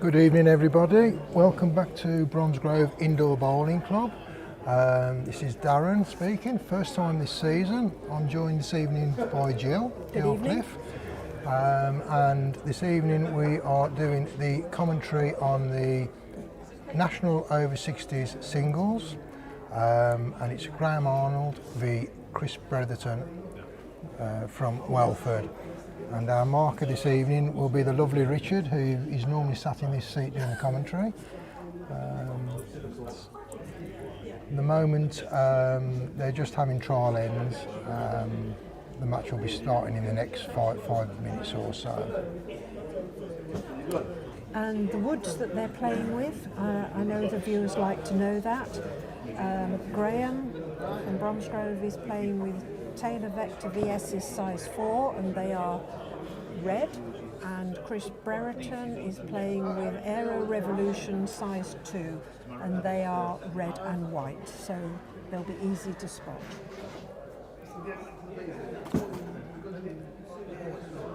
Good evening everybody, welcome back to Bromsgrove Indoor Bowling Club. This is Darren speaking, first time this season. I'm joined this evening by Jill Cliff. And this evening we are doing the commentary on the National Over 60s Singles, and it's Graham Arnold v Chris Brereton from Welford. And our marker this evening will be the lovely Richard, who is normally sat in this seat doing the commentary. At the moment, they're just having trial ends. The match will be starting in the next five minutes or so. And the woods that they're playing with, I know the viewers like to know that. Graham from Bromsgrove is playing with Taylor Vector VS's size 4, and they are red, and Chris Brereton is playing with Aero Revolution size 2, and they are red and white, so they'll be easy to spot.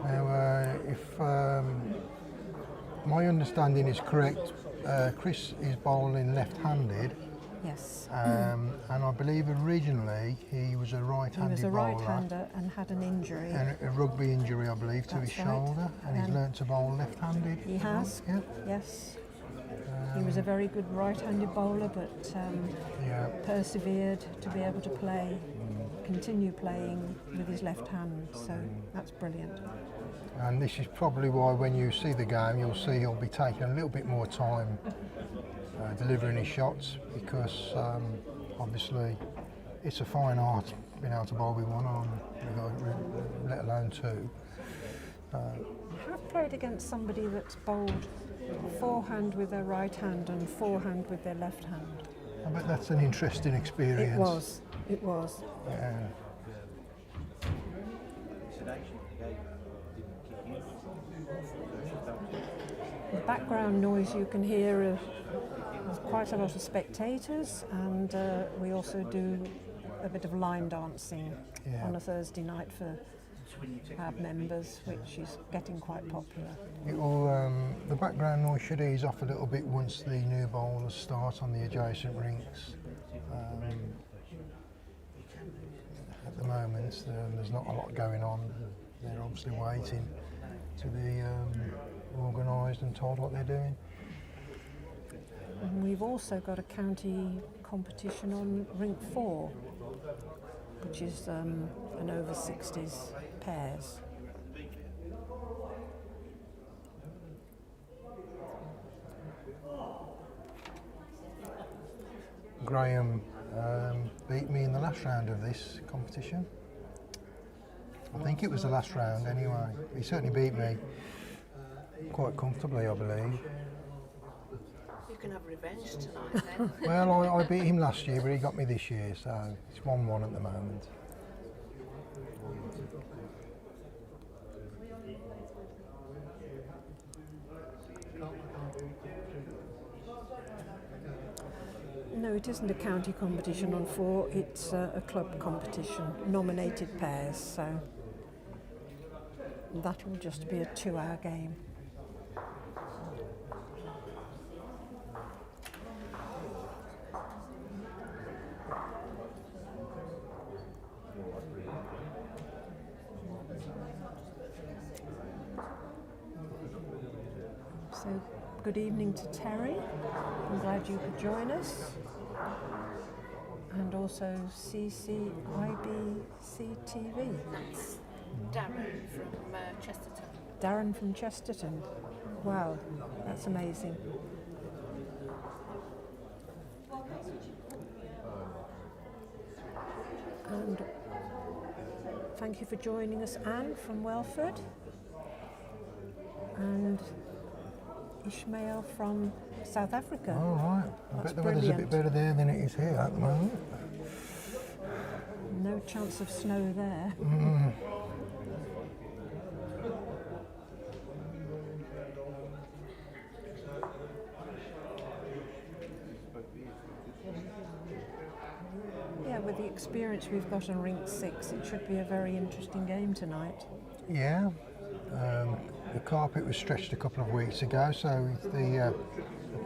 Now, if my understanding is correct, Chris is bowling left-handed. Yes. And I believe originally he was a right-handed bowler. He was a right-hander and had an injury. And a rugby injury, I believe, to his shoulder, and he's learnt to bowl left-handed. He has, yeah. Yes. He was a very good right-handed bowler, but persevered to be able to continue playing with his left hand, so that's brilliant. And this is probably why when you see the game, you'll see he'll be taking a little bit more time delivering his shots, because obviously it's a fine art being able to bowl with one arm, let alone two. I've played against somebody that's bowled forehand with their right hand and forehand with their left hand. I bet that's an interesting experience. It was. Yeah. The background noise you can hear there's quite a lot of spectators, and we also do a bit of line dancing on a Thursday night for our members, which is getting quite popular. The background noise should ease off a little bit once the new bowlers start on the adjacent rinks. At the moment, there's not a lot going on. They're obviously waiting to be organised and told what they're doing. And we've also got a county competition on rink 4, which is an over 60s pairs. Graham beat me in the last round of this competition. I think it was the last round anyway. He certainly beat me quite comfortably, I believe. You can have revenge tonight then. Well, I beat him last year, but he got me this year, so it's 1-1 at the moment. No, it isn't a county competition on 4, it's a club competition, nominated pairs, so that will just be a 2-hour game. So, good evening to Terry. I'm glad you could join us. And also CCIBC TV. That's Darren from Chesterton. Darren from Chesterton. Wow, that's amazing. And thank you for joining us, Anne from Welford. And Ishmael from South Africa. All right. I bet the weather's a bit better there than it is here at the moment. No chance of snow there. Yeah, with the experience we've got on rink 6, it should be a very interesting game tonight. Yeah, The carpet was stretched a couple of weeks ago, so the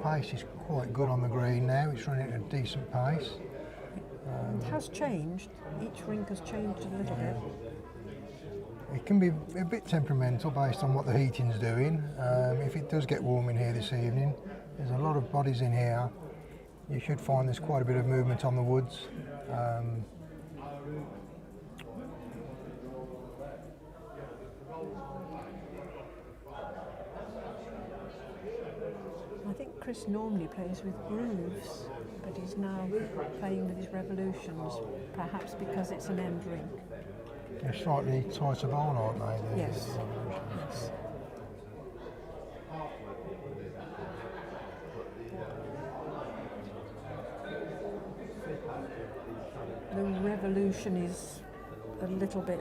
pace is quite good on the green now. It's running at a decent pace. It has changed. Each rink has changed a little bit. It can be a bit temperamental based on what the heating's doing. If it does get warm in here this evening, there's a lot of bodies in here. You should find there's quite a bit of movement on the woods. I think Chris normally plays with grooves, but he's now playing with his revolutions, perhaps because it's an end rink. They're slightly tighter barn, aren't they? Yes. Yes. The revolution is a little bit,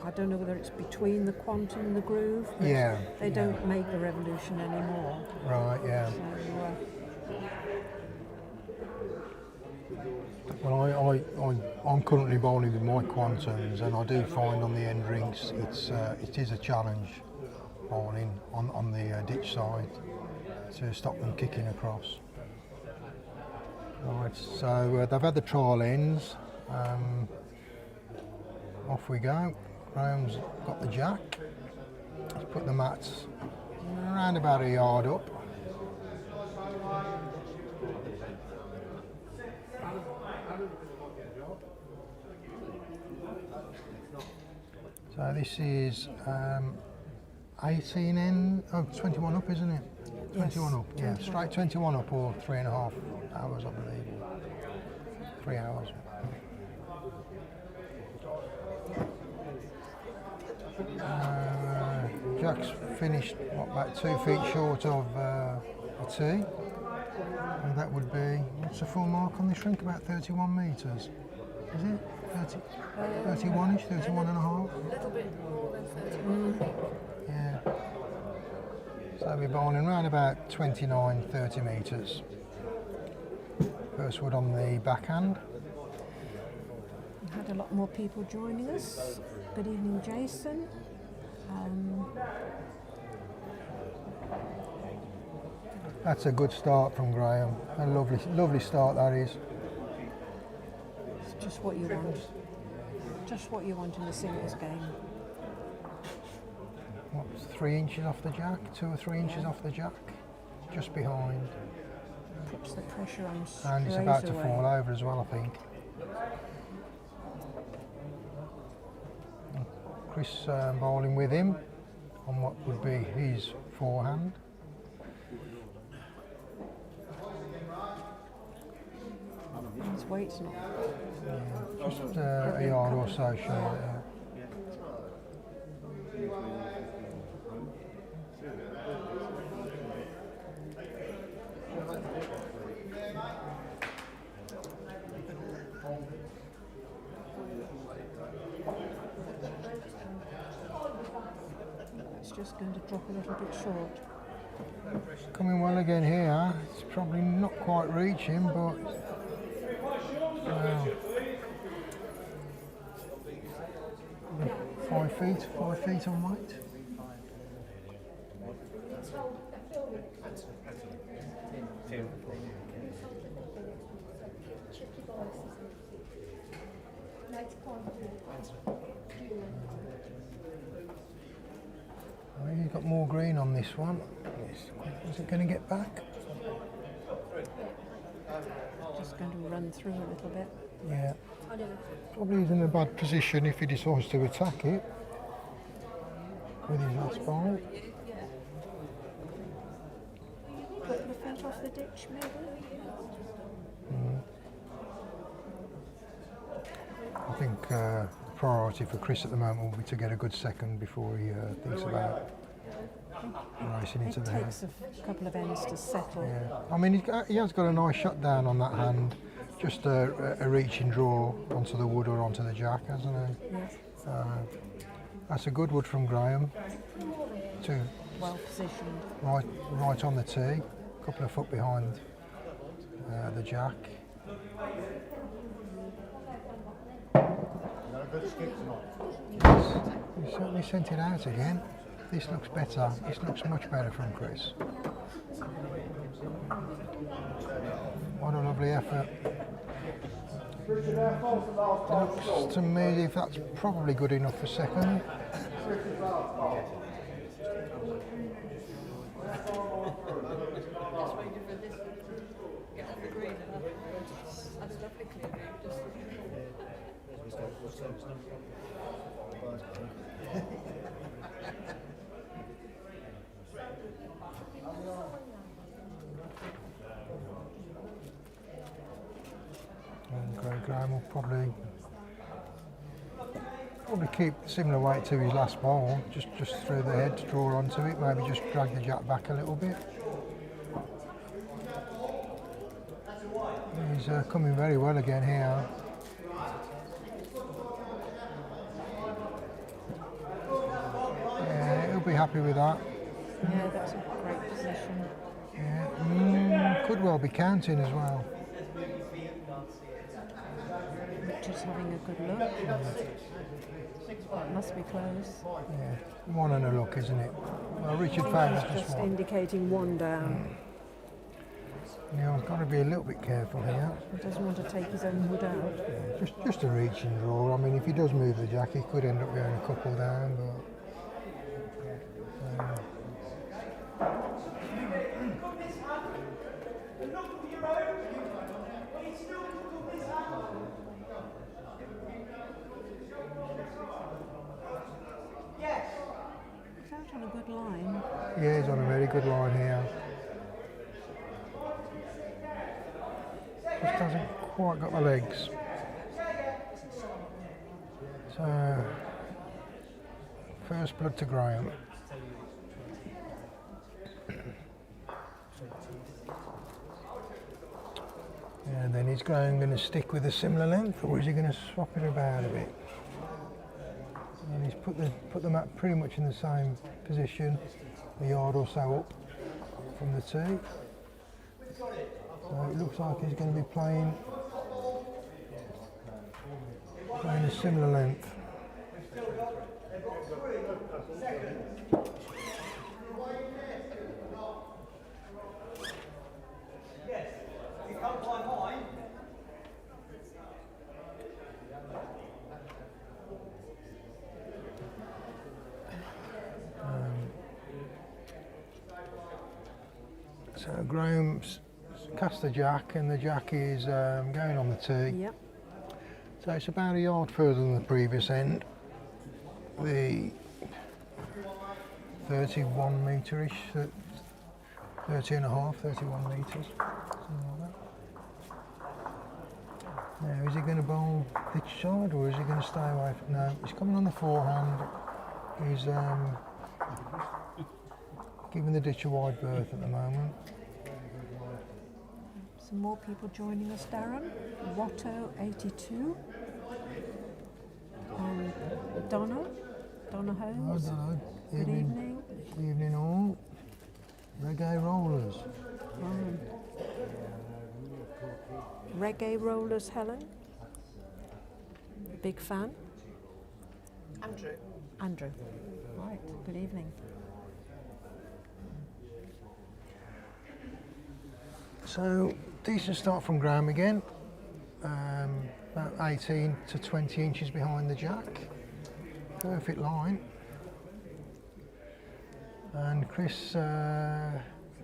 I don't know whether it's between the quantum and the groove. But Yeah. They don't make the revolution anymore. Right, yeah. So, Well, I'm currently bowling with my quantums, and I do find on the end rinks it is a challenge bowling on the ditch side to stop them kicking across. Right, so they've had the trial ends. Off we go. Graham's got the jack. Let's put the mats around about a yard up. So this is 18 in, 21 up, isn't it? 21 up, yeah, straight 21 up, or 3.5 hours, I believe. 3 hours. Jack's finished about 2 feet short of a tee, and that would be, what's the full mark on this rink? About 31 metres, is it? 31ish, 31 and a half. A little bit more than 30. Yeah. So we're bowling around about 29, 30 metres. First wood on the backhand. we've had a lot more people joining us. Good evening, Jason. That's a good start from Graham. A lovely start that is. It's just what you want. Just what you want in a singles game. What, 3 inches off the jack? 2 or 3 inches off the jack? Just behind. Puts the pressure on straight And it's about to away. fall over as well, I think. Chris bowling with him on what would be his forehand. His weight's not. Just a yard or so short. Yeah. It's just going to drop a little bit short. Coming well again here. It's probably not quite reaching, but wow. 5 feet on weight. I think he's got more green on this one. Is it going to get back? Just going to run through a little bit. Yeah. Probably is in a bad position if he decides to attack it with his last ball. A couple of feet off the ditch, maybe. I think the priority for Chris at the moment will be to get a good second before he thinks about racing into It the head. takes a couple of ends to settle. Yeah. I mean, he has got a nice shot down on that hand. Just a reach and draw onto the wood or onto the jack, hasn't he? Yes. That's a good wood from Graham. Two Well positioned. right on the tee, a couple of foot behind the jack. Yes, he certainly sent it out again. this looks better. This looks much better from Chris. What a lovely effort. It looks to me as if that's probably good enough for second. And Graham will probably keep similar weight to his last ball, just through the head to draw onto it, maybe just drag the jack back a little bit. He's coming very well again here. Yeah, he'll be happy with that. Yeah, that's a great position. Yeah, could well be counting as well. Richard's having a good look. That must be close. Yeah, one and a look, isn't it? Well, Richard favours Just just one. indicating one down. Neil's got to be a little bit careful here. He doesn't want to take his own wood out. Yeah, just a reach and draw. I mean, if he does move the jack, he could end up going a couple down, but. He's out on a good line. Yeah, he's on a very good line here. Just hasn't quite got the legs. So, first blood to Graham. And then is Graham going to stick with a similar length, or is he going to swap it about a bit? And he's put the mat pretty much in the same position, a yard or so up from the tee. So it looks like he's going to be playing a similar length. So Graham's cast the jack, and the jack is going on the tee. Yep. So it's about a yard further than the previous end. The 31 metre-ish, 30 and a half, 31 metres, something like that. Now, is he going to bowl pitch side, or is he going to stay away from? No, he's coming on the forehand. He's giving the ditch a wide berth at the moment. Some more people joining us, Darren. Watto 82. And Donna Holmes. Hello. Good evening. Evening all. Reggae rollers. Reggae Rollers, Helen. Big fan. Andrew. Right, good evening. So, decent start from Graham again. About 18 to 20 inches behind the jack. Perfect line. And Chris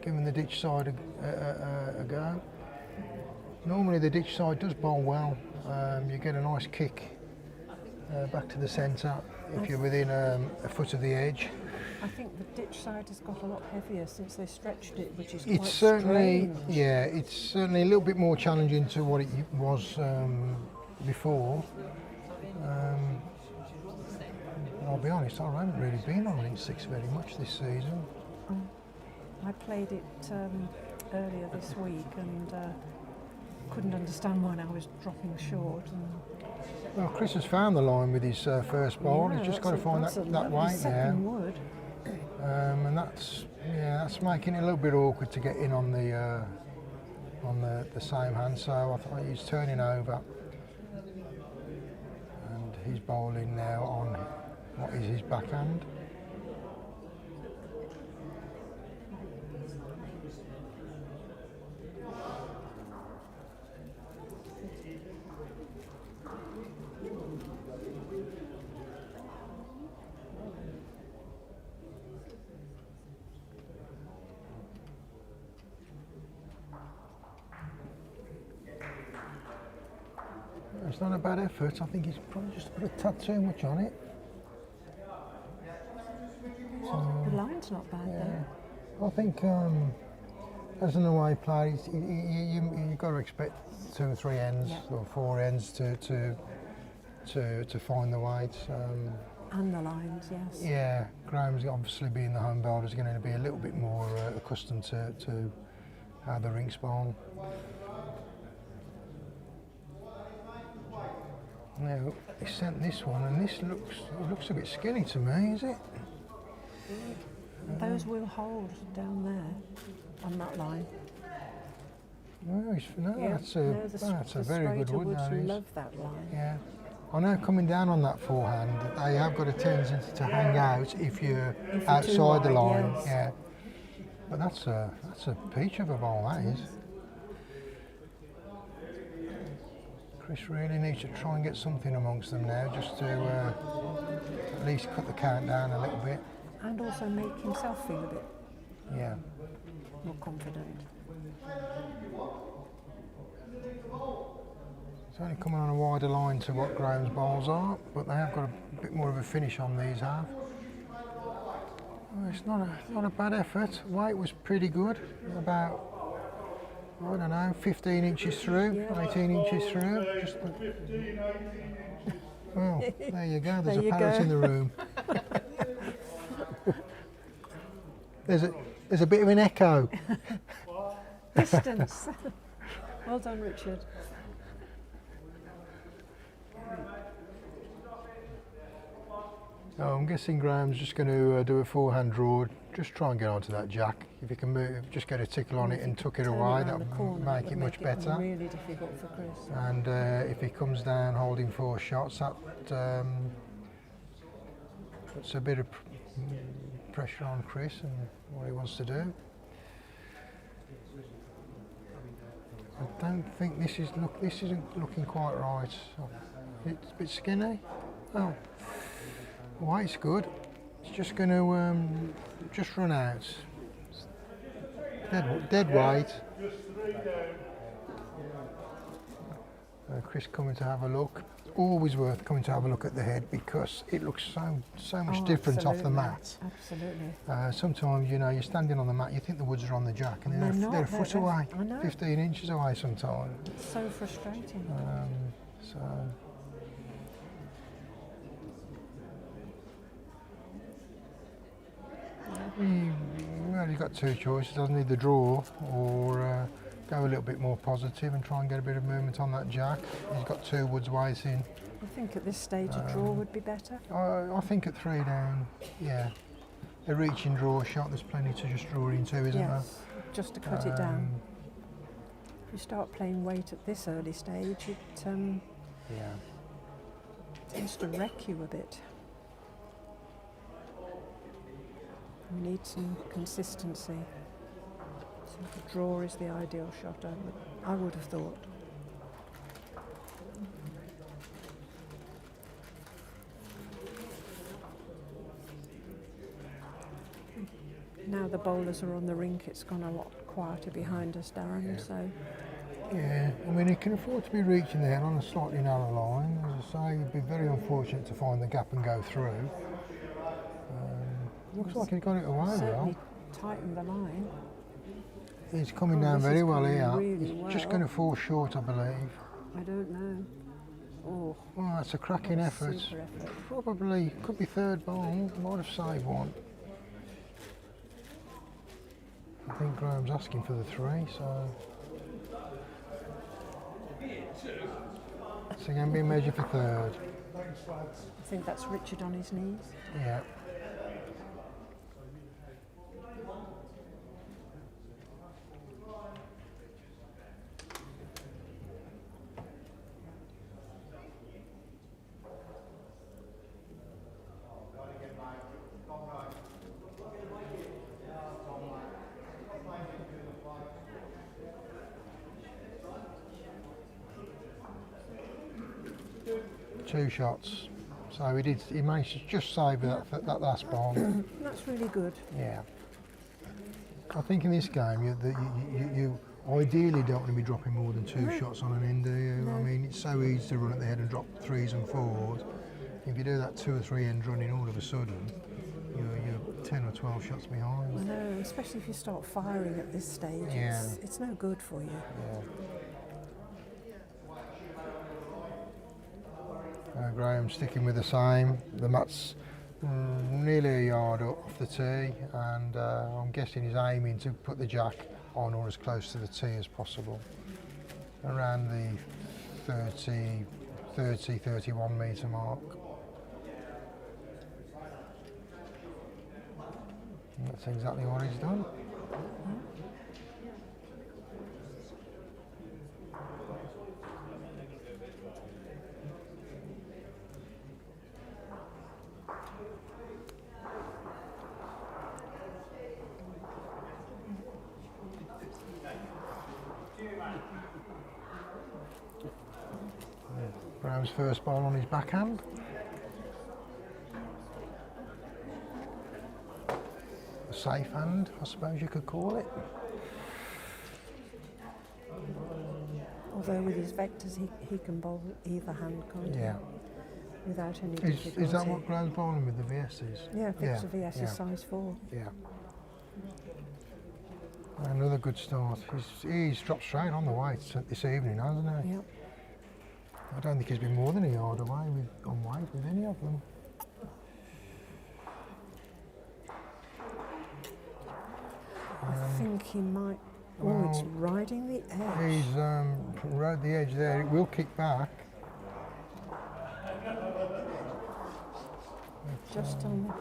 giving the ditch side a go. Normally the ditch side does bowl well. You get a nice kick back to the centre if you're within a foot of the edge. I think the ditch side has got a lot heavier since they stretched it, which is quite It's certainly, strange. yeah, it's certainly a little bit more challenging to what it was before. I'll be honest, I haven't really been on in six very much this season. I played it earlier this week and couldn't understand when I was dropping short. And Well, Chris has found the line with his first ball. He's just got to find that weight now. Second wood. And that's making it a little bit awkward to get in on the same hand. So I thought he's turning over, and he's bowling now on what is his backhand. it's not a bad effort. I think he's probably just put a tad too much on it. The line's not bad Yeah. I think as an away player, you've got to expect 2 or 3 ends or 4 ends to find the weight. And the lines, yes. Yeah, Graham's obviously being the home builder is going to be a little bit more accustomed to how the rink's bowled. Now he sent this one, and this looks a bit skinny to me, is it? Those will hold down there on that line. No, that's a very good wood. Woods That is. love that line. Yeah. I know coming down on that forehand, they have got a tendency to hang out if you're outside the wide, line. yes. Yeah. But that's a peach of a ball, that is. Chris really needs to try and get something amongst them now, just to at least cut the count down a little bit. And also make himself feel a bit Yeah. more confident. It's only coming on a wider line to what Graham's bowls are, but they have got a bit more of a finish on these have. Well, it's not a bad effort. Weight was pretty good, about, I don't know, 15 inches through, 18 inches through. Well, there you go, there's There a you parrot go. in the room. There's a bit of an echo. Distance. Well done, Richard. Oh, I'm guessing Graham's just going to do a forehand draw, just try and get onto that jack. If you can move, just get a tickle on it and tuck it Turn away, around that'll the corner, make would it much better. Really difficult for Chris. And if he comes down holding 4 shots, that puts a bit of pressure on Chris and what he wants to do. I don't think this isn't looking quite right. It's a bit skinny. Oh, weight's good. It's just going to just run out. Dead weight. Chris coming to have a look. Always worth coming to have a look at the head because it looks so much different off the mat. Absolutely. Sometimes, you know, you're standing on the mat, you think the woods are on the jack, and they're a foot away, I know. 15 inches away sometimes. It's so frustrating. Well, you've got 2 choices, doesn't he? The draw or go a little bit more positive and try and get a bit of movement on that jack. He's got 2 woods weights in. I think at this stage a draw would be better. I think at 3 down, yeah. A reaching draw shot, there's plenty to just draw into, isn't there? Yes, just to cut it down. If you start playing weight at this early stage, it Yeah. tends to wreck you a bit. You need some consistency. So the draw is the ideal shot, I would have thought. Now the bowlers are on the rink, it's gone a lot quieter behind us, Darren, so Yeah, I mean, he can afford to be reaching there on a slightly narrow line. As I say, it'd be very unfortunate to find the gap and go through. Looks like he got it away certainly well. tighten the line. He's coming Oh, down this very is well coming here. really He's just well. going to fall short, I believe. I don't know. Oh, Well, that's a cracking effort. super effort. Probably could be 3rd ball. Might have saved one. I think Graham's asking for the 3, so. It's going to be a measure for 3rd. I think that's Richard on his knees. Yeah. Two shots. So he managed to just save that last ball. That's really good. Yeah. I think in this game, Ideally, don't want to be dropping more than 2 shots on an end, do you? I mean, it's so easy to run at the head and drop 3s and 4s. If you do that 2 or 3 ends running, all of a sudden, you're 10 or 12 shots I behind. know, especially if you start firing at this stage, Yeah. it's no good for you. Graham's sticking with the same. The mat's nearly a yard up off the tee, and I'm guessing he's aiming to put the jack on or as close to the tee as possible, around the 31 metre mark. And that's exactly what he's done. Graham's first ball on his backhand. A safe hand, I suppose you could call it. Although with his vectors, he can bowl either hand, can't he? Yeah. Without any difficulty. Is that what Graham's bowling with, the VSs? Yeah, Vector VS yeah. is size 4. Yeah. Another good start. He's dropped straight on the weight this evening, hasn't he? Yep. I don't think he's been more than a yard away on weight with any of them. I think he might. Oh, it's riding the edge. He's rode the edge there. It will kick back. Just on.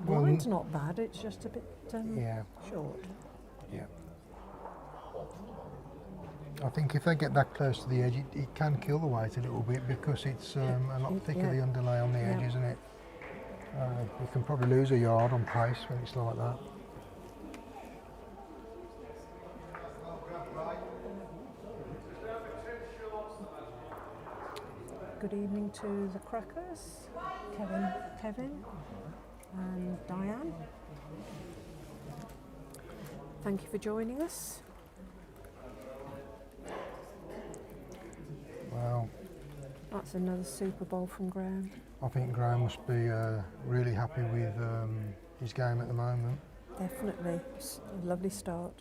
well, Line's not bad. It's just a bit Yeah. short. Yeah. I think if they get that close to the edge, it can kill the weight a little bit because it's a lot thicker, the underlay on the edge, isn't it? You can probably lose a yard on pace when it's like that. Good evening to the Crackers, Kevin and Diane. Thank you for joining us. Well, That's another Super Bowl from Graham. I think Graham must be really happy with his game at the moment. Definitely. It's a lovely start.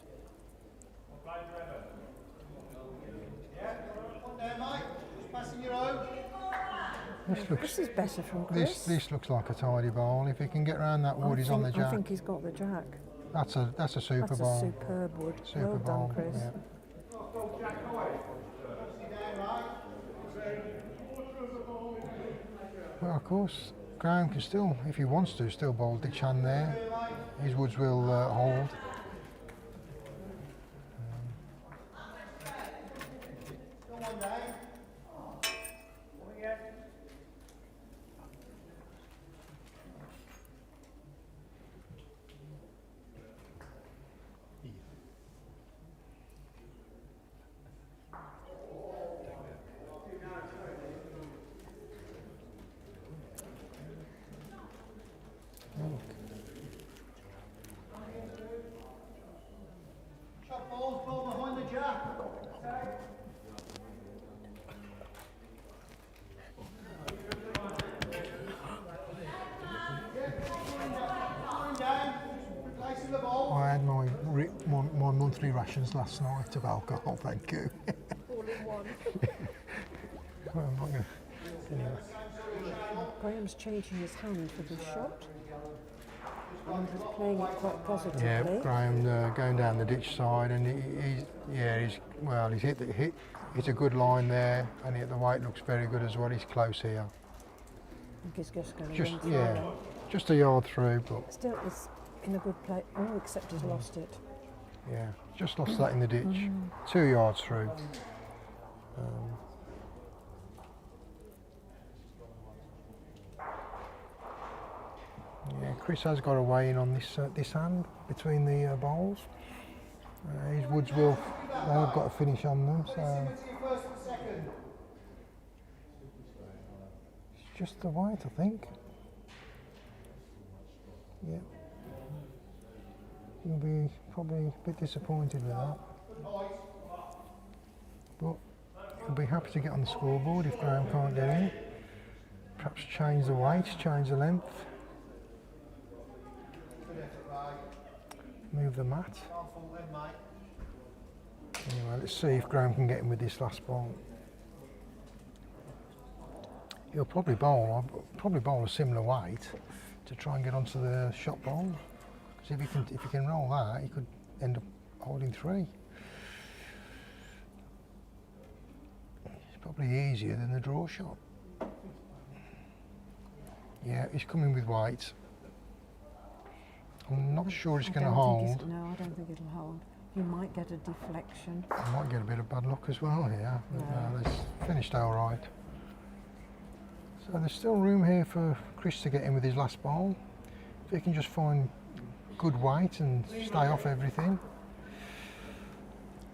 This is better from Chris. This looks like a tidy bowl. If he can get around that wood, he's on the I jack. think he's got the jack. That's a super That's bowl. a superb wood. Super Well bowl. done, Chris. Yeah. Well, of course, Graham can still, if he wants to, still bowl Ditch hand there. His woods will hold. Shot balls, ball behind the jack. I had my monthly rations last night of alcohol, thank you. All in one. Well, I'm not gonna, anyway. Graham's changing his hand for this shot. And he's playing it quite positively. Yeah, Graham going down the ditch side, and he's hit a good line there, and the weight looks very good as well. He's close here. I think he's just going to Just run through yeah, it. just a yard through, but Still, it's in a good place. Oh, except he's lost it. yeah, just lost that in the ditch. 2 yards through. Yeah, Chris has got a weigh in on this hand between the bowls. His woods they've got a finish on them, so it's just the weight, I think. Yeah, he'll be probably a bit disappointed with that. But he'll be happy to get on the scoreboard if Graham can't get in. Perhaps change the weight, change the length. Move the mat. Anyway, let's see if Graham can get in with this last ball. He'll probably bowl a similar weight to try and get onto the shot ball. Because if he can roll that, he could end up holding 3. It's probably easier than the draw shot. Yeah, he's coming with weight. I'm not sure it's going to hold. No, I don't think it'll hold. You might get a deflection. I might get a bit of bad luck as well here. No. They finished all right. So there's still room here for Chris to get in with his last ball. If he can just find good weight and stay off everything.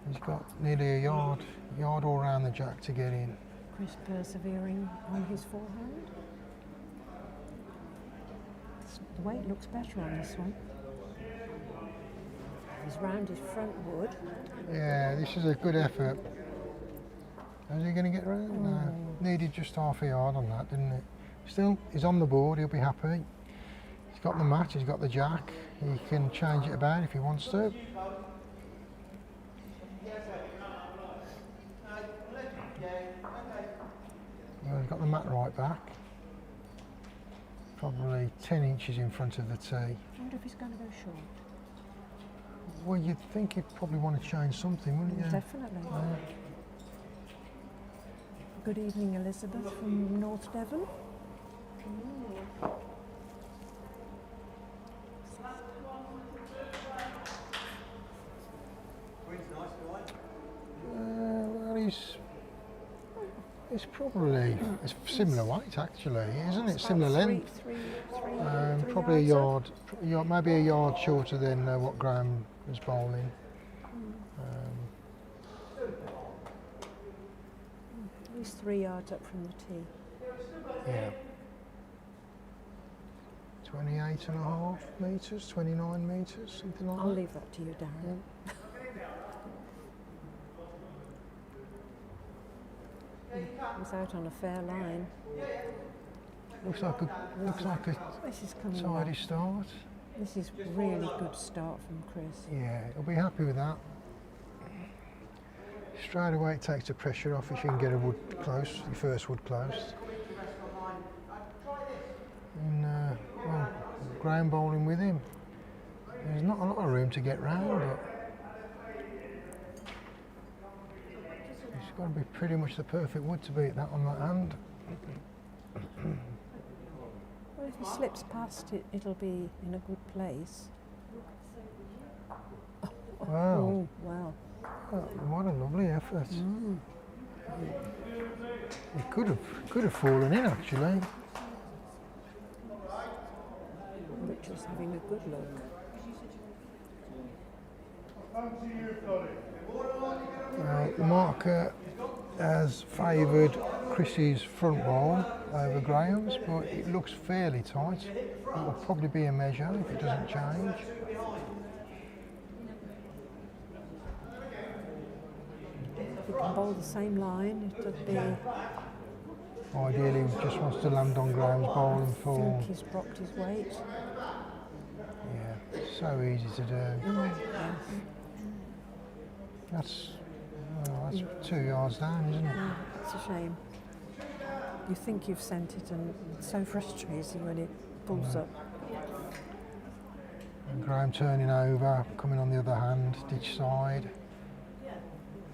He's got nearly a yard all round the jack to get in. Chris persevering on his forehand. The weight looks better on this one. He's round his front wood. Yeah, this is a good effort. Is he going to get round? No. Needed just half a yard on that, didn't it? Still, he's on the board, he'll be happy. He's got the mat, he's got the jack. He can change it about if he wants to. Well, he's got the mat right back. Probably 10 inches in front of the tee. I wonder if he's going to go short. Well, you'd think he'd probably want to change something, wouldn't you? Definitely. Good evening, Elizabeth from North Devon. Well, it's probably it's similar weight actually, isn't it? Similar length. Three Probably a yards yard, maybe a yard shorter than what Graham was bowling. At least 3 yards up from the tee. Yeah. 28.5 metres, 29 metres, something like I'll that. leave that to you, Darren. He's out on a fair line. Looks like a This is coming tidy back. start. This is really good start from Chris. Yeah, he'll be happy with that. Straight away it takes the pressure off if you can get a wood close, your first wood close. And well, Graham bowling with him. There's not a lot of room to get round, but it's got to be pretty much the perfect wood to beat that on that hand. Well, if he slips past it, it'll be in a good place. Wow. Oh, wow. Oh, what a lovely effort. It could have fallen in actually. Richard's having a good look. The marker has favoured Chrissy's front ball over Graham's, but it looks fairly tight. It will probably be a measure if it doesn't change. If he can bowl the same line, it'll be... Ideally, he just wants to land on Graham's ball and I fall. think he's dropped his weight. Yeah, so easy to do. Yes. That's 2 yards down, isn't it? No, it's a shame. You think you've sent it, and it's so frustrating when it pulls up. And Graham turning over, coming on the other hand, ditch side,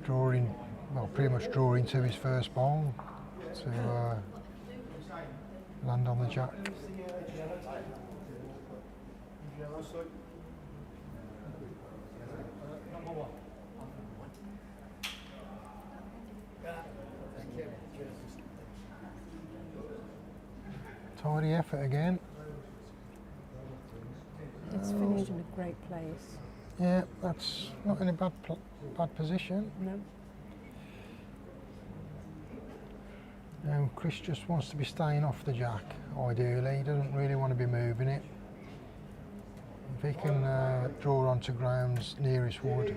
drawing, well, pretty much drawing to his first ball to land on the jack. Tidy effort again. It's finished in a great place. Yeah, that's not in a bad position. No, Now Chris just wants to be staying off the jack, ideally. He doesn't really want to be moving it. If he can draw onto Graham's nearest wood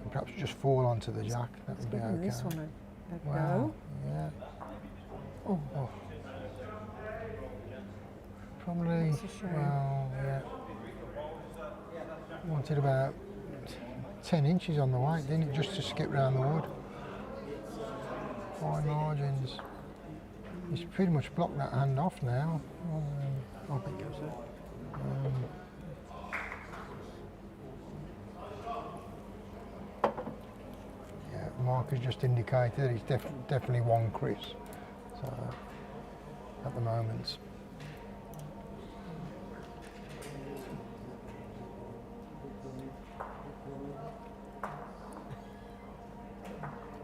and perhaps just fall onto the jack. That would be Giving okay. this one a Wow. go. Yeah. Oh, Oh. Probably. That's a shame. Well, yeah. Wanted about 10 inches on the weight, didn't it? Just to skip round the wood. Fine margins. He's pretty much blocked that hand off now. I think it was it. Yeah, Mark has just indicated that he's definitely won Chris. So, at the moment.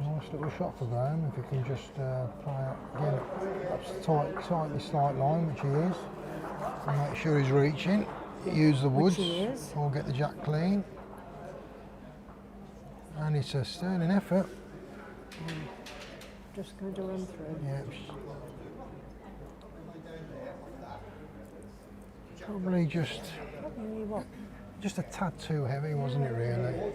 Nice little shot for Graham if he can just play it again. Perhaps tightly slight line, which he is. And make sure he's reaching. Use the woods he is. or get the jack clean. And it's a sterling effort. just going to run through. Yeah. Probably Probably what? just a tad too heavy, wasn't it really?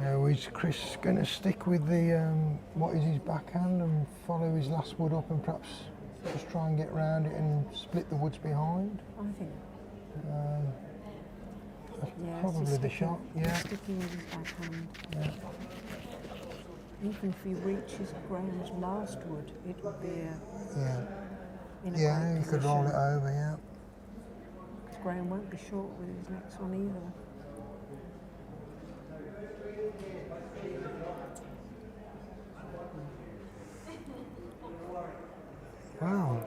Yeah, is Chris going to stick with the what is his backhand and follow his last wood up and perhaps just try and get round it and split the woods behind? I think. That's Yeah, probably so the shot. Yeah. Sticking with his backhand. Yeah. Even if he reaches Graham's last wood, it would be Yeah. in a Yeah, great you could roll it position. over. Yeah. 'Cause Graham won't be short with his next one either. Wow,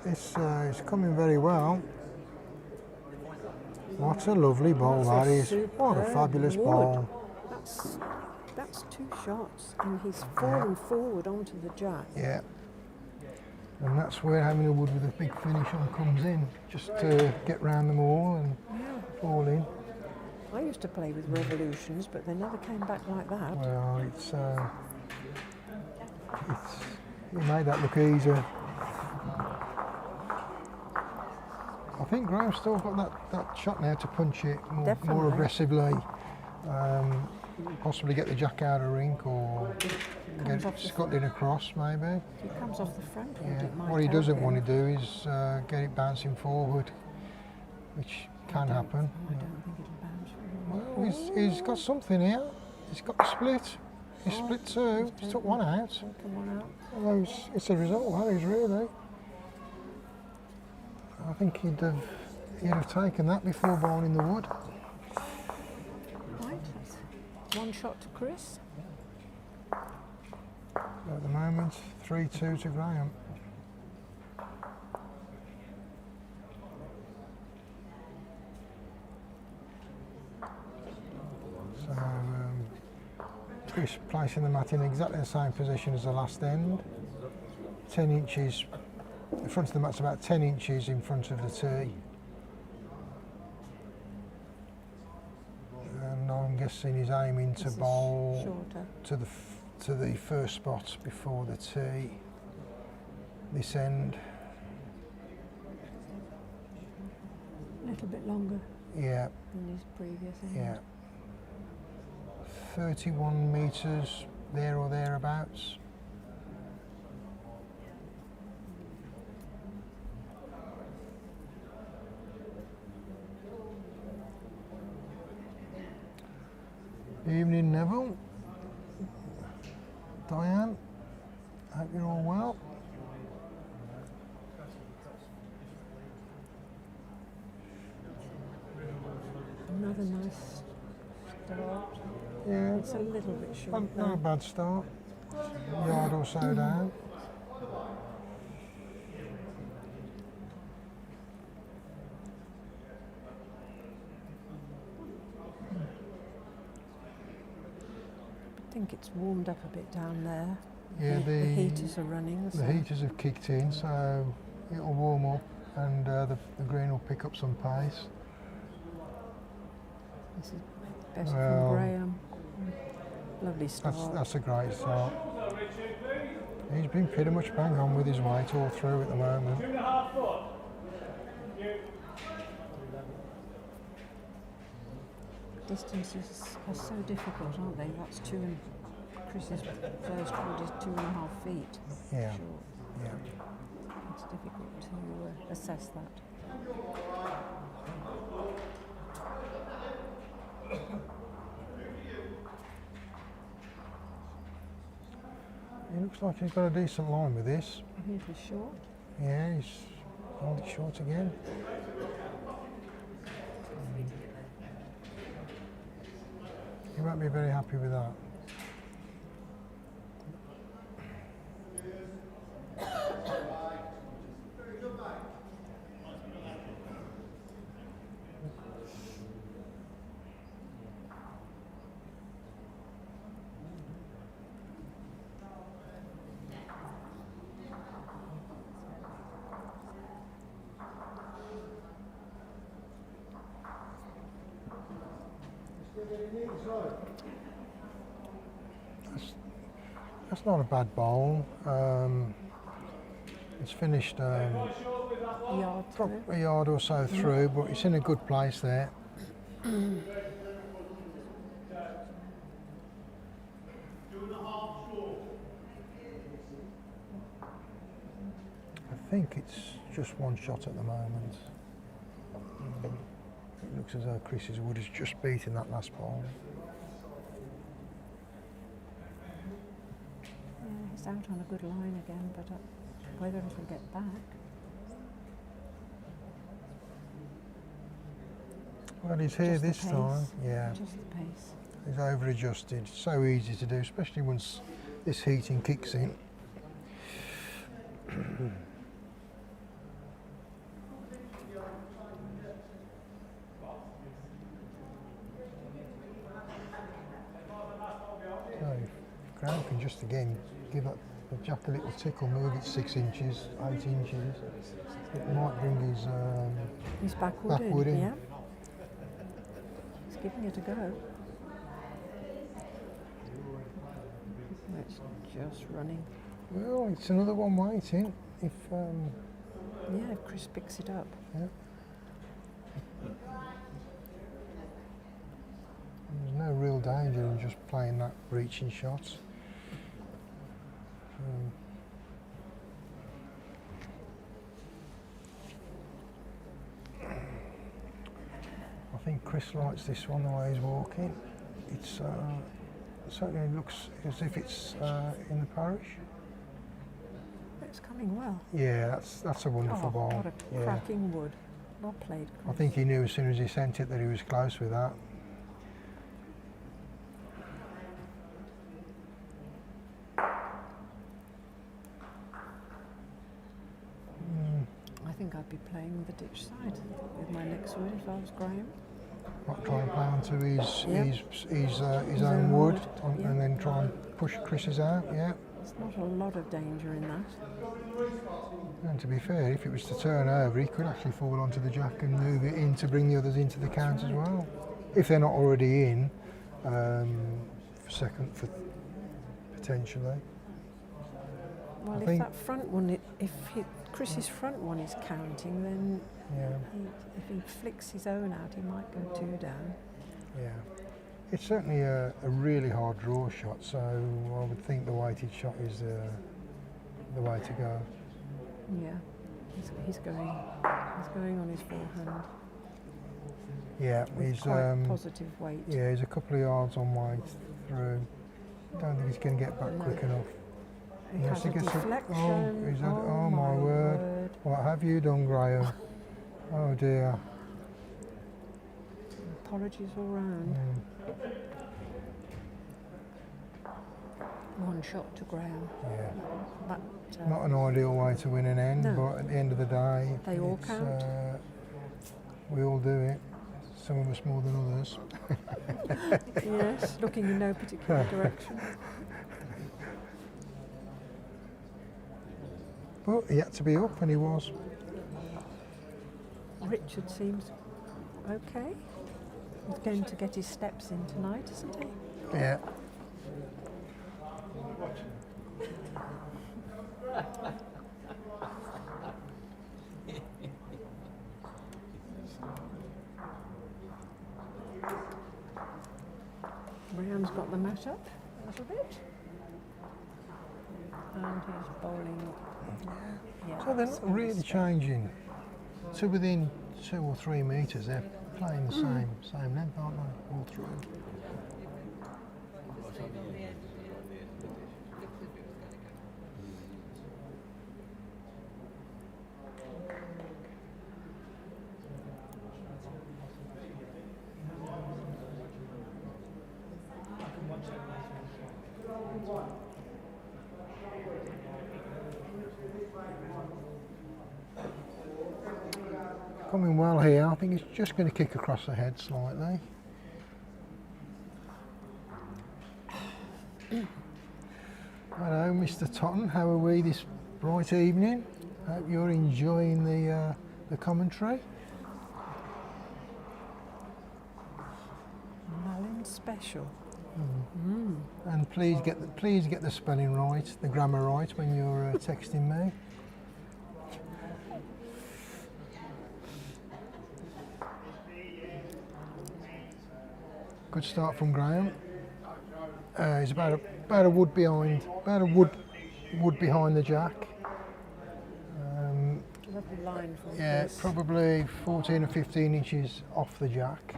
this is coming very well. What a lovely ball that is. What a superb fabulous wood. ball. That's two shots, and he's fallen forward onto the jack. Yeah. And that's where having a wood with a big finish on comes in, just to get round them all and fall in. I used to play with revolutions, but they never came back like that. Well, you made that look easier. I think Graham's still got that shot now to punch it more Definitely. aggressively. Possibly get the jack out of rink or get Comes it off the scuttling across maybe. If he comes off the front wood, Yeah. it might What he help doesn't him. want to do is get it bouncing forward, which can happen. I don't think it'll bounce very well. Well, he's got something here. He's got the split. He split two. He took one out. Taken one out. Well, it's a result, that is really. I think he'd have taken that before bowling the wood. Right, that's one shot to Chris. At the moment, 3-2 to Graham. So, Chris placing the mat in exactly the same position as the last end. 10 inches, the front of the mat's about 10 inches in front of the tee. And I'm guessing he's aiming to This is bowl shorter. to the first spot before the tee. This end, A little bit longer yeah, than his previous end. yeah. 31 metres there or thereabouts. Evening, Neville. Diane, hope you're all well. Another nice start. Yeah, It's a little bit short. not a though. bad start. Yard or so down. I think it's warmed up a bit down there. Yeah, The heaters are running. The so heaters have kicked in, so it'll warm up and the green will pick up some pace. This is better Well, from Graham. Lovely start. That's a great start. He's been pretty much bang on with his weight all through at the moment. Distances are so difficult, aren't they? That's Chris's first wood is 2.5 feet. Yeah. Short. Yeah. It's difficult to assess that. It looks like he's got a decent line with this. I think he's short. Yeah, he's held it short again. He won't be very happy with that. That's not a bad bowl. It's finished Yard through. a yard or so through, but it's in a good place there. I think it's just one shot at the moment. It looks as though Chris's wood is just beating that last bowl. Yeah, he's out on a good line again, but whether it'll get back. Well, he's here Just the this time. pace. Yeah, Just the pace. he's over adjusted. So easy to do, especially once this heating kicks in. So, ground can just again give up the jack a little tickle, move it 6 inches, 8 inches. It might bring his He's backward backward in. Yeah. He's giving it a go. It's just running. Well, it's another one waiting. If Yeah, if Chris picks it up. yeah. There's no real danger in just playing that reaching shot. I think Chris likes this one the way he's walking. It's certainly looks as if it's in the parish. It's coming well. Yeah, that's a wonderful ball. What a Yeah. cracking wood. Well played, Chris. I think he knew as soon as he sent it that he was close with that. I think I'd be playing the ditch side with my next wood if I was Graham. Not try and play onto his Yep. his own wood, yeah. and then try and push Chris's out. Yeah. There's not a lot of danger in that. And to be fair, if it was to turn over, he could actually fall onto the jack and move it in to bring the others into the count as well. If they're not already in, for second, for potentially. Well, I if think- that front one, Chris's front one is counting, then Yeah, if he flicks his own out, he might go 2 down. yeah. It's certainly a really hard draw shot, so I would think the weighted shot is the way to go. Yeah, he's going on his forehand Yeah, with he's quite positive weight. yeah, he's a couple of yards on weight through. Don't think he's going to get back No. quick enough. He Unless has a he gets deflection. oh, he's had, oh my word. What have you done, Graham? Oh dear. Apologies all round. One shot to Graham. Yeah. But Not an ideal way to win an end, No. but at the end of the day, They all it's, count. We all do it. Some of us more than others. yes, looking in no particular direction. But he had to be up, and he was. Richard seems okay. He's going to get his steps in tonight, isn't he? Yeah. that up a little bit. And he's bowling. Yeah, So they're not really changing to within 2 or 3 metres. They're playing the same length, aren't they, all through? Coming well here. I think he's just going to kick across the head slightly. Hello, Mr. Totten. How are we this bright evening? Hope you're enjoying the commentary. Mullen special. And please get the spelling right, the grammar right when you're texting me. Good start from Graham. He's about a wood behind, wood behind the jack. Lovely line from Yeah, Chris. probably 14 or 15 inches off the jack.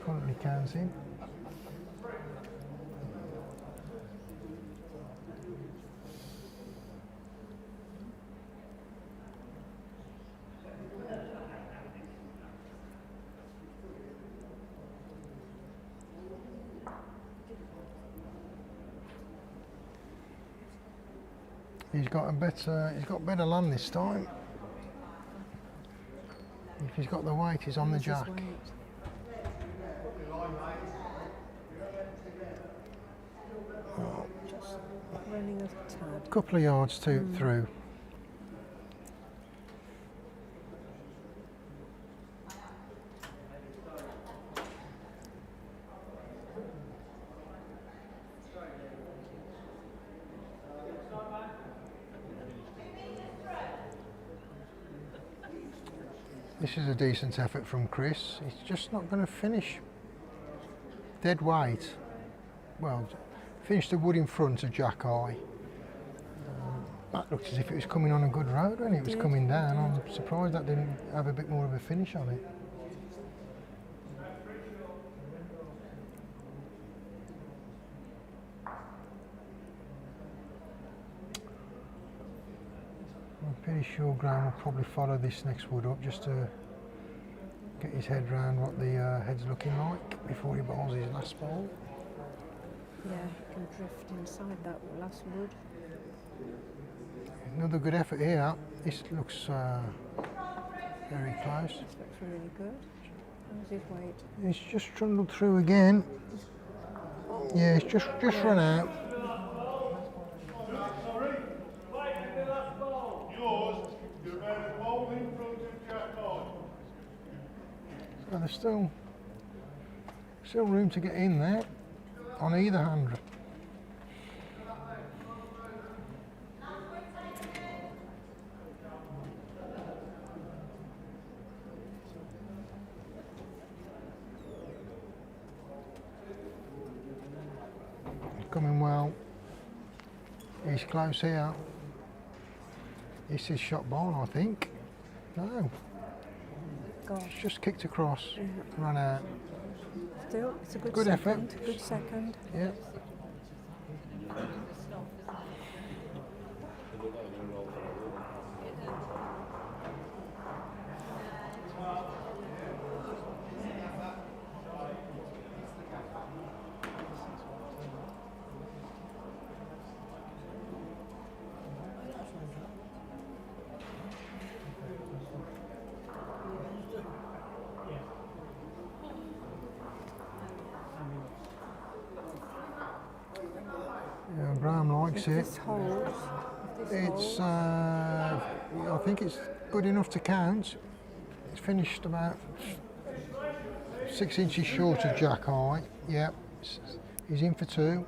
Currently counting. He's got better land this time. If he's got the weight, he's on the jack. Just running a tad. Couple of yards through. This is a decent effort from Chris. He's just not going to finish. Dead weight. Well, finished the wood in front of Jack Eye. That looked as if it was coming on a good road when it was coming down. I'm surprised that didn't have a bit more of a finish on it. I'm pretty sure Graham will probably follow this next wood up just to get his head round what the head's looking like before he bowls his last ball. Yeah, he can drift inside that last wood. Another good effort here. This looks very close. This looks really good. How's his weight? He's just trundled through again. Yeah, he's just run out. So there's still room to get in there on either hand. Coming well. He's close here. This is shot ball, I think. No. Gosh. It's just kicked across, run out. Still, it's a good Good second. effort. Good second. Yeah. Yeah, Graham likes If it. this holds, It's, I think it's good enough to count. It's finished about 6 inches short of Jack Eye. Yep, he's in for two.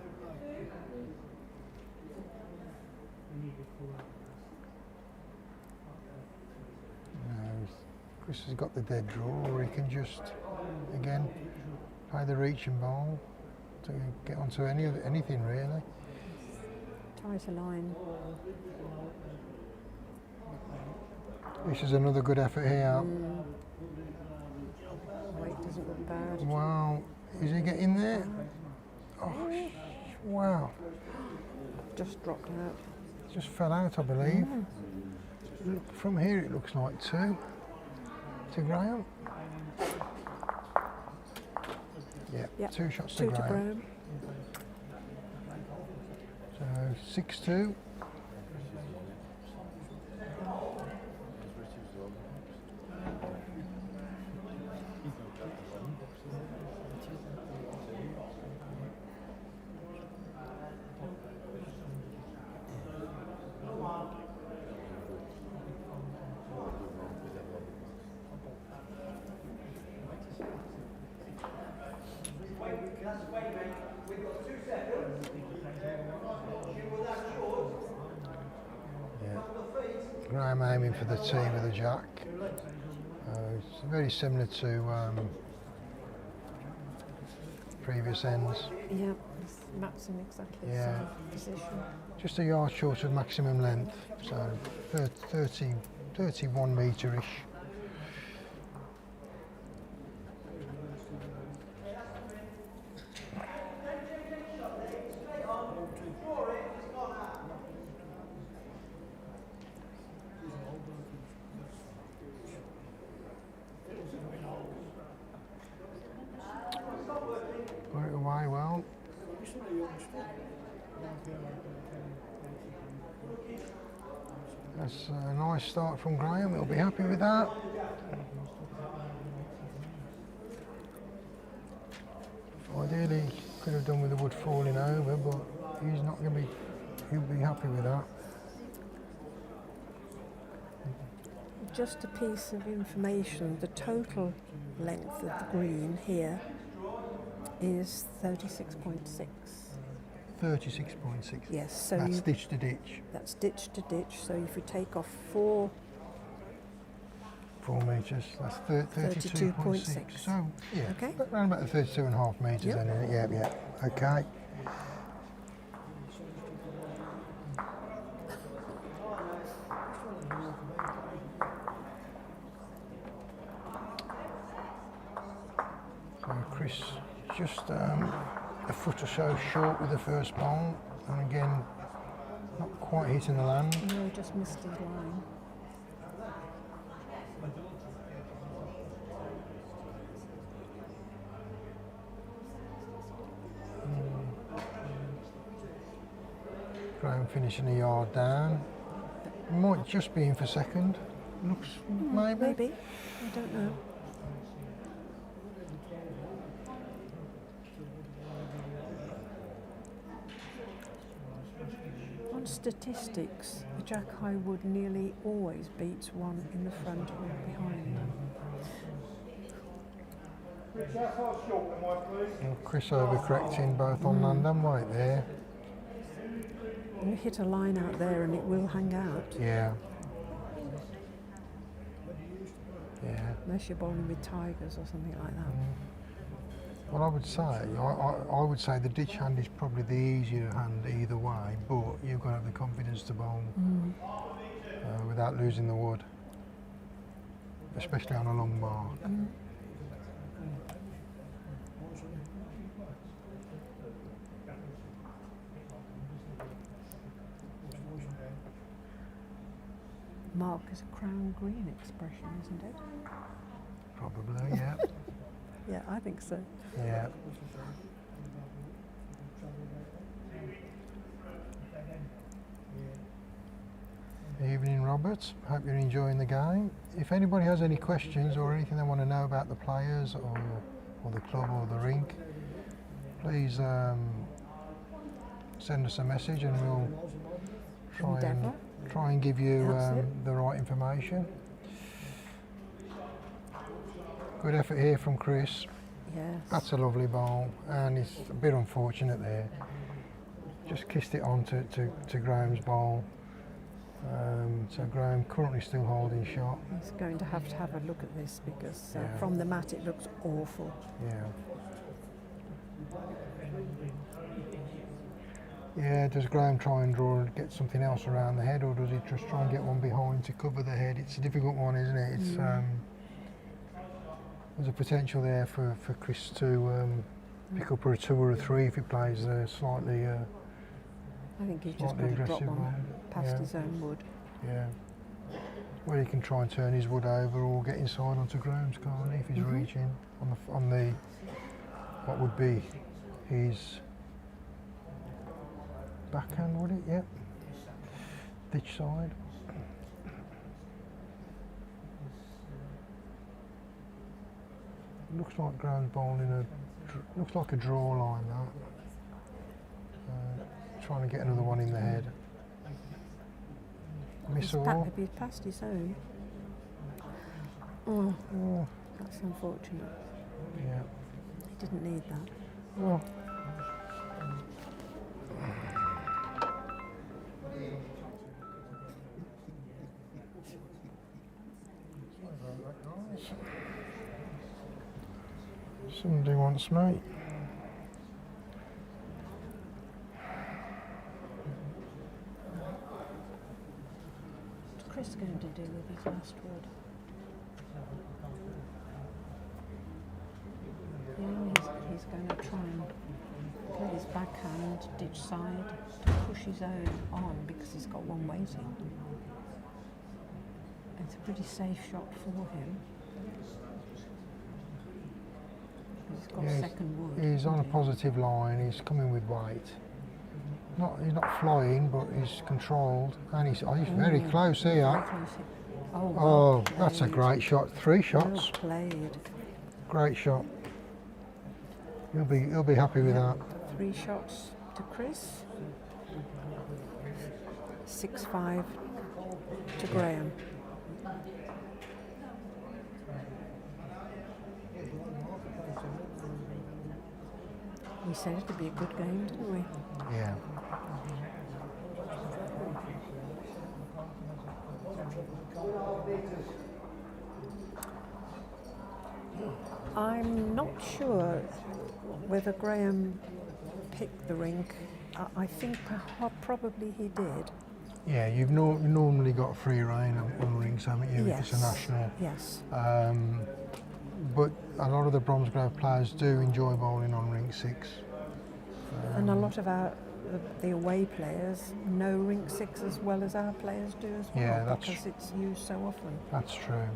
No, Chris has got the dead draw, or he can just, again, Play the reaching ball to get onto anything really. Tighter line. This is another good effort here. Weight doesn't look bad. Wow, is he getting there? Oh, wow. Just dropped out. Just fell out, I believe. Look, from here it looks like 2 to Graham. Yeah, Yep, 2 shots 2 to to Graham. Graham. So 6-2. Graham aiming for the tee with a jack. It's very similar to previous ends. Yeah, it's Matt's in exactly the Yeah. same position. Just a yard short of maximum length, so 31 metre-ish. Got it away well. That's a nice start from Graham, he'll be happy with that. Ideally, could have done with the wood falling over, but he's not going to be, he'll be happy with that. Just a piece of information, the total length of the green here is 36.6. 36.6. Yes, so That's you, ditch to ditch. that's ditch to ditch, so if you take off 4, 4 metres, that's 32.6. 32.6. So, yeah, Okay. around about the 32.5 metres Yep. then, isn't it? Yeah, okay. So Chris just a foot or so short with the first ball, and again, not quite hitting the land. no, just missed his line. Graham finishing a yard down. Might just be in for second. Looks maybe. Maybe, I don't know. On statistics, the Jack High Wood nearly always beats one in the front or behind. Well, Chris overcorrecting both on land and weight there. You hit a line out there and it will hang out, Yeah. Yeah. unless you're bowling with tigers or something like that. Well, I would say, I would say the ditch hand is probably the easier hand either way, but you've got to have the confidence to bowl without losing the wood, especially on a long mark. Mark is a crown green expression, isn't it? Probably, yeah. Yeah, I think so. Yeah. Evening, Robert. Hope you're enjoying the game. If anybody has any questions or anything they want to know about the players or the club or the rink, please send us a message and we'll try and give you That's it. the right information. Good effort here from Chris. Yes. That's a lovely ball, and it's a bit unfortunate there. Just kissed it on to Graham's ball. So Graham currently still holding shot. He's going to have a look at this because Yeah. from the mat it looks awful. Yeah. Yeah, does Graham try and get something else around the head, or does he just try and get one behind to cover the head? It's a difficult one, isn't it? It's there's a potential there for Chris to pick up a 2 or a 3 if he plays slightly. I think he's just Slightly got to drop aggressive one one. past Yeah. his own wood. Yeah. Well, he can try and turn his wood over or get inside onto Graham's, can't he, if he's reaching on the what would be his backhand, would it? Yep. Ditch side. Looks like Graham's bowling looks like a draw line, that. Trying to get another one in the head. Miss all. Maybe past his own. Oh, Oh, that's unfortunate. yeah. He didn't need that. Well. Somebody wants me. What's Chris going to do with his last wood? Yeah, he's going to try and play his backhand, ditch side, to push his own on because he's got one waiting. It's a pretty safe shot for him. He's got second wood. He's on a hasn't he? positive line. He's coming with weight. He's not flying, but he's controlled, and he's very close here. Very close here. Oh, well Oh, that's a played. great shot. 3 Well shots. played. Great shot. He'll be happy with that. 3 shots to Chris. 6-5 to Graham. We said it'd be a good game, didn't we? Yeah. I'm not sure whether Graham picked the rink. I think probably he did. Yeah, you've normally got free reign on rings, haven't you, if it's a national. Yes. But a lot of the Bromsgrove players do enjoy bowling on ring 6. And a lot of the away players know rink 6 as well as our players do as well, Yeah, that's because it's used so often. That's true.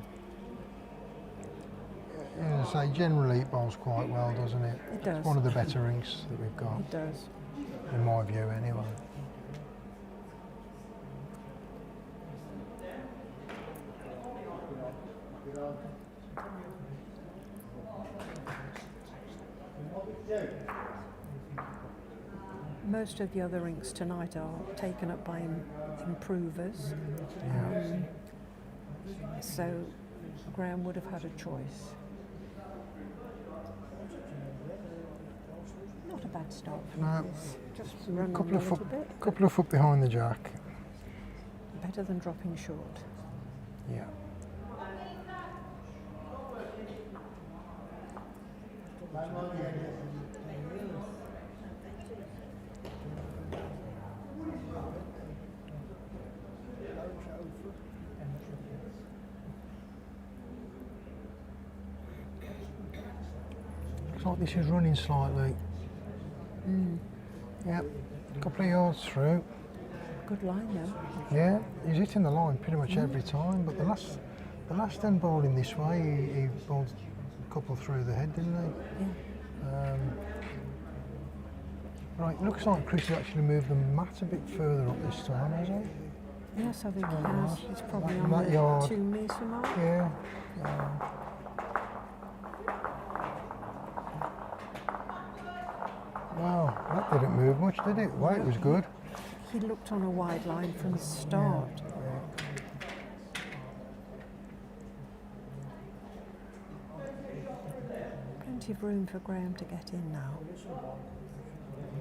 As I say, generally it bowls quite well, doesn't it? It does. It's one of the better rinks that we've got, It does. in my view anyway. Most of the other rinks tonight are taken up by improvers. So Graham would have had a choice. Not a bad start for No. him. Just run Couple on a of little foot, bit. couple of foot behind the jack. Better than dropping short. Yeah. Looks like this is running slightly. Yep, a couple of yards through. Good line though. Yeah, he's hitting the line pretty much every time, but the last end bowling this way, he bowled a couple through the head, didn't he? Yeah. Right, looks like Chris has actually moved the mat a bit further up this time, hasn't he? Yes, I think he has. He's probably on That the yard. 2 metre mark. Yeah. Wow, that didn't move much, did it? Weight was good. He looked on a wide line from the start. Plenty of room for Graham to get in now.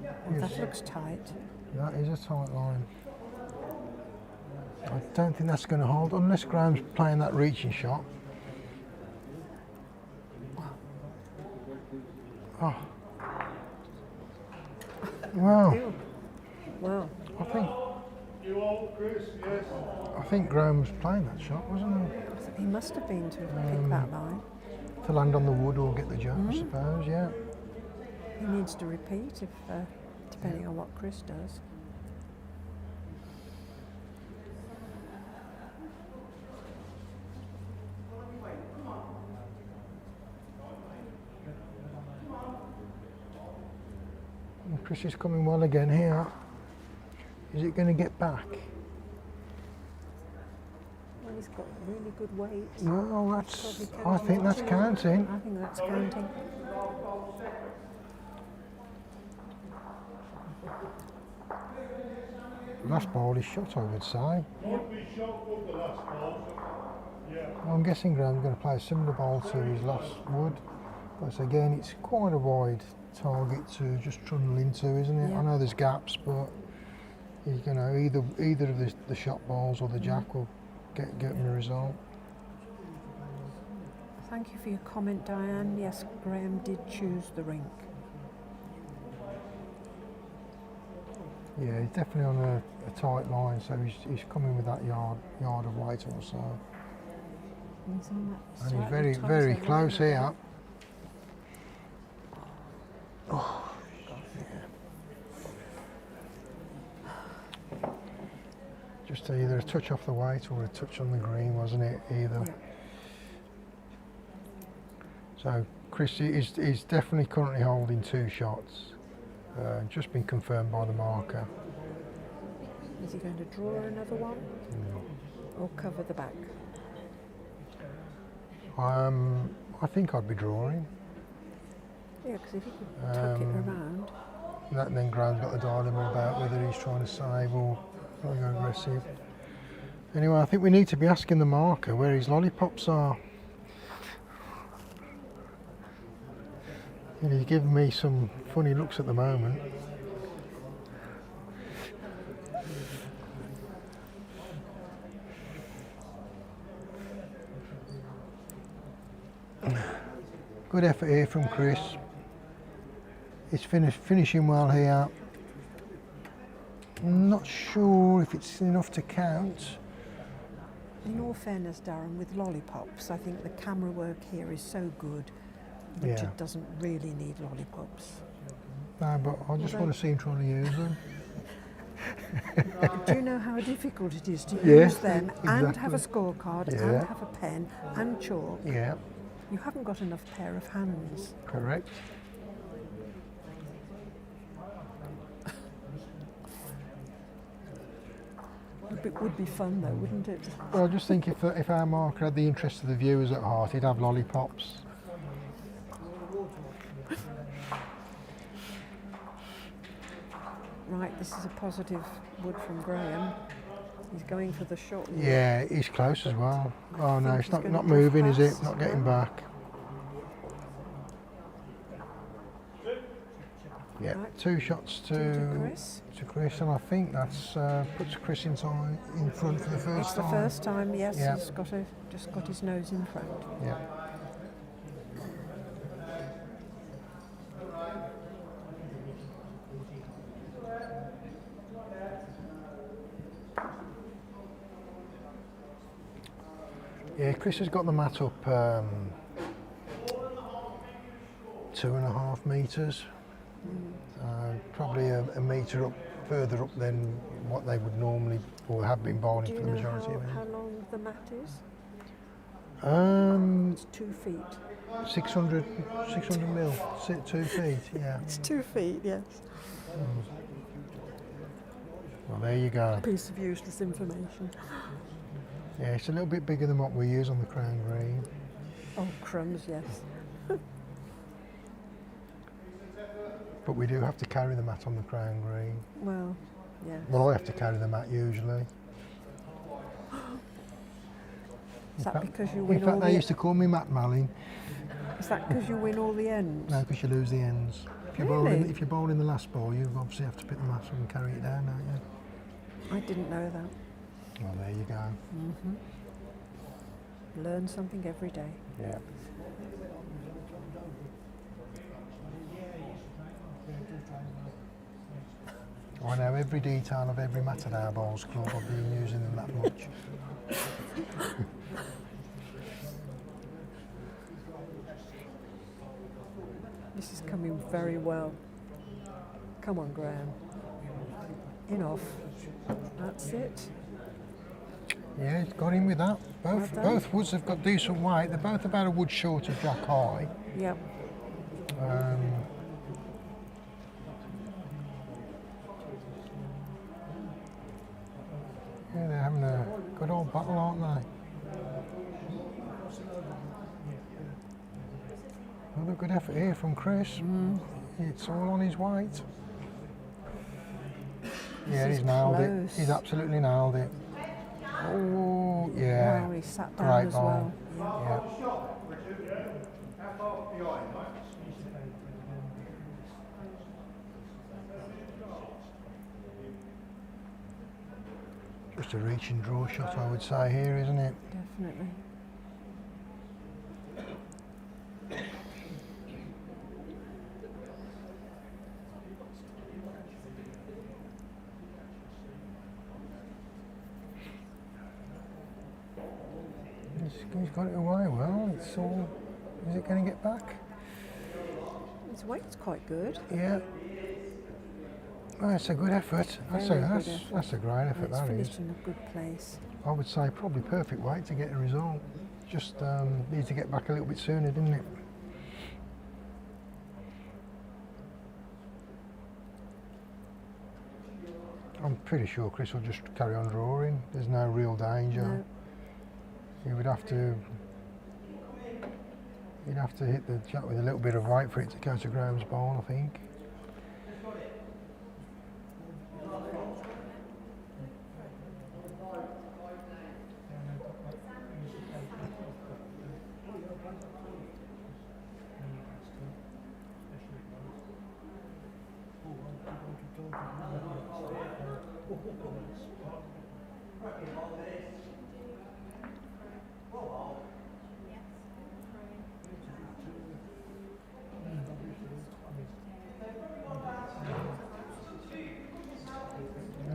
Oh, that looks tight. That is a tight line. I don't think that's going to hold unless Graham's playing that reaching shot. Oh, Well, Ew. Well, I think You all, Chris? Yes. I think Graham was playing that shot, wasn't he must have been to pick that line. he? To land on the wood or get the jump, I suppose. Yeah. He needs to repeat if, depending on what Chris does. And Chris is coming well again here. Is it going to get back? Well, he's got really good weight. Well, that's. Probably I counting think that's too. counting. I think that's counting. Last ball is shot, I would say. Won't be shot with the last ball. Yeah. I'm guessing Graham's going to play a similar ball to his last wood. But again, it's quite a wide target to just trundle into, isn't it? Yeah. I know there's gaps, but you know, either of the shot balls or the jack will get him the result. Thank you for your comment, Diane. Yes, Graham did choose the rink. Yeah, he's definitely on a tight line, so he's coming with that yard of weight or so. He's on that And he's slightly very, tighter very line, close I think. here. Oh, yeah. Just either a touch off the weight or a touch on the green, wasn't it? Either. Yeah. So Chris is definitely currently holding 2 shots. Just been confirmed by the marker. Is he going to draw another one or cover the back? I think I'd be drawing. Yeah, because if he could tuck it around. Then Graham's got the dilemma about whether he's trying to save or going aggressive. Anyway, I think we need to be asking the marker where his lollipops are. And he's giving me some funny looks at the moment. Good effort here from Chris. He's finishing well here. Not sure if it's enough to count. In all fairness, Darren, with lollipops, I think the camera work here is so good. Yeah. Richard doesn't really need lollipops. No, but I just want to see him trying to use them. Do you know how difficult it is to Yeah, use them and have a exactly. scorecard Yeah. and have a pen and chalk? Yeah, You haven't got enough pair of hands. correct. It would be fun though, wouldn't it? Well, I just think if our marker had the interest of the viewers at heart, he'd have lollipops. Right, this is a positive wood from Graham. He's going for the shot. Yeah, he's close as well. Oh no, think it's he's not gonna drift moving, is it? past. Not getting back. Yeah, Right. 2 shots To to Chris. and I think that's puts Chris in front for the first It's the time. first time, yes, Yeah. he's just got his nose in front. Yeah. Yeah, Chris has got the mat up 2.5 metres. Probably a metre up further up than what they would normally or have been bowling Do you for the know majority of how it. long the mat is? Um, It's 2 feet. 600 mil, 2 feet, yeah. It's 2 feet, yes. Well, there you go. Piece of useless information. Yeah, it's a little bit bigger than what we use on the Crown Green. Oh, crumbs, yes. But we do have to carry the mat on the Crown Green. Well, yeah. Well, I have to carry the mat usually. Is that because you In win all fact, they the... used to call me Mat Malling. Is that because you win all the ends? No, because you lose the ends. If you're, Really? if you're bowling the last ball, you obviously have to pick the mat up and carry it down, don't you? I didn't know that. Well, there you go. Learn something every day. Yeah. I know every detail of every Matador Bowls club. I've been using them that much. This is coming very well. Come on, Graham. In off. That's it. Yeah, he's got him with that. Well done. Both woods have got decent weight. They're both about a wood short of Jack High. Yep. Yeah, they're having a good old battle, aren't they? Another good effort here from Chris. It's all on his weight. Yeah, This he's is nailed it. close. He's absolutely nailed it. Oh, yeah. Wow, he sat down Great as ball. well. Yeah. Just a reach and draw shot, I would say, here, isn't it? Definitely. He's got it away well. It's all. Is it going to get back? His weight's quite good. Yeah. Oh, it's a good effort. Very good effort. That's a great effort, And it's that finished is. in a good place. I would say probably perfect weight to get a result. Just needs to get back a little bit sooner, didn't it? I'm pretty sure Chris will just carry on drawing. There's no real danger. No. He would have to. He'd have to hit the jack with a little bit of weight for it to go to Graham's bowl, I think.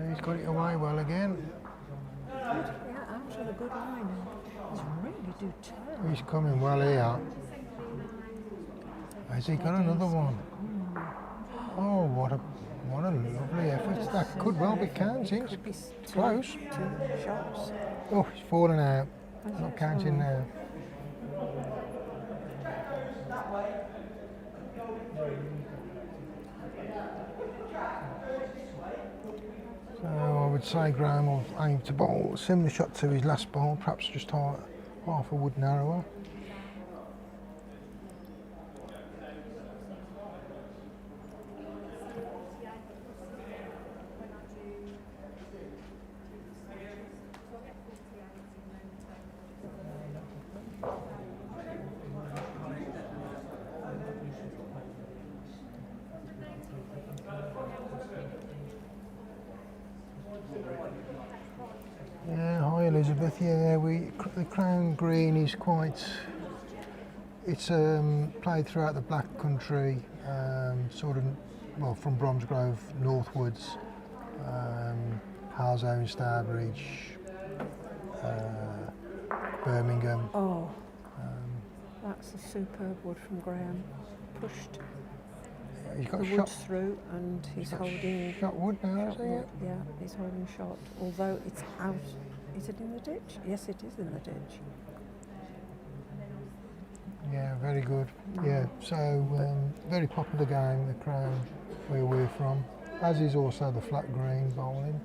He's got it away well again. Yeah, out on a good line. He's really do turn. He's coming well here. Has he got another one? Oh, what a lovely effort. That could well be counting. Could be It's close. 2 shots. Oh, he's fallen out. Not counting now. So I would say Graham will aim to bowl a similar shot to his last bowl, perhaps just half a wood narrower. Yeah, hi Elizabeth. Yeah, the crown green is quite. It's played throughout the Black Country, sort of, well, from Bromsgrove northwards, Halsone, Starbridge, Birmingham. Oh, that's a superb wood from Graham. Pushed He's got the wood shot. through and he's holding Shot wood now, shot hasn't wood. he? Yeah, he's holding shot. Although it's out. Is it in the ditch? Yes, it is in the ditch. Yeah, very good. Yeah, so very popular game, the Crown, where we're from, as is also the flat green bowling.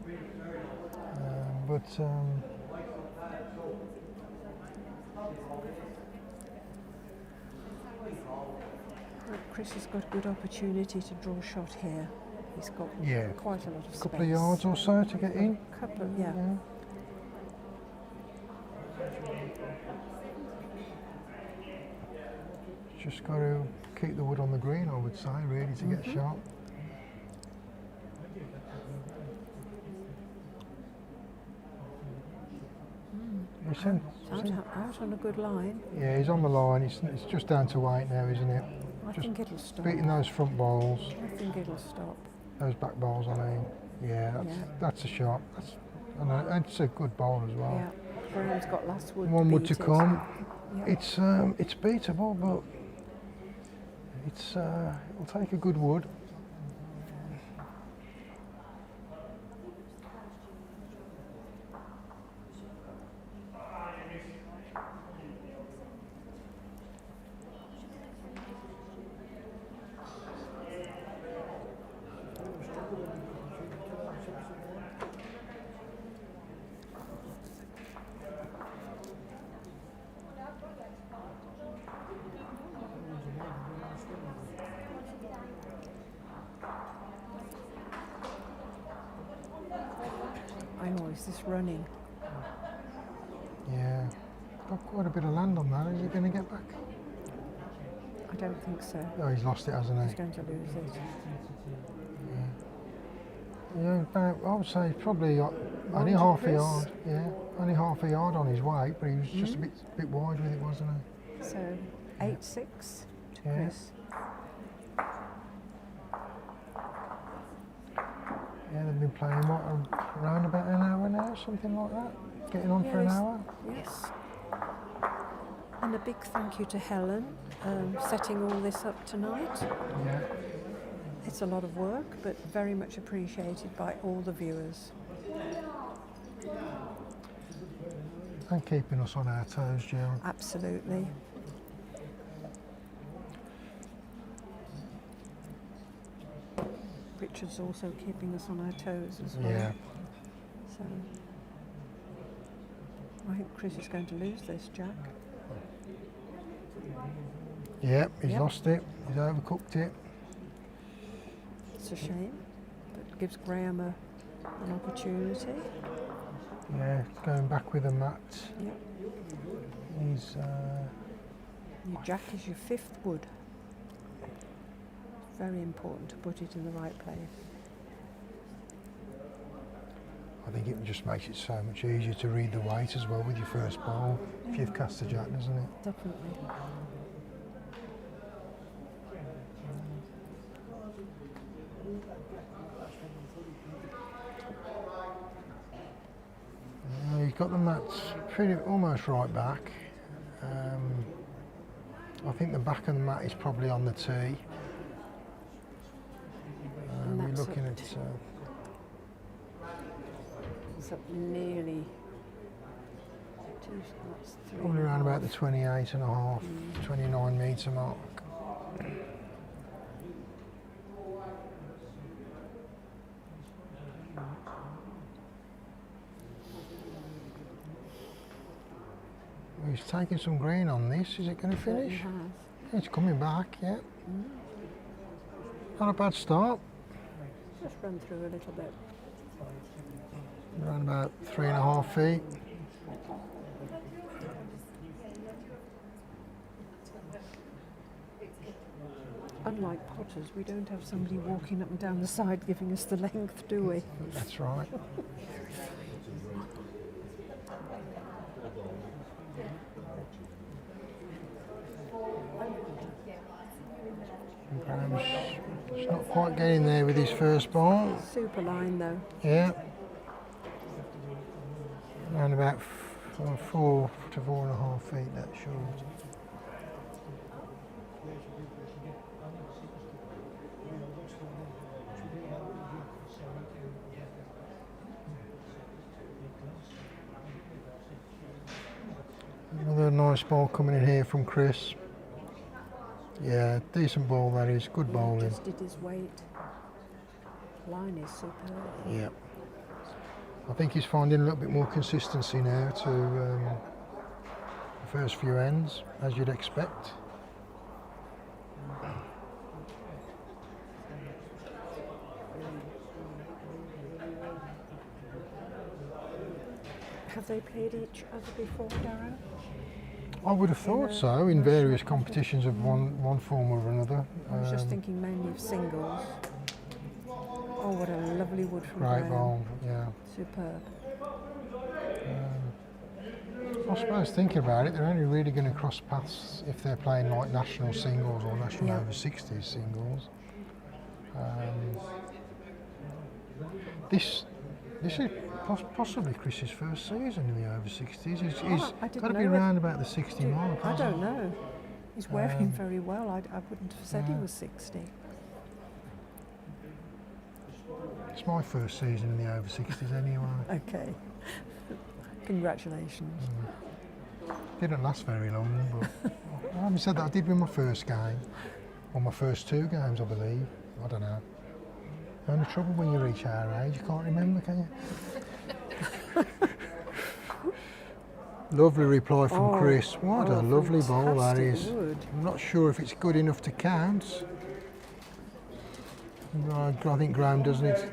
Chris has got a good opportunity to draw shot here. He's got Yeah, quite a lot of a space. couple of yards or so to get in. Couple of, yeah. Yeah. Just got to keep the wood on the green, I would say, really, to get shot. He's in- Out on a good line. yeah, he's on the line. It's just down to 8 now, isn't it? I Just think it'll stop. beating those front balls. I think it'll stop. Those back bowls, I mean. Yeah, that's a shot. And it's a good bowl as well. Yeah, Graham's got last wood. One wood to beat it. come. Yeah. It's beatable, but it'll take a good wood. Oh, is this running? Yeah, got quite a bit of land on that. Is he going to get back? I don't think so. Oh, he's lost it, hasn't He's he? going to lose it. Yeah, about, I would say probably only to half a Chris. yard. Yeah, only half a yard on his weight, but he was just a bit wide with it, wasn't he? So 8-6 to Yeah. Chris. Yeah, they've been playing around about an hour now, something like that. Getting on for an Yes. hour. Yes. And a big thank you to Helen setting all this up tonight. Yeah. It's a lot of work, but very much appreciated by all the viewers. And keeping us on our toes, Jill. Absolutely. Richard's also keeping us on our toes as well. Yeah. So I think Chris is going to lose this, Jack. Yeah, he's Yep. lost it. He's overcooked it. It's a shame, but gives Graham an opportunity. Yeah, going back with a mat. Yep. He's Your Jack is your 5th wood. Very important to put it in the right place. I think it just makes it so much easier to read the weight as well with your first bowl if you've cast a jack, doesn't it? Definitely. He's got the mats pretty almost right back. I think the back of the mat is probably on the tee. And We're that's looking up at It's up nearly that's 3. probably around about the 28 and a half, 29 metre mark. He's taking some green on this. Is it going to Certainly finish? has. It's coming back, yeah. Not a bad start. Just run through a little bit. Around about 3.5 feet. Unlike potters, we don't have somebody walking up and down the side giving us the length, do we? That's right. He's not quite getting there with his first ball. Super line though. Yeah. Around about 4 to 4.5 feet, that short. Another nice ball coming in here from Chris. Yeah, decent ball that is. Good bowling. Just did his weight. Line is superb. Yeah. I think he's finding a little bit more consistency now to the first few ends, as you'd expect. Have they played each other before, Darren? I would have thought so in various competitions of one form or another. I was just thinking mainly of singles. Oh, what a lovely wood from Great Graham. ball, yeah. Superb. I suppose thinking about it, they're only really going to cross paths if they're playing like national singles or national Yeah. over 60s singles. This is possibly Chris's first season in the over 60s. He's I didn't got to be know it. around about the 60 mark. I hasn't don't he? know. He's wearing very well. I wouldn't have said he was 60. It's my first season in the over 60s anyway. Okay. Congratulations. Didn't last very long, but having said that, I did win my first game, or my first 2 games, I believe. I don't know. The only trouble when you reach our age, you can't remember, can you? Lovely reply from Chris. What a lovely ball that fantastic is. wood. I'm not sure if it's good enough to count. I think Graham doesn't it.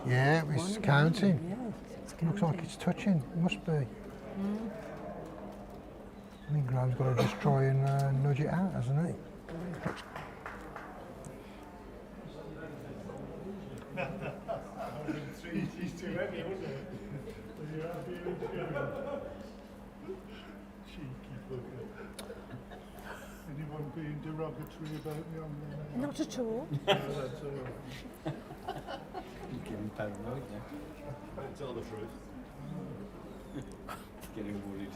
Yeah, it's counting. Yeah, it's counting. Looks like it's touching. It must be. I think Graham's got to just try and nudge it out, hasn't he? He's too heavy, wasn't it? Cheeky bugger. Anyone being derogatory about me on there? Not at all. No, that's all right. Getting paranoid now. Tell the truth. Getting worried.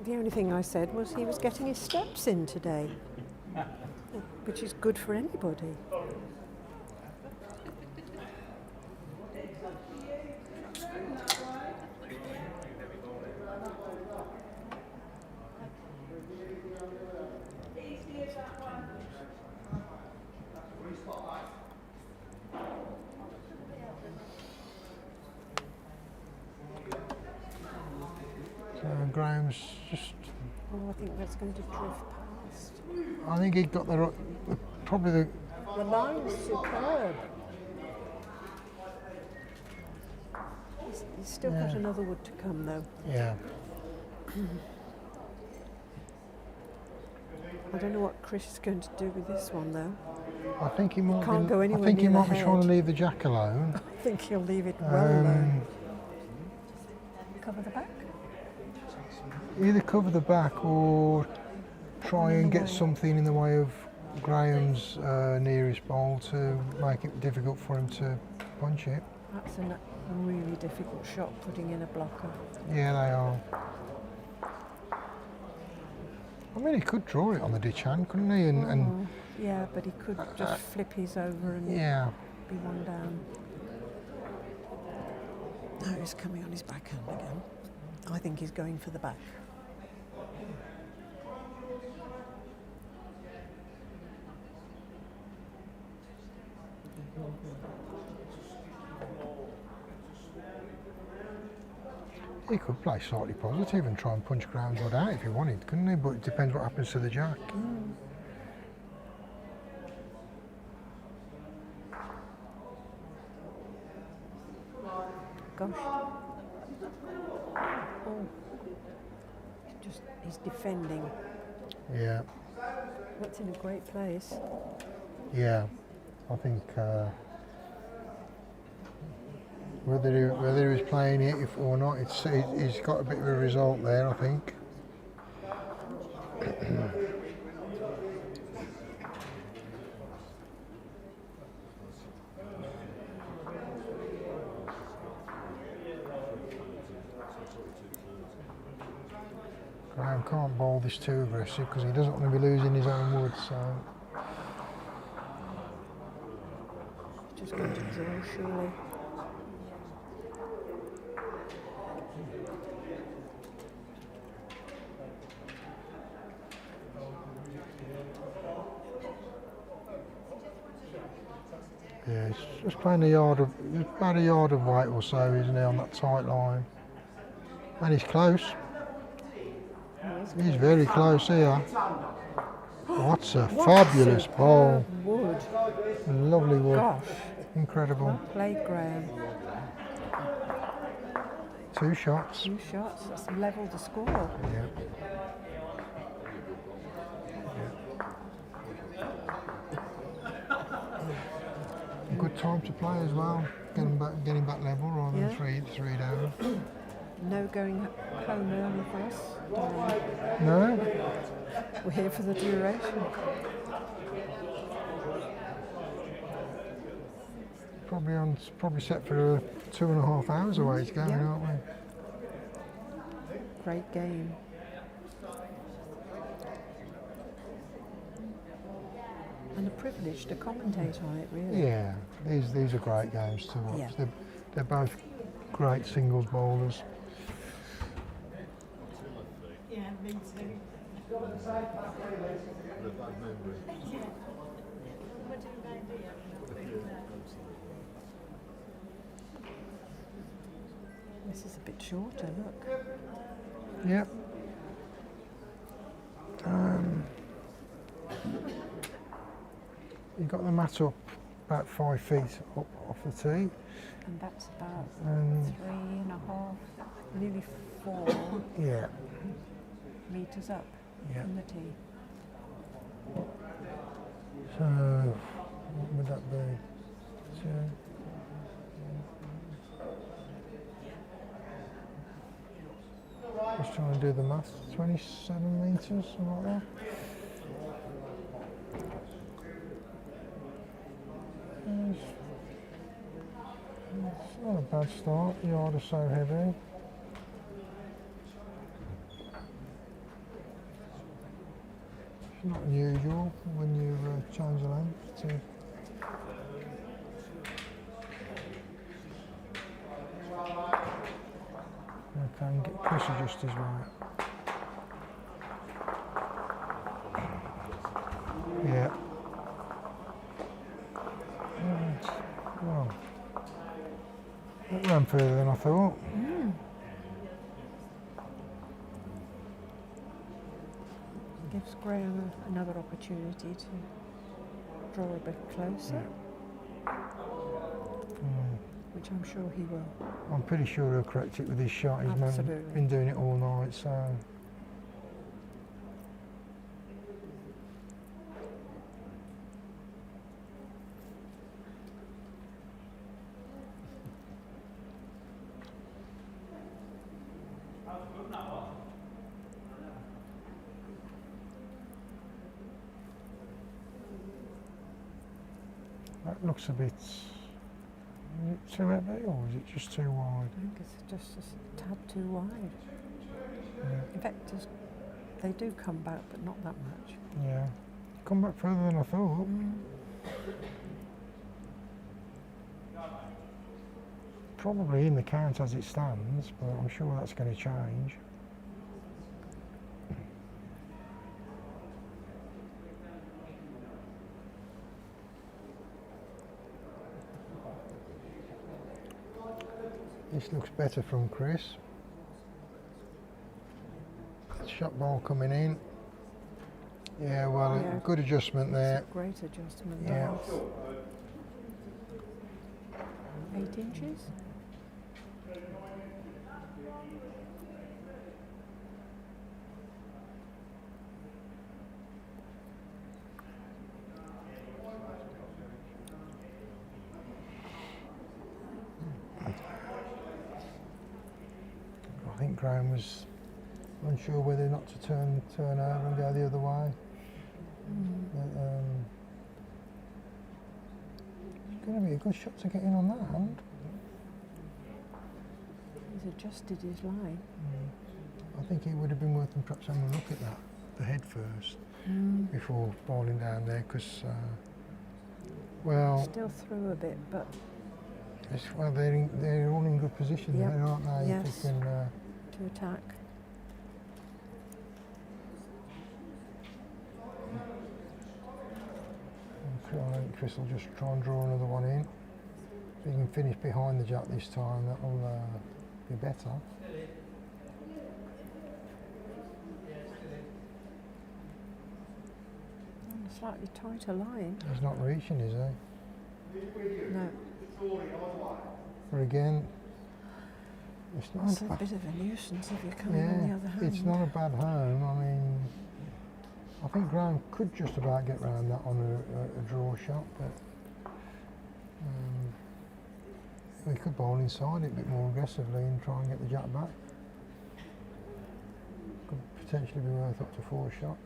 The only thing I said was he was getting his steps in today, which is good for anybody. Graham's just. Oh, I think that's going to drift past. I think he got probably the. The line's superb. He's still got another wood to come, though. Yeah. I don't know what Chris is going to do with this one, though. I think he might. Can't go anywhere I think he near the might be trying to head. leave the jack alone. I think he'll leave it well alone. Cover the back. Either cover the back or try and get way. something in the way of Graham's nearest bowl to make it difficult for him to punch it. That's a really difficult shot, putting in a blocker. Yeah, they are. I mean, he could draw it on the ditch hand, couldn't he? And Yeah, but he could just flip his over and yeah, be one down. No, he's coming on his backhand again. I think he's going for the back. he could play slightly positive and try and punch Graham's wood out if he wanted, couldn't he? But it depends what happens to the jack. Gosh. Oh. He's defending. Yeah, That's in a great place. yeah. I think whether he was playing it or not, he's got a bit of a result there, I think. Graham can't bowl this too aggressive because he doesn't want to be losing his own wood, so Just going to draw, surely. yeah, he's just playing about a yard of weight or so, isn't he, on that tight line. And he's close. He's very close here. What's a fabulous ball. Wood. Lovely wood. Gosh. Incredible. Play Graham. 2 shots. 2 shots. That's level the score. Yeah. A good time to play as well. Getting back level rather than Yeah. three down. No going home early for us. Darren. No? We're here for the duration. probably set for 2.5 hours away to go, Yeah. aren't we? Great game. And a privilege to commentate on it, really. Yeah, these are great games to watch. Yeah. They're both great singles bowlers. Yeah, me too. This is a bit shorter, look. Yep. You've got the mat up about 5 feet up off the tee. And that's about And 3.5, nearly 4 yeah, metres up yeah. from the tee. So what would that be? So, just trying to do the maths. 27 metres, something like that. It's not a bad start. The yard is so heavy. It's not unusual when you change the length to. Okay, and get Chris adjusted right. Yeah. Well, it ran further than I thought. Gives Graham another opportunity to draw a bit closer, which I'm sure he will. I'm pretty sure he'll correct it with his shot. He's Absolutely. been doing it all night, so. That looks a bit. Is it too heavy or is it just too wide? I think it's just a tad too wide. Yeah. In fact, they do come back, but not that much. Yeah. Come back further than I thought. Probably in the count as it stands, but I'm sure that's going to change. This looks better from Chris. Shot ball coming in. Yeah, well, Yeah. good adjustment there. Great adjustment. Yeah. Yes. 8 inches. I think Graham was unsure whether or not to turn over and go the other way. But, it's going to be a good shot to get in on that hand. He's adjusted his line. I think it would have been worth them perhaps having a look at that, the head first, before bowling down there, because, well, Still through a bit, but they're all in good position Yep. there, aren't they? Yes. If they can, to attack. I think Chris will just try and draw another one in. If he can finish behind the jack this time, that'll be better. Slightly tighter line. He's not reaching, is he? No, But again, it's not it's a a bad, bit of a nuisance if you're coming on the yeah, other hand. it's not a bad home. I mean, I think Graham could just about get round that on a draw shot, but we could bowl inside it a bit more aggressively and try and get the jack back. Could potentially be worth up to 4 shots.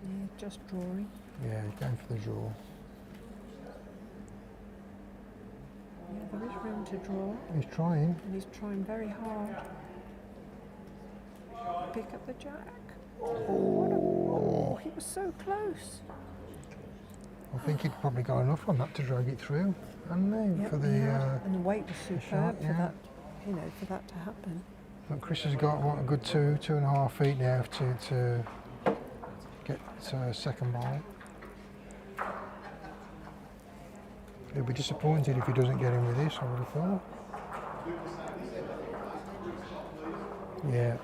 Yeah, just drawing. Yeah, he's going for the draw. to draw, He's trying. and he's trying very hard. Pick up the jack. Oh, he was so close. I think he'd probably got enough on that to drag it through, hadn't he? Yep, For the, he had. And the weight was superb shot, for yeah. that, for that to happen. But Chris has got what, a good 2.5 feet now to get second ball. He'll be disappointed if he doesn't get in with this, I would have thought. Yeah.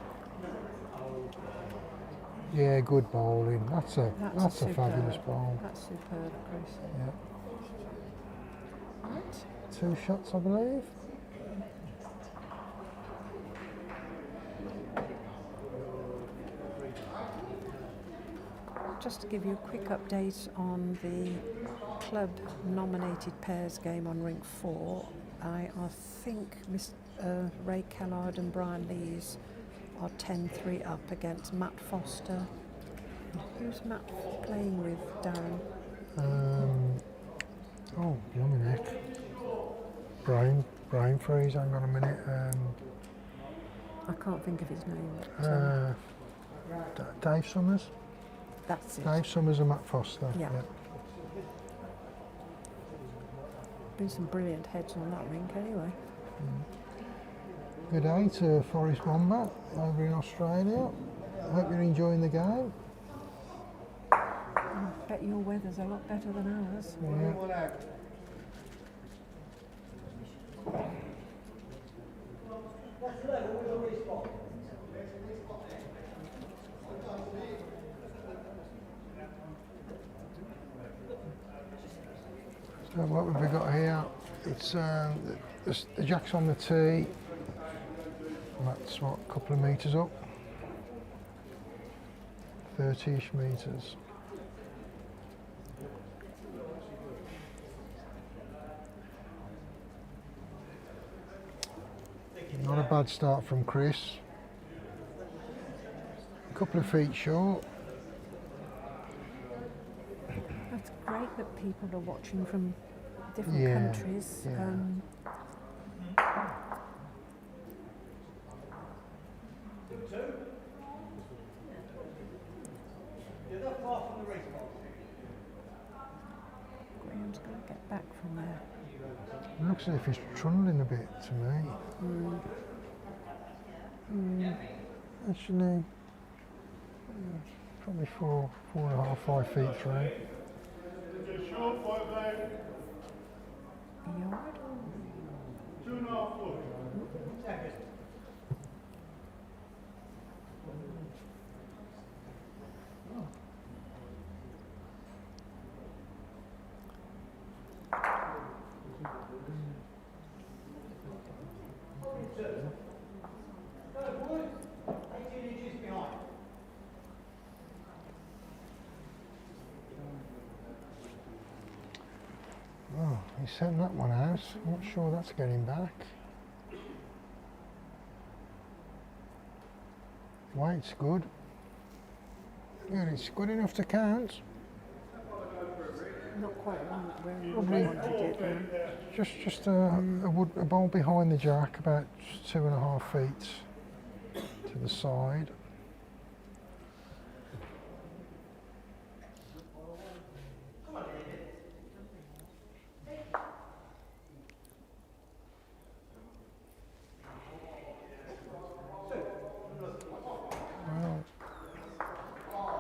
Yeah, good bowling. That's a superb. fabulous ball. That's superb, Chris. Yeah. Right. 2 shots, I believe. Just to give you a quick update on the club nominated pairs game on rink 4, I think Ray Kellard and Brian Lees are 10-3 up against Matt Foster. Who's Matt playing with, Darren? Oh, blimey neck. Brain freeze, hang on a minute. I can't think of his name. But, Dave Summers? that's it. Dave Summers and Matt Foster. Yeah. Been some brilliant heads on that rink anyway. Good day to Forest Wombat over in Australia. I hope you're enjoying the game. I bet your weather's a lot better than ours. Yeah. So what have we got here? It's the jack's on the tee. And that's what, a couple of metres up. 30-ish metres. Not a bad start from Chris. A couple of feet short. That's great that people are watching from different Yeah, countries. yeah. Graham's going to get back from there. It looks as if he's trundling a bit to me. Actually, probably 4.5, 5 feet through. Yard? 2.5 foot. Oh, he sent that one out. I'm not sure that's getting back. Weight's good. Yeah, it's good enough to count. Not quite where you Probably. wanted it. No. Just a ball behind the jack, about 2.5 feet to the side. Well,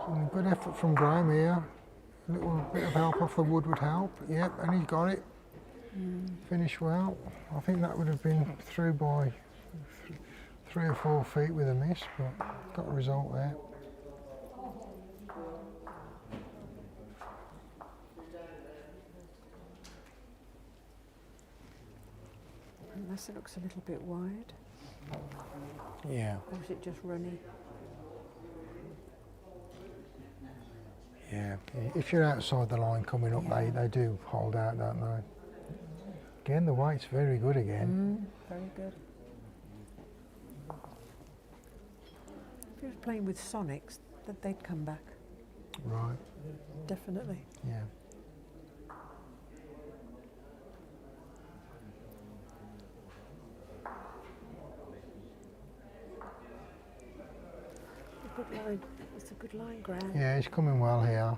some good effort from Graham here. A little bit of help off the wood would help. Yep, and he got it. Finished well. I think that would have been through by 3 or 4 feet with a miss, but got a result there. Unless it looks a little bit wide. Yeah. Or is it just runny? Yeah. If you're outside the line coming up, Yeah. they do hold out, don't they? Again, the weight's very good again. Very good. If he was playing with Sonics, that they'd come back. Right. Definitely. Yeah. line. It's a good line, Graham. Yeah, he's coming well here.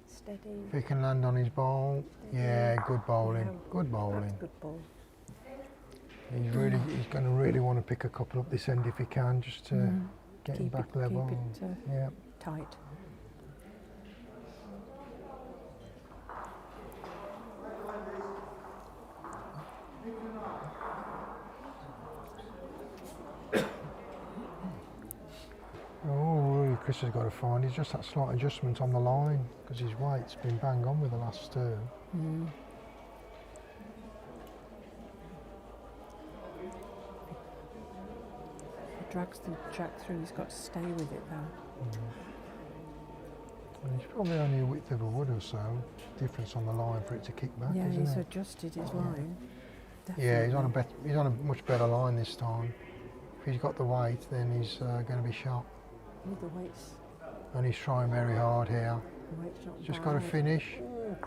Steady. If he can land on his ball, yeah, good bowling, Yeah, good bowling. That's a good ball. He's going to really want to pick a couple up this end if he can, just to get him Keep back it, level. Keep it Yeah. tight. Oh, really, Chris has got to find. He's just that slight adjustment on the line because his weight's been bang on with the last two. He drags the track through. He's got to stay with it though. And he's probably only a width of a wood or so difference on the line for it to kick back, Yeah, isn't he's it? adjusted his line. Yeah, he's on Definitely. he's on a much better line this time. If he's got the weight, then he's going to be shot. With the weights. And he's trying very hard here. The weight's not Just got to bad. finish, Ooh,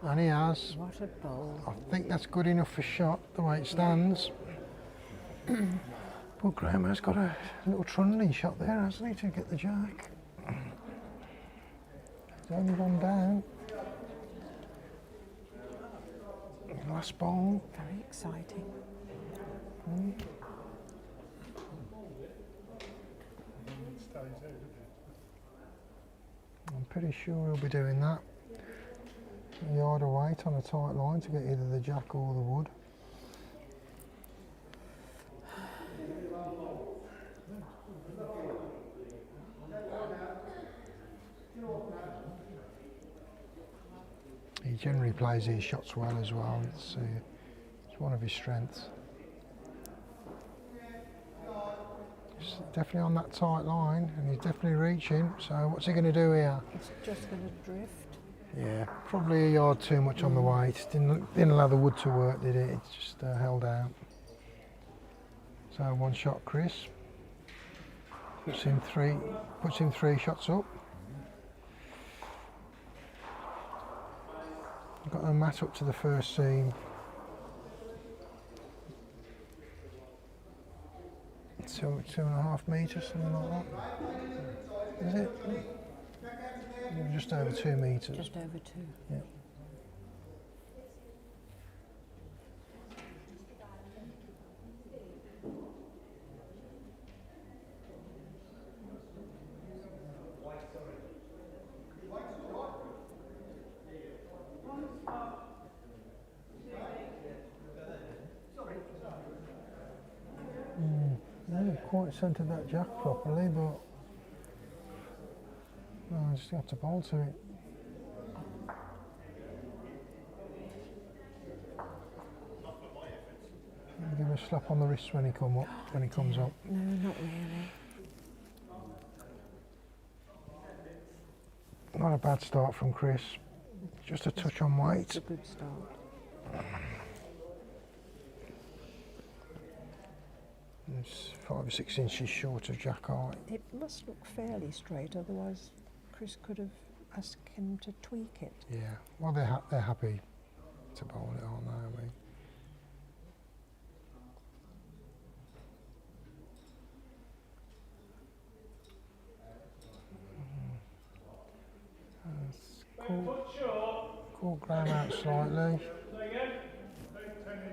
and he has. what a bowl. I think that's good enough for shot, the way it stands. But Graham has got a little trundling shot there, hasn't he, to get the jack? He's only one down. Last ball. Very exciting. Stays out, isn't it? I'm pretty sure he'll be doing that. A yard of weight on a tight line to get either the jack or the wood. He generally plays these shots well as well. It's one of his strengths. He's definitely on that tight line, and he's definitely reaching. So what's he going to do here? It's just going to drift. Yeah, probably a yard too much on the weight. Didn't allow the wood to work, did it? It just held out. So one shot, Chris. Puts him three shots up. Got a mat up to the first seam. Two and a half metres, something like that. Is it? Just over 2 metres. Just over 2. Yeah. I haven't quite centred that jack properly, but no, I just have to bowl to it. Give him a slap on the wrist when he comes up. No, not really. Not a bad start from Chris. Just a touch on weight. It's a good start. It's 5 or 6 inches short of jack height. It must look fairly straight, otherwise Chris could have asked him to tweak it. Yeah. Well, they're happy to bowl it, aren't they? I mean. Caught Graham out slightly.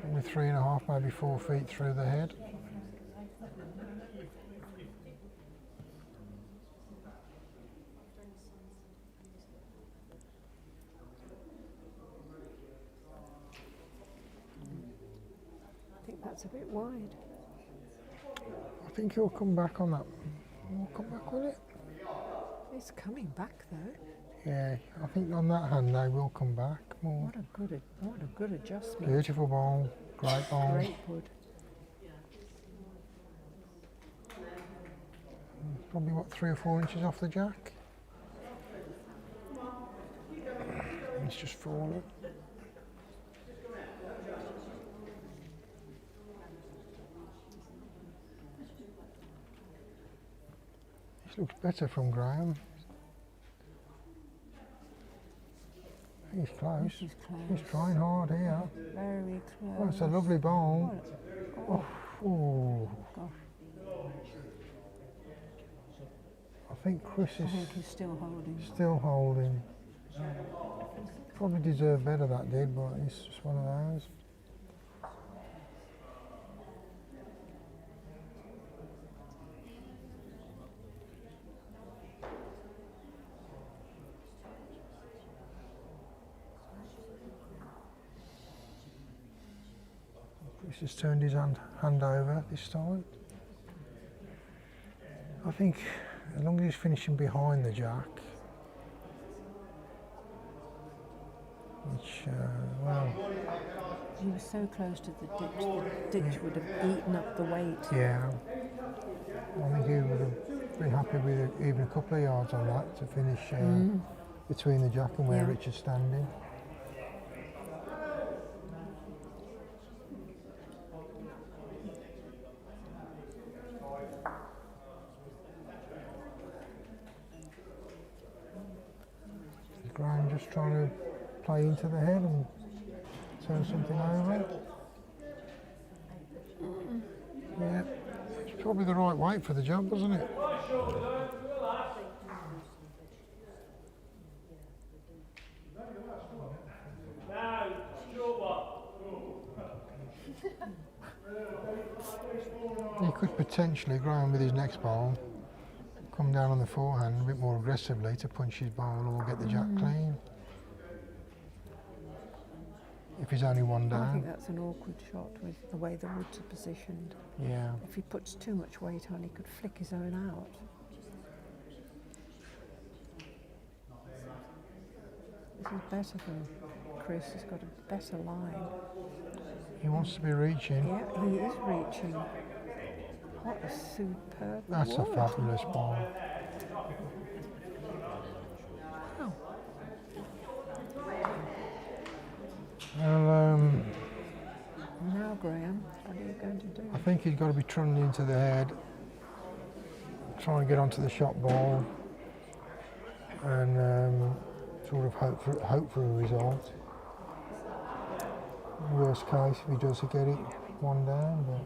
Probably 3.5, maybe 4 feet through the head. I think that's a bit wide. I think he'll come back on that. He'll come back with it. It's coming back though. Yeah, I think on that hand they will come back more. What a good adjustment. Beautiful ball, great ball. Great wood. Probably what, 3 or 4 inches off the jack. It's just fallen. This looks better from Graham. He's close. He's close. He's trying hard here. Very close. Oh, it's a lovely ball. Oh, Oh, Gosh, I think Chris I is think he's still holding. still holding. Probably deserved better, that did, but it's just one of those. Chris has turned his hand over this time. I think as long as he's finishing behind the jack, which, well, He was so close to the ditch would have eaten up the weight. yeah, I think he would have been happy with even a couple of yards on that to finish between the jack and where Yeah. Richard's standing. Graham just trying to play into the head and turn something over. Yeah, it's probably the right weight for the job, wasn't it? He could potentially, Graham with his next ball, come down on the forehand a bit more aggressively to punch his ball or get the jack clean. If he's only one I think down. that's an awkward shot with the way the woods are positioned. Yeah. If he puts too much weight on, he could flick his own out. This is better for Chris. He's got a better line. He wants to be reaching. Yeah, he is reaching. What a superb That's a wood. fabulous ball. Wow. Well, Now, Graham, what are you going to do? I think he's got to be trundling into the head, trying to get onto the shot ball, and sort of hope for a result. Worst case, if he does get it one down, but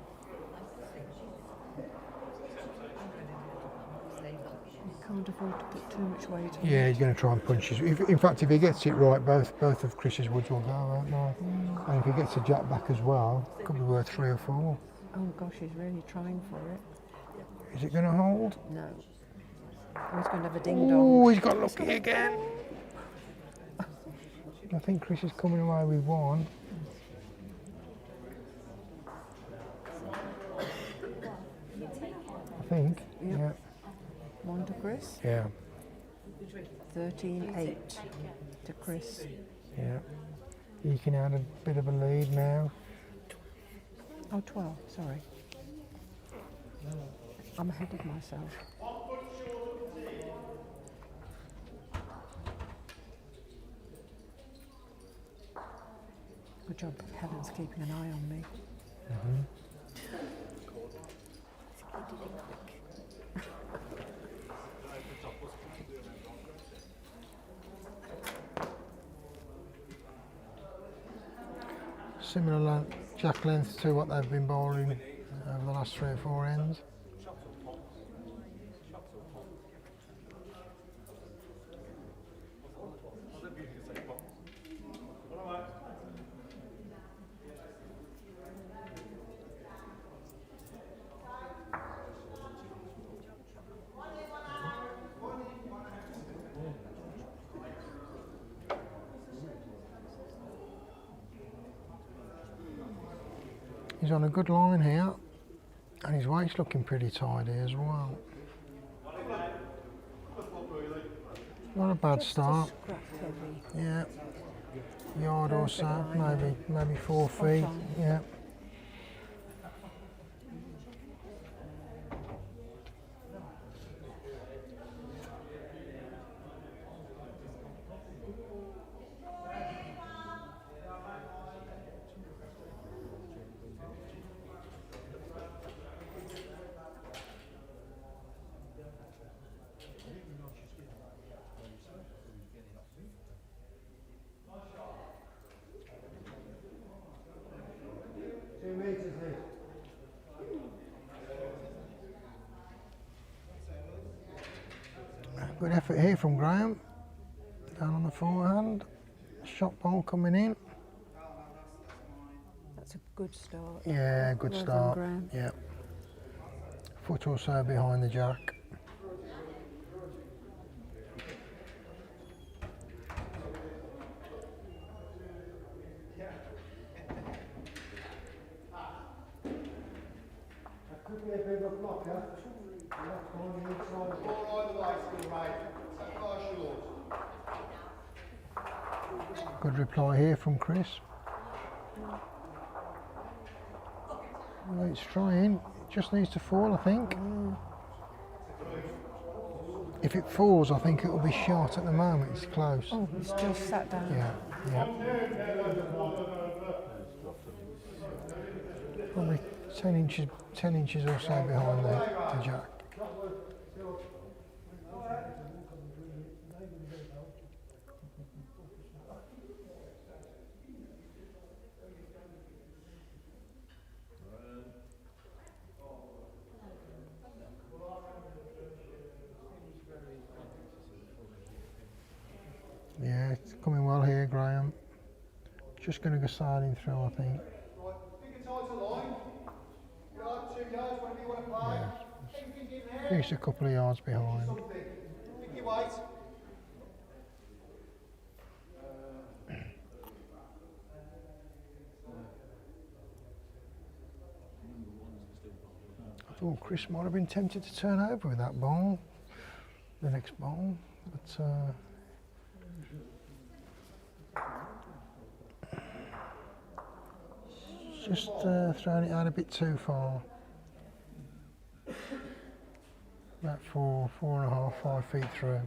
You can't afford to put too much weight on. yeah, he's going to try and punch his. In fact, if he gets it right, both of Chris's woods will go, won't they? And if he gets a jack back as well, it could be worth 3 or 4. Oh gosh, he's really trying for it. Is it going to hold? No. Oh, he's going to have a ding dong. Oh, he's got lucky again. I think Chris is coming away with 1. I think. Yep. Yeah. 1 to Chris. Yeah. 13-8 to Chris. Yeah. He can add a bit of a lead now. Oh, 12, sorry. I'm ahead of myself. Good job, Helen's keeping an eye on me. Similar jack length to what they've been bowling over the last 3 or 4 ends. He's on a good line here, and his weight's looking pretty tidy as well. Not a bad Just start. a scrap heavy. Yeah, yard or so, Perfect line maybe 4 Spot feet. on. Yeah. Good effort here from Graham. Down on the forehand. Shot ball coming in. That's a good start. Yeah, good Well done, start. Graham. Yeah. Foot or so behind the jack. Good reply here from Chris. Well, it's trying. It just needs to fall, I think. If it falls, I think it will be shot at the moment. It's close. Oh, he's just sat down. Yeah, yeah. Probably 10 inches or so behind the jack. Yeah, it's coming well here, Graham. Just going to go sliding through, I think. Yeah. Finished a couple of yards behind. I thought Chris might have been tempted to turn over with that ball, the next ball, but just throwing it out a bit too far. About 4.5, 5 feet through.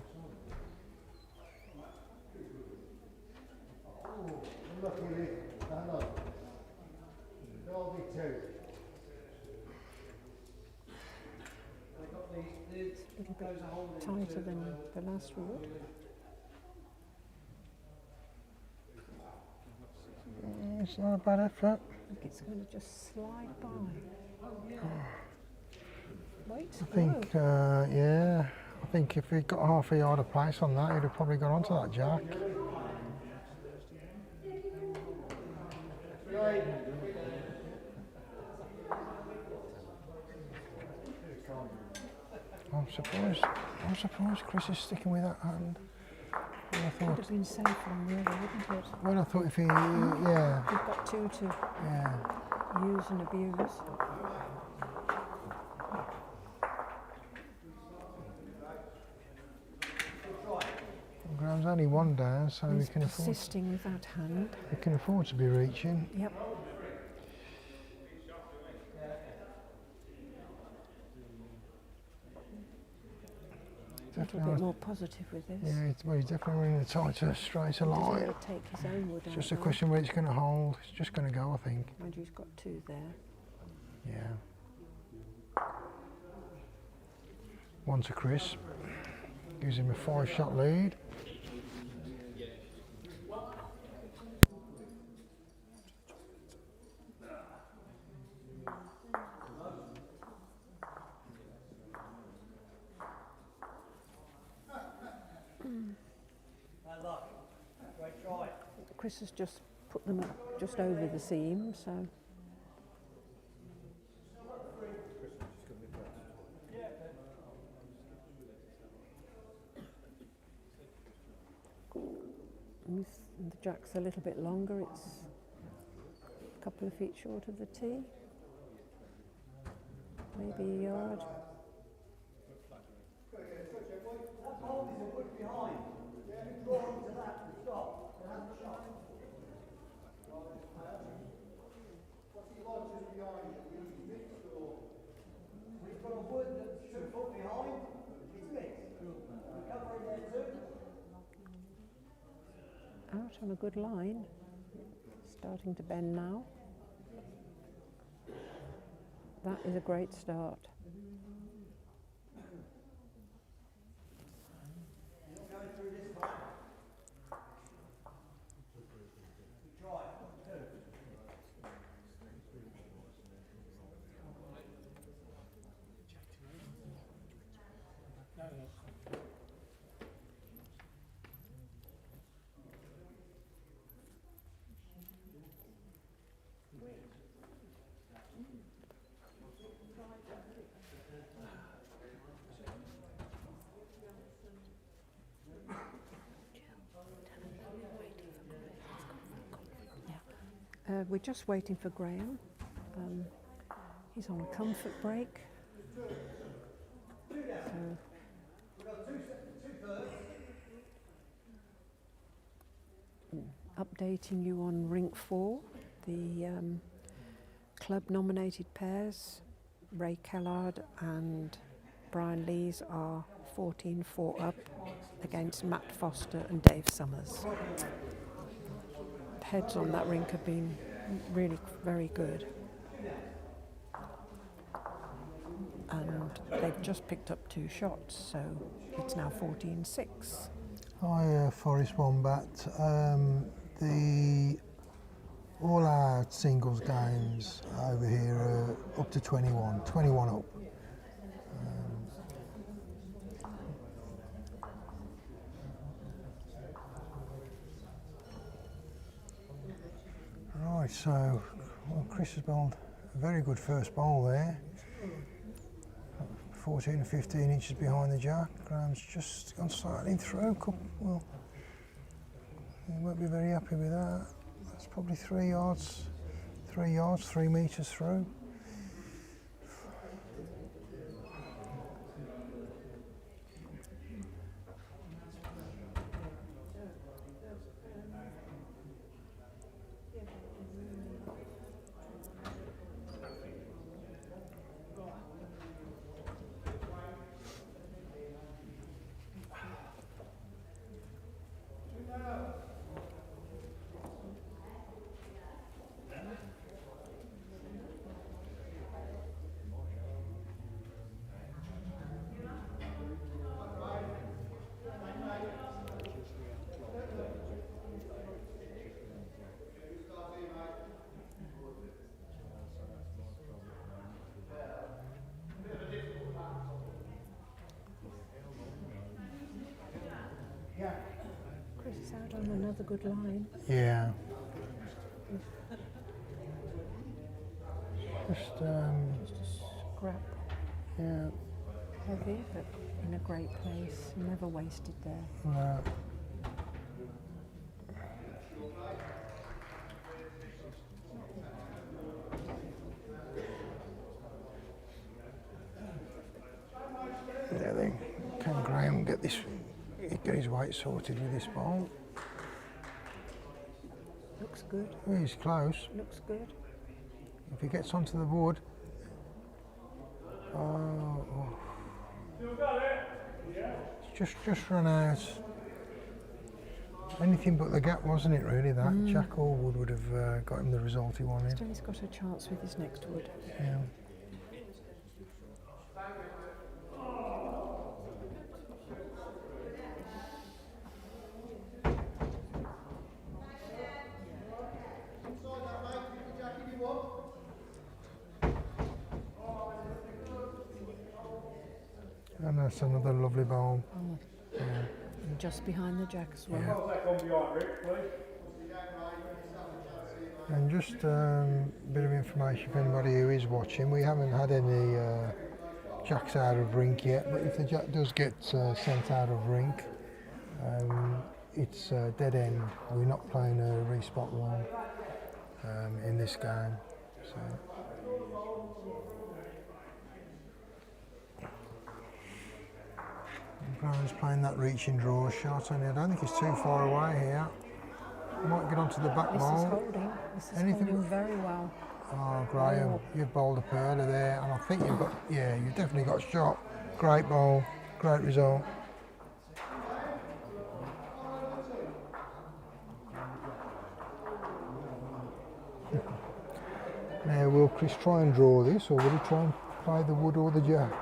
It's a little bit tighter than the last wood. It's not a bad effort. I think it's going to just slide by. Wait, I think, yeah, I think if he'd got half a yard of place on that, he'd have probably got onto that jack. I'm surprised Chris is sticking with that hand. Well, I would thought, have been safe on the other, wouldn't it? well, I thought if he, yeah, You've got two to yeah. use and abuse. Graham's only one down, so He's persisting with that hand. we can afford to be reaching. Yep. A little bit more positive with this. Yeah, well, he's definitely running a tighter, straighter He's line. going to take his own wood It's out just a now. question where it's going to hold. It's just going to go, I think. Mind you, he's got two there. Yeah. One to Chris. Gives him a 5-shot lead. Chris has just put them up just over the seam, so and the jack's a little bit longer. It's a couple of feet short of the tee, maybe a yard. Out on a good line, starting to bend now. That is a great start. We're just waiting for Graham. He's on a comfort break. So, updating you on Rink 4, the club nominated pairs, Ray Kellard and Brian Lees are 14-4 up against Matt Foster and Dave Summers. Heads on that rink have been really very good. And they've just picked up 2 shots, so it's now 14-6. Hi, Forest Wombat. All our singles games over here are up to 21 up. Right, so Chris has bowled a very good first bowl there. 14 and 15 inches behind the jack. Graham's just gone slightly through. Well, he won't be very happy with that. That's probably 3 yards, 3 metres through. Chris is out on another good line. Yeah. Just Just a scrap, yeah. heavy, but in a great place. Never wasted there. No. Yeah, then can Graham get his weight sorted with this ball? Looks good. Oh, he's close. Looks good. If he gets onto the wood. It's just run out. Anything but the gap, wasn't it, really, that? Jack Allwood would have got him the result he wanted. Still, he's got a chance with his next wood. Yeah. And that's another lovely bowl. Yeah. And just behind the jack as well. And just a bit of information for anybody who is watching, we haven't had any jacks out of rink yet, but if the jack does get sent out of rink, it's dead end. We're not playing a respot one in this game. So. Brown's playing that reaching draw shot, and I don't think he's too far away here. Might get onto the back This ball. is holding. This is Anything holding very well. Oh, Graham, you've bowled a pearler there, and I think you've definitely got shot. Great bowl, great result. Now, will Chris try and draw this, or will he try and play the wood or the jack?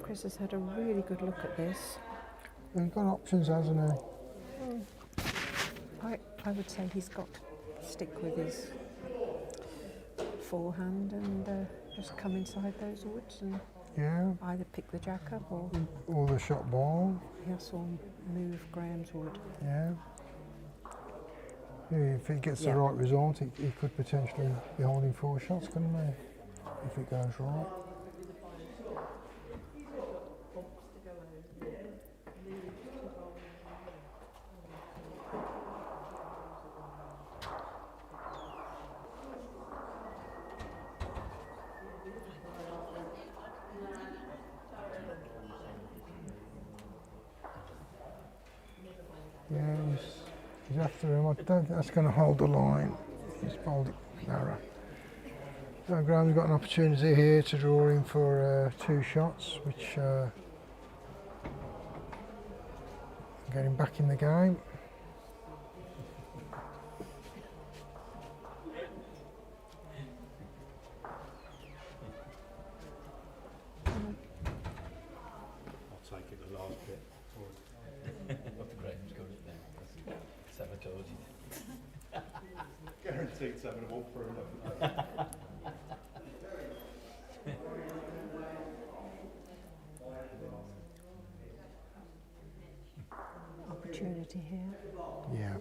Chris has had a really good look at this. He's got options, hasn't he? I would say he's got to stick with his forehand and just come inside those woods and Yeah. Either pick the jack up or Or the shot ball. yes, or move Graham's wood. Yeah. Yeah, if he gets Yeah. the right result, he could potentially be holding 4 shots, couldn't he? If it goes right. Yeah, he's after him. I don't think that's going to hold the line. He's bowled it narrow. So Graham's got an opportunity here to draw him for 2 shots, which get him back in the game. I'll take it the last bit. What the Graham's got it there. Sabotage it. Guaranteed 7 of all for him. Opportunity here. Yeah.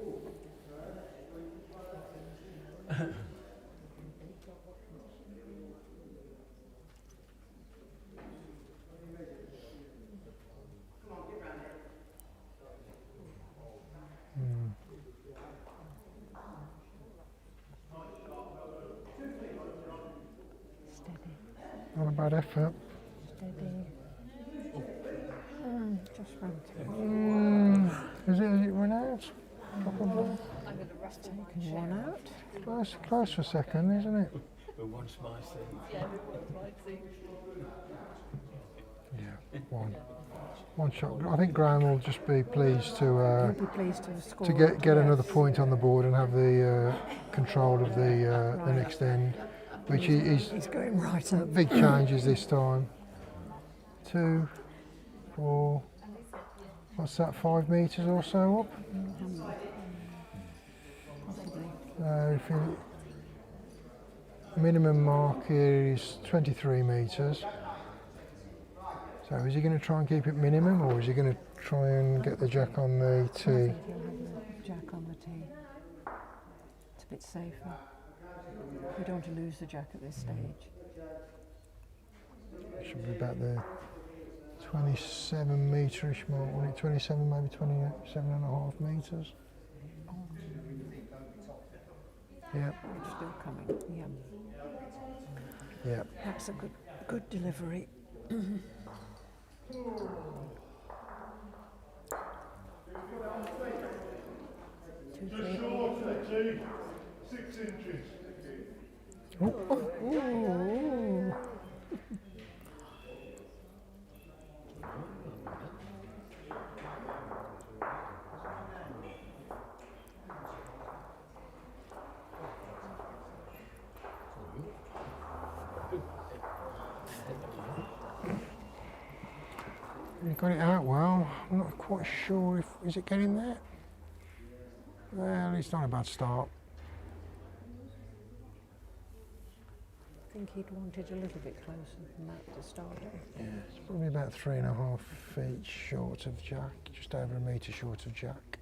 Steady. Not a bad effort. Steady. Just run through. Has it run out? Probably. Taken one out. Close for a second, isn't it? But once my seat. Yeah, one shot. I think Graham will just be pleased to He'll be pleased to score. to get another point on the board and have the control of the next end, which he's He's going right up. big changes this time. 2, 4. What's that? 5 metres or so up. Possibly. If you, minimum mark here is 23 metres. So is he going to try and keep it minimum, or is he going to try and get the jack on the I tee? think he'll have the jack on the tee. It's a bit safer. We don't want to lose the jack at this stage. Should be about the 27 metre-ish mark, wasn't it? 27, maybe 27.5 metres. Yeah, It's still coming. Yeah. yeah. That's a good delivery. 2, 3. Shorter, G. 6 inches. Ooh. You got it out well. I'm not quite sure if is it getting there. Well, it's not a bad start. I think he'd wanted a little bit closer than that to start with. Yeah, it's probably about 3.5 feet short of jack, just over a metre short of jack.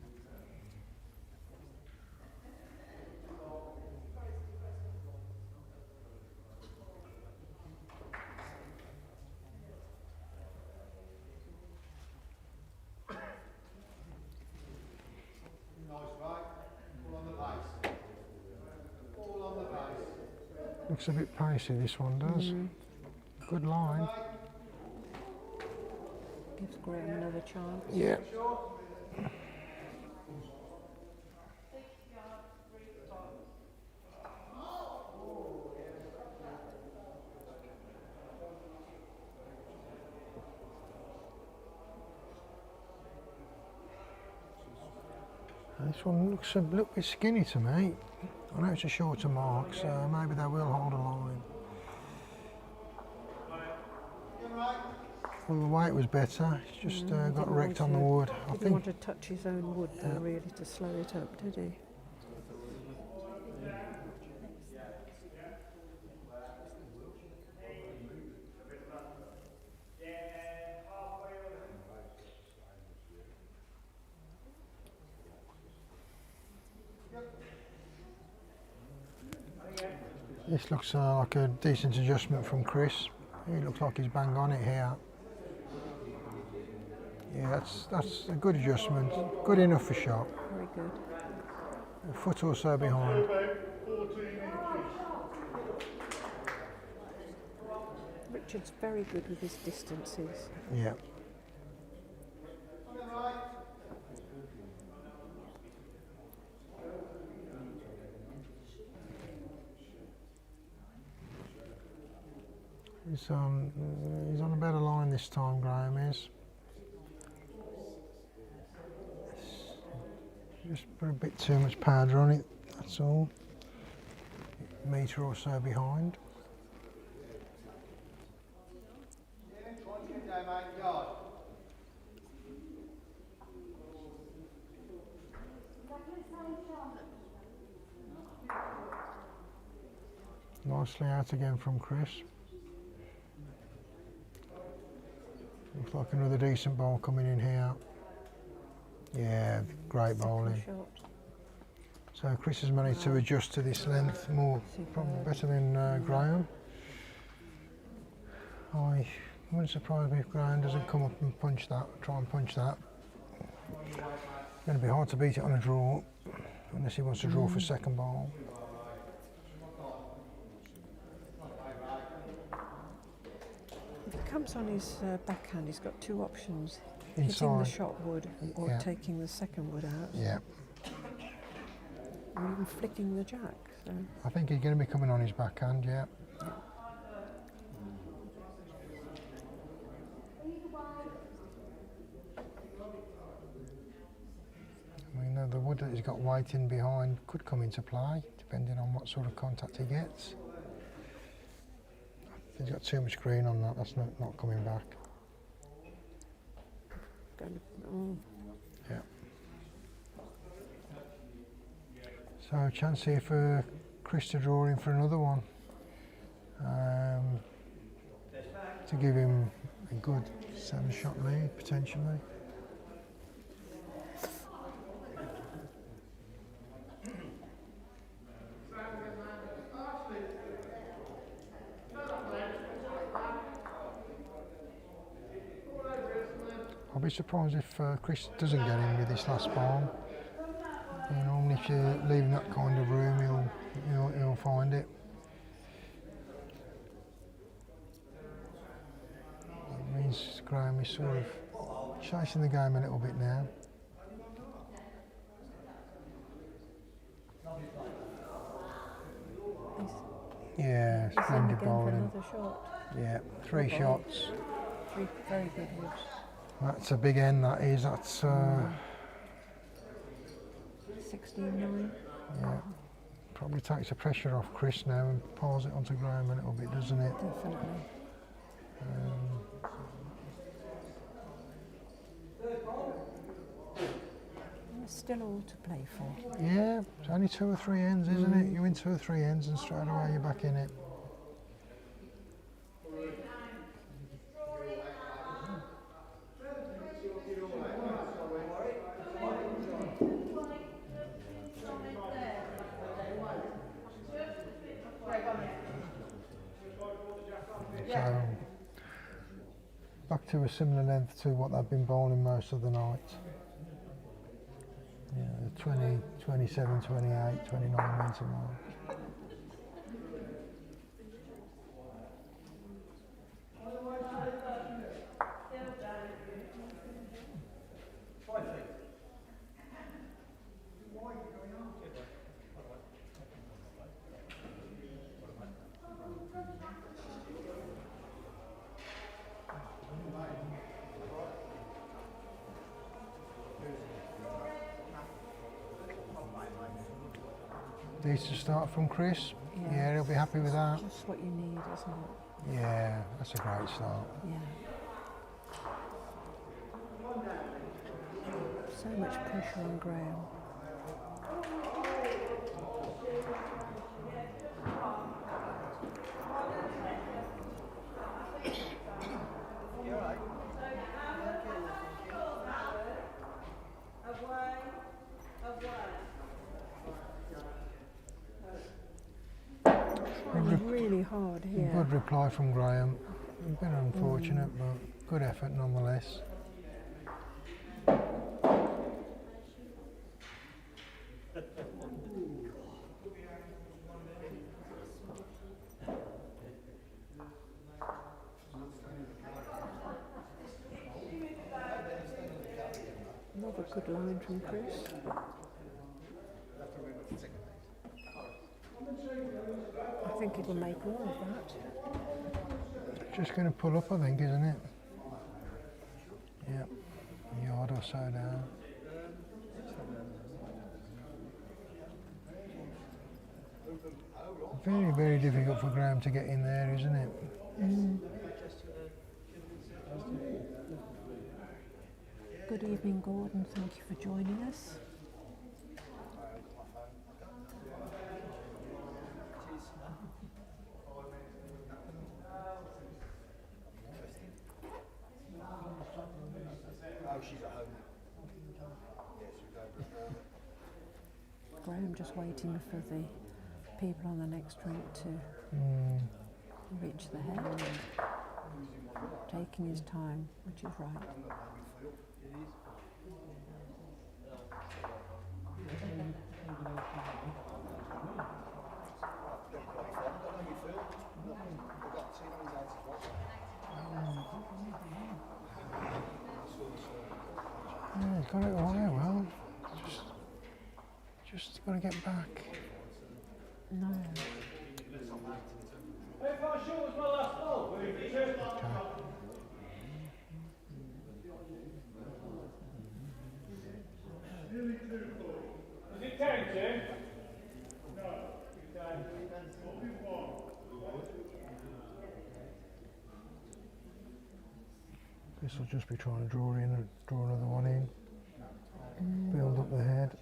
Looks a bit pacey, this one does. Good line. Gives Graham another chance. Yeah. This one looks a little bit skinny to me. I know it's a shorter mark, so maybe they will hold a line. Well, the weight was better. It's just got wrecked on the wood. I Didn't think. want to touch his own wood though, really, to slow it up, did he? This looks like a decent adjustment from Chris. He looks like he's bang on it here. Yeah, that's a good adjustment. Good enough for shot. Very good. A foot or so behind. About 14 inches. Richard's very good with his distances. Yeah. He's on a better line this time, Graham is. Just put a bit too much powder on it, that's all. Metre or so behind. Nicely out again from Chris. Looks like another decent ball coming in here. Yeah, great bowling. Shot. So Chris has managed to adjust to this length more, probably better than Graham. I wouldn't surprise me if Graham doesn't come up and punch that, try and punch that. It's going to be hard to beat it on a draw, unless he wants to draw for second ball. If he comes on his backhand, he's got two options. Hitting the Inside. shot wood or Yeah. taking the second wood out. Yeah, Or even flicking the jack. So I think he's going to be coming on his backhand, yeah. I mean, the wood that he's got waiting behind could come into play, depending on what sort of contact he gets. If he's got too much green on that, that's not coming back. going to, oh, Yeah. So chance here for Chris to draw in for another one. To give him a good 7-shot lead, potentially. I'll be surprised if Chris doesn't get in with this last ball. You know, normally if you're leaving that kind of room, he'll find it. It means Graham is sort of chasing the game a little bit now. Yeah, he's in splendid again for bowling. another shot. Yeah, 3 shots. 3 very good woods. That's a big end, that is. That's 16-9. yeah. Probably takes the pressure off Chris now and piles it onto Graham a little bit, doesn't it? Definitely. There's still all to play for. Yeah, it's only 2 or 3 ends, isn't it? You win 2 or 3 ends and straight away you're back in it. So, back to a similar length to what they've been bowling most of the night. Yeah, 20, 27, 28, 29 metre mark. Decent start from Chris. Yeah, he'll be happy with that. Just what you need, isn't it? Yeah, that's a great start. Yeah. So much pressure on Graham. playing really hard here. Good reply from Graham. A bit unfortunate, but good effort nonetheless. Another good line from Chris. I think it'll make all of that. Just going to pull up, I think, isn't it? Yep, a yard or so down. Very, very difficult for Graham to get in there, isn't it? Good evening, Gordon. Thank you for joining us. Graham just waiting for the people on the next drink to reach the head. Taking his time, which is right. Yeah, he's got it away well. Just got to get back. No. This will just be trying to draw another one in. Build up the head.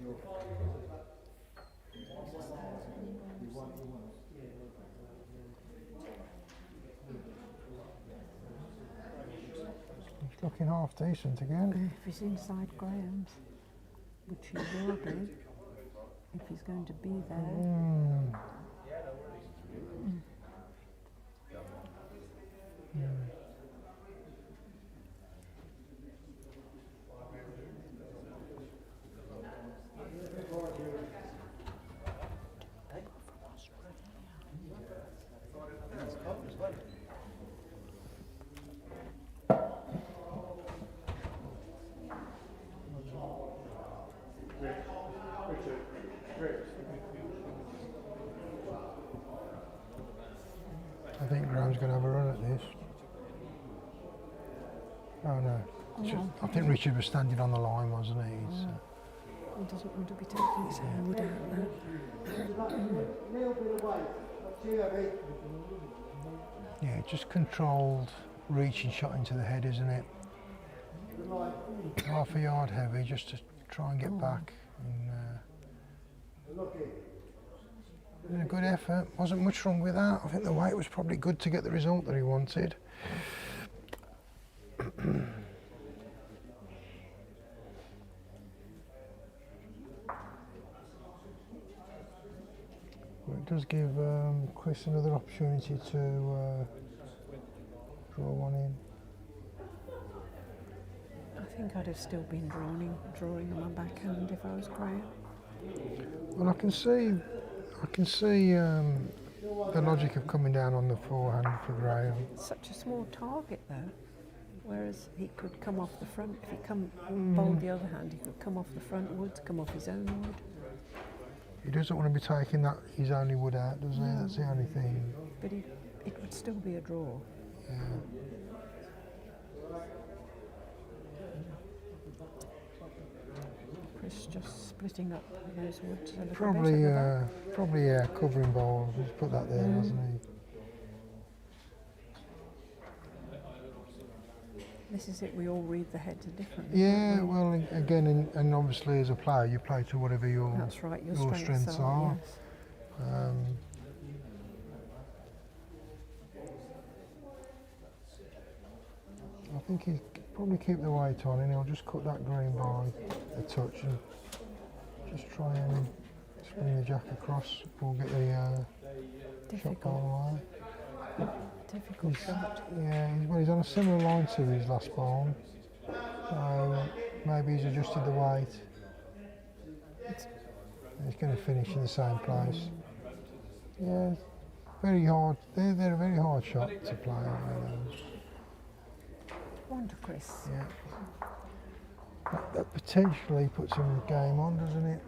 He's looking half decent again. If he's inside Graham's, which he will be, if he's going to be there. I think Graham's going to have a run at this. Oh no. I think Richard was standing on the line, wasn't he? He doesn't want to be taking his hand out there. Yeah, just controlled reach and shot into the head, isn't it? Half a yard heavy just to try and get back. And, a good effort, wasn't much wrong with that. I think the weight was probably good to get the result that he wanted. Well, it does give Chris another opportunity to draw one in. I think I'd have still been drawing on my backhand if I was Graham. Well, I can see the logic of coming down on the forehand for Graham. Such a small target though, whereas he could come off the front. If he bowled the other hand, he could come off the front wood, come off his own wood. He doesn't want to be taking his only wood out, does he? That's the only thing. But it would still be a draw. Yeah. Chris just splitting up those woods a little Probably, bit. probably covering bowl. He's put that there, hasn't he? This is it. We all read the heads differently. Yeah. Well, again, and obviously as a player, you play to whatever your That's right. Your strengths are. Yes. I think he'll probably keep the weight on, and he'll just cut that green by a touch and just try and spin the jack across. We'll get the shot Difficult. ball away. Difficult shot. Yeah, he's on a similar line to his last ball, so maybe he's adjusted the weight. He's going to finish in the same place. Yeah, very hard. They're a very hard shot to play. Wonder, Chris. Yeah, that potentially puts him in the game on, doesn't it?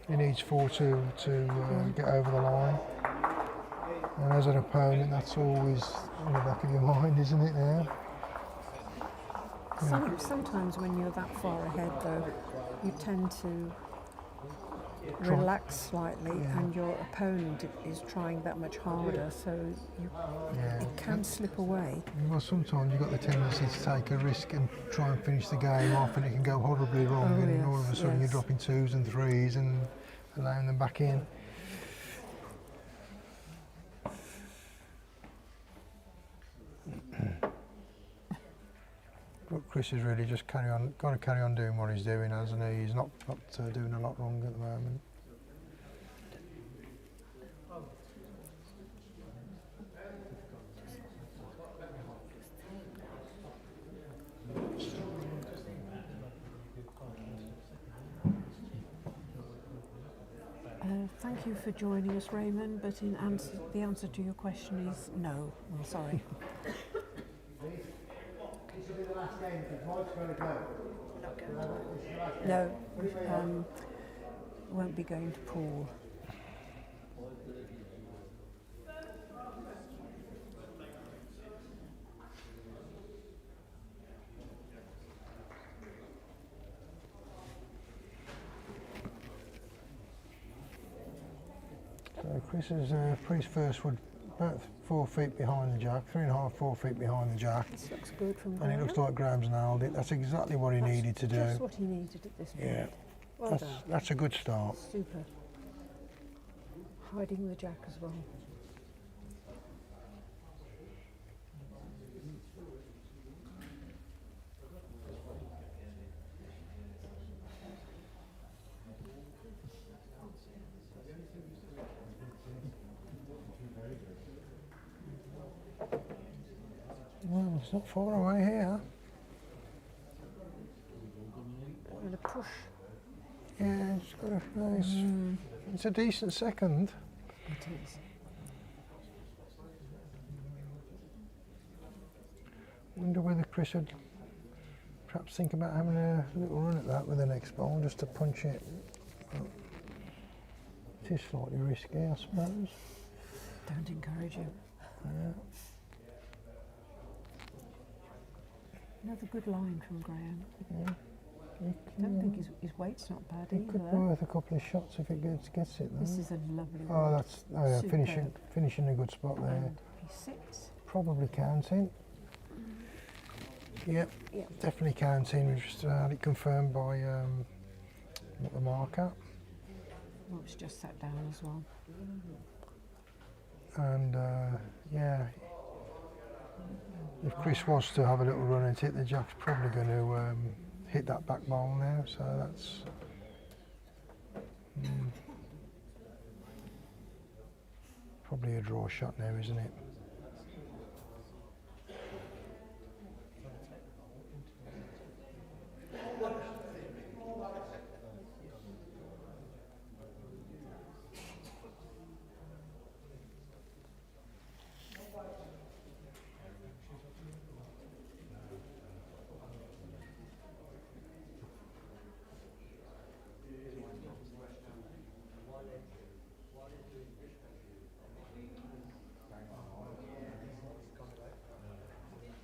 He needs 4 to get over the line. And as an opponent, that's always in the back of your mind, isn't it now? Sometimes when you're that far ahead, though, you tend to relax slightly, and your opponent is trying that much harder, so it can slip away. Well, sometimes you've got the tendency to take a risk and try and finish the game off, and it can go horribly wrong, and all of a sudden you're dropping 2s and 3s and allowing them back in. But Chris has really just got to carry on doing what he's doing, hasn't he? He's not doing a lot wrong at the moment. Thank you for joining us, Raymond, but the answer to your question is no. I'm sorry. No, won't be going to pool. So Chris has put his first wood about 4 feet behind the jack, 3.5, 4 feet behind the jack. This looks good from And it looks like Graham's nailed it. That's exactly what he needed to do. Just what he needed at this point. Yeah, Well done. that's a good start. Super. Hiding the jack as well. Well, it's not far away here. I'm going to push. Yeah, it's got a nice. It's a decent second. It is. Wonder whether Chris would perhaps think about having a little run at that with the next ball, just to punch it. But it is slightly risky, I suppose. Don't encourage him. Yeah. Another good line from Graham. Yeah. I don't think his weight's not bad It could be either. worth a couple of shots if it gets it. This Though. is a lovely Oh, one. that's yeah, Superb. finishing a good spot there. And he sits. Probably counting. Yep, Yeah. definitely counting. We just had it confirmed by the marker. Well, it's just sat down as well. And yeah, if Chris was to have a little run at it, the jack's probably going to hit that back bowl now. So that's probably a draw shot now, isn't it?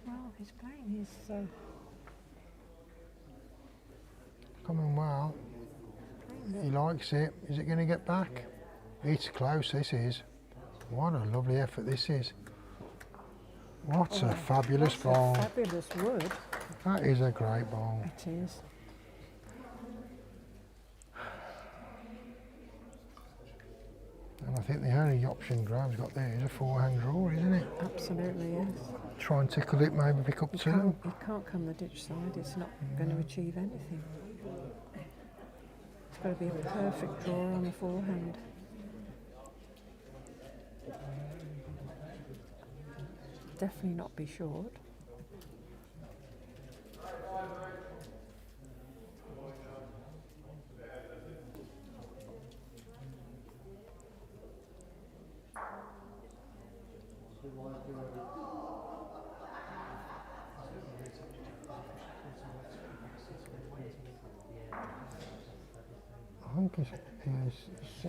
Well, he's playing his. Coming well. He likes it. Is it going to get back? It's close, this is. What a lovely effort this is. What a fabulous ball. Fabulous wood. That is a great ball. It is. And I think the only option Graham's got there is a forehand draw, isn't it? Absolutely, yes. Try and tickle it, maybe pick up two. You can't come the ditch side. It's not going to achieve anything. It's got to be a perfect draw on the forehand. definitely not be short. I think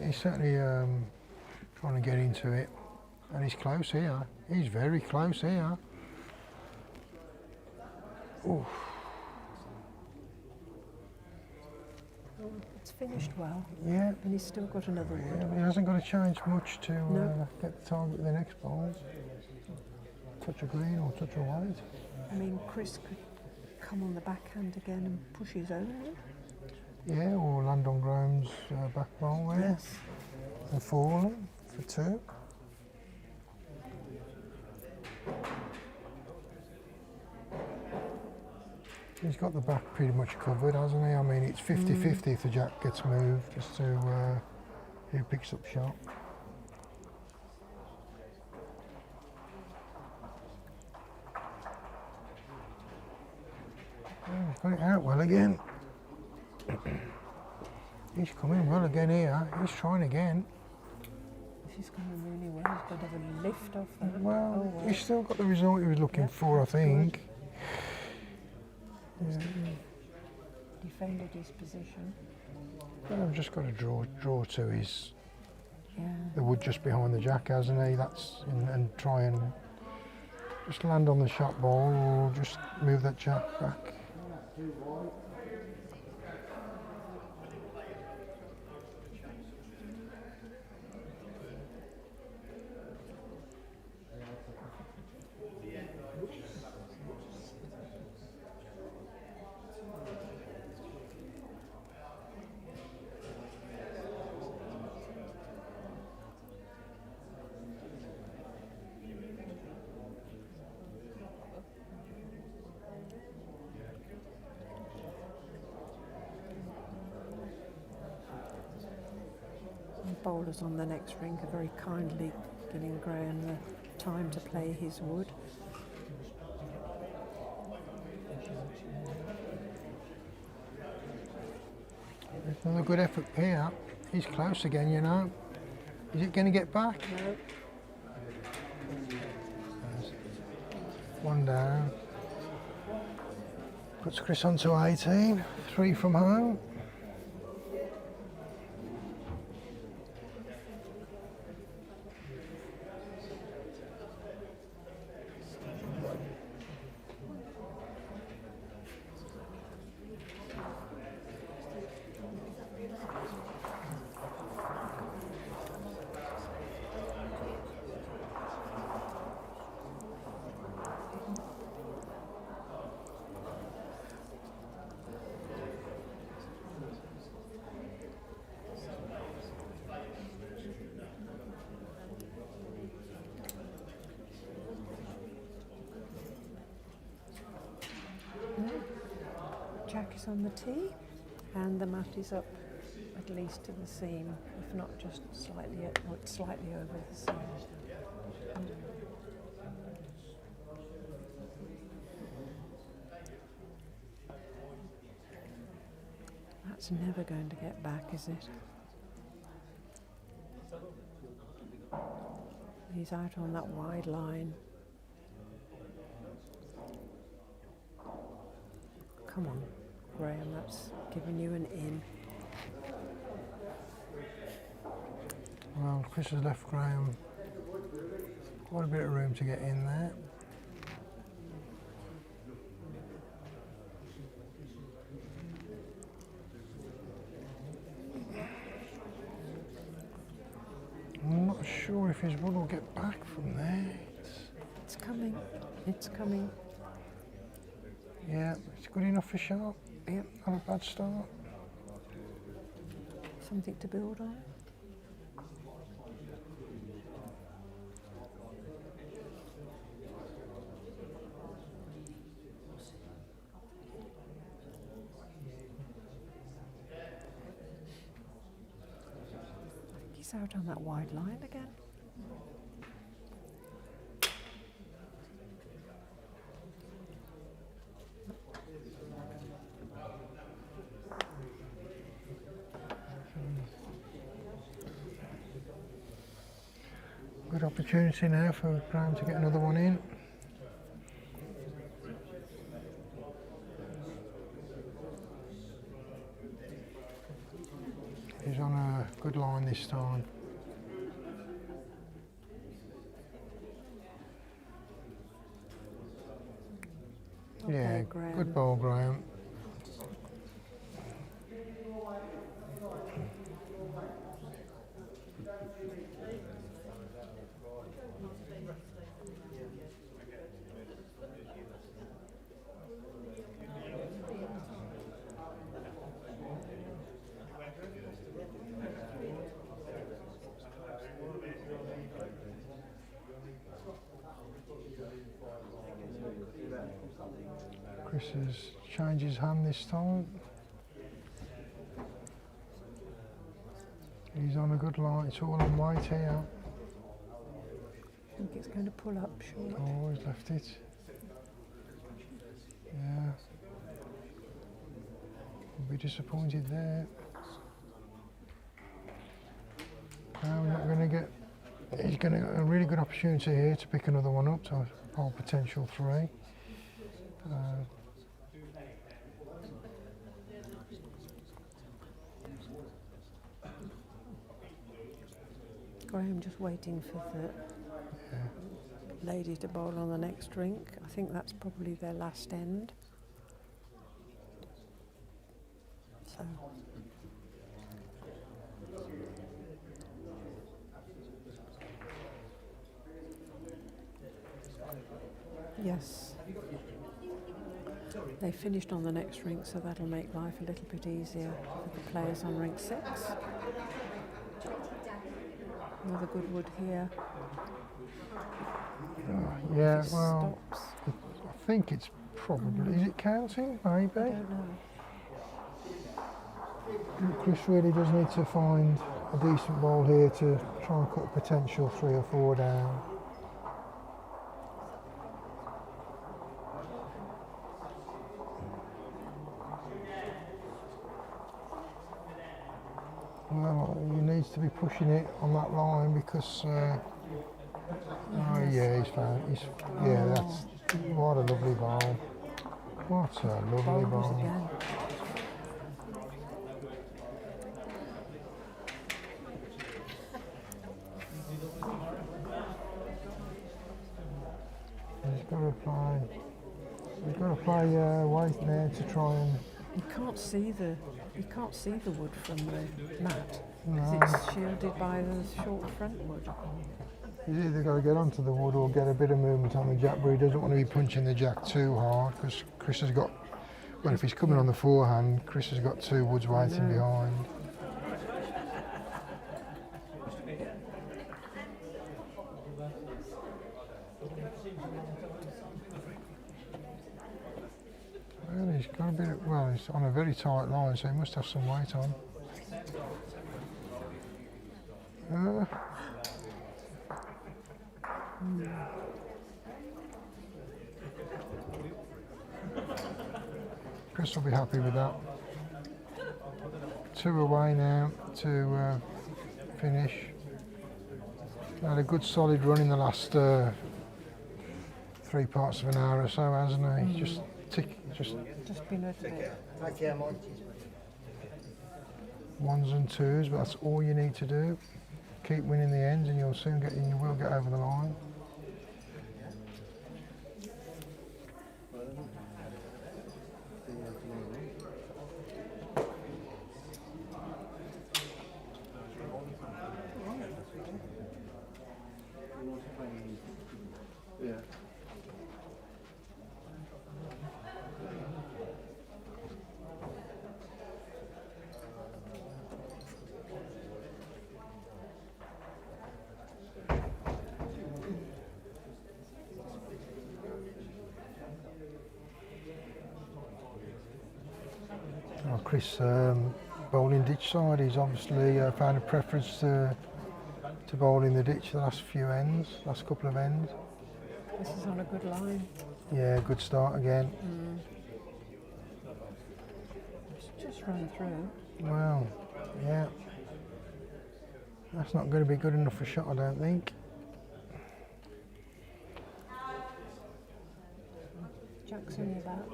he's certainly trying to get into it, and he's close here. He's very close here. Oof. It's finished well, Yeah, and he's still got another yeah, one. but he hasn't got to change much to No. get the target with the next ball. Touch of green or touch of white. I mean, Chris could come on the backhand again and push his own in. Yeah, or land on Graham's back ball there. Yes. And fall for 2. He's got the back pretty much covered, hasn't he? I mean, it's 50-50 if the jack gets moved, as to who picks up shot. Oh, he's got it out well again. He's coming well again here. He's trying again. This is going really well. He's got to have a lift off that. Well, Oh, well. he's still got the result he was looking for, I think. Yeah. Defended his position. Well, I've just got to draw to his Yeah. the wood just behind the jack, hasn't he? And try and just land on the shot ball or just move that jack back. Bowlers on the next rink are very kindly giving Graham the time to play his wood. There's another good effort here. He's close again, you know. Is it going to get back? No. One down. Puts Chris on to 18. 3 from home. Jack is on the tee, and the mat is up at least to the seam, if not just slightly over the seam. That's never going to get back, is it? He's out on that wide line. Come on, Graham, that's giving you an in. Well, Chris has left Graham quite a bit of room to get in there. I'm not sure if his wood will get back from there. It's coming. It's coming. Yeah, it's good enough for sharp. Yep. Not a bad start. Something to build on. He's out on that wide line again. Good opportunity now for Graham to get another one in. He's on a good line this time. Yeah, Graham. good ball, Graham. Chris has changed his hand this time. He's on a good line. It's all on white here. I think it's going to pull up short. Oh, he's left it. Yeah. We'll be disappointed there. No, we're not going to get. He's going to get a really good opportunity here to pick another one up to hold potential 3. Graham just waiting for the lady to bowl on the next rink. I think that's probably their last end. So. Yes. They finished on the next rink, so that'll make life a little bit easier for the players on rink 6. Another good wood here. Yeah, If it well, stops. I think it's probably. Is it counting? Maybe. I don't know. Chris really does need to find a decent ball here to try and cut potential 3 or 4 down. Well, he needs to be pushing it on that line because. Oh yeah, he's found. Yeah, that's what a lovely ball. What a lovely Bowls ball. again. He's got to play. He's got to play weight there to try and. You can't see the wood from the mat. No. It's shielded by the short front wood. He's either got to get onto the wood or get a bit of movement on the jack, but he doesn't want to be punching the jack too hard because Chris has got. Well, if he's coming on the forehand, Chris has got 2 woods waiting behind. Well, he's got a bit. Well, he's on a very tight line, so he must have some weight on. Chris will be happy with that. 2 away now to finish. Had a good solid run in the last 3 parts of an hour or so, hasn't he? Just been a bit. 1s and 2s, but that's all you need to do. Keep winning the ends, and you'll soon get. You will get over the line. Chris bowling ditch side, he's obviously found a preference to bowling the ditch the last couple of ends. This is on a good line. Yeah, good start again. Just run through. Well, yeah. That's not going to be good enough for a shot, I don't think. Jack's only about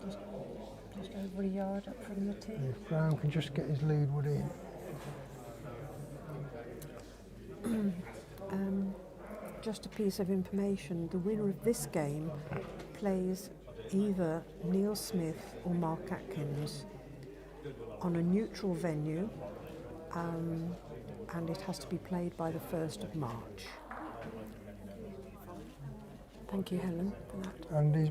just over a yard up from the tee. If Graham can just get his lead wood in. Just a piece of information, the winner of this game plays either Neil Smith or Mark Atkins on a neutral venue, and it has to be played by the 1st of March. Thank you, Helen, for that. And is